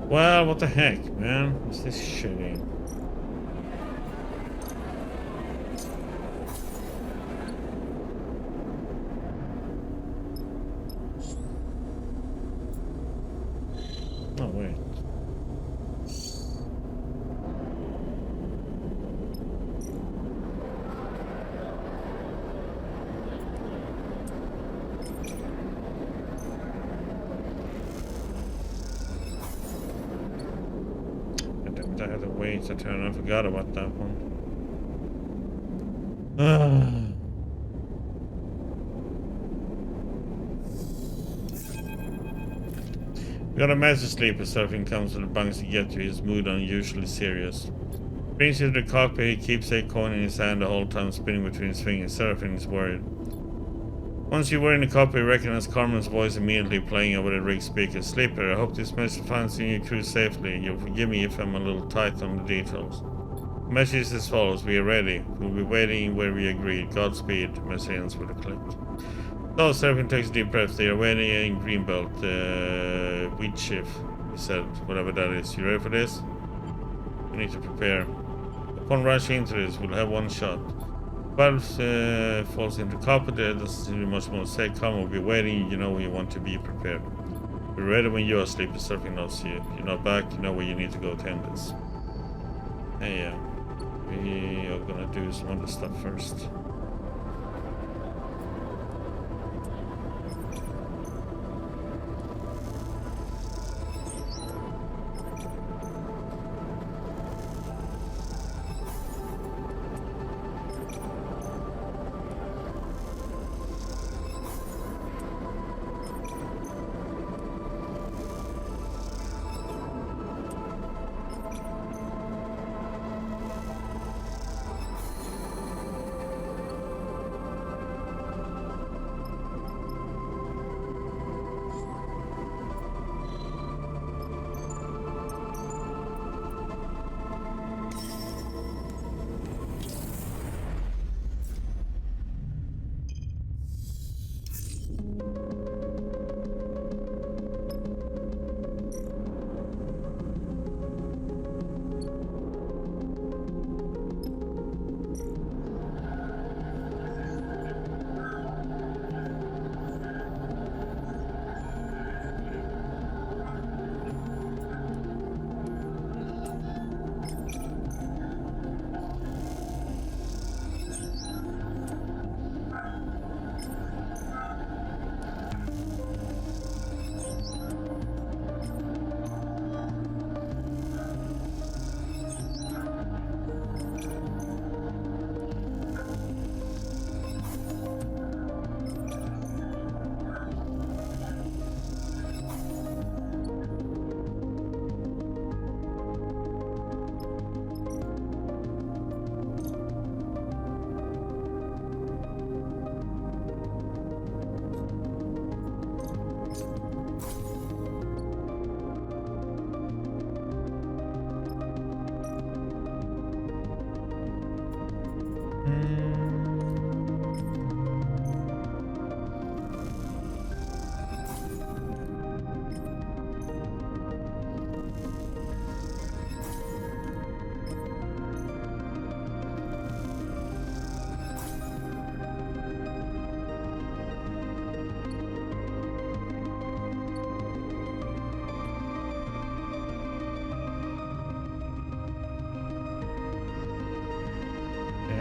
Well, what the heck, man? What's this shitty? Oh, wait. I had to wait to turn. I forgot about that one. We got a master sleeper. Surfing comes to the bunks to get to his mood unusually serious. Brings you to the cockpit. He keeps a coin in his hand the whole time, spinning between his fingers. Surfing is worried. Once you were in the cockpit, you recognize Carmen's voice immediately playing over the rig speaker. Sleeper, I hope this message finds you and your crew safely. You'll forgive me if I'm a little tight on the details. The message is as follows. We are ready. We'll be waiting where we agreed. Godspeed. The message ends with a click. So, Surfing takes a deep breath. They are waiting in Greenbelt. Wheat shift, he said, whatever that is. You ready for this? We need to prepare. Upon rushing into this, we'll have one shot. Valve falls into carpet. There doesn't seem to be much more to say. Come, we'll be waiting. You know you want to be prepared. Be ready when you are asleep. The surfing notes you. You're not back. You know where you need to go attend this. Hey, we are gonna do some other stuff first.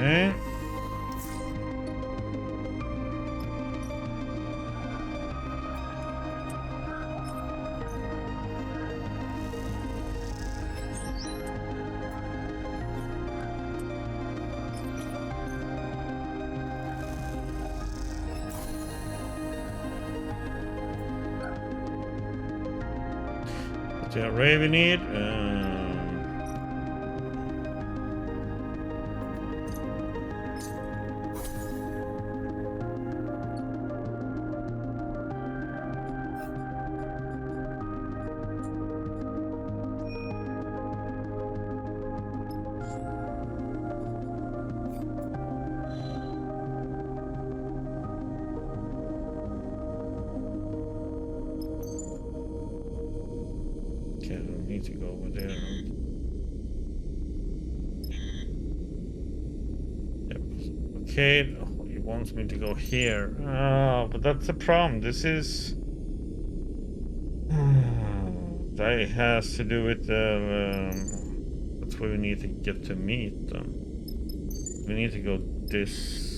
Okay. What's the array we need? Okay, I don't need to go over there. Yep. Okay, oh, he wants me to go here. Oh, but that's the problem. This is... that has to do with the... that's where we need to get to meet them. We need to go this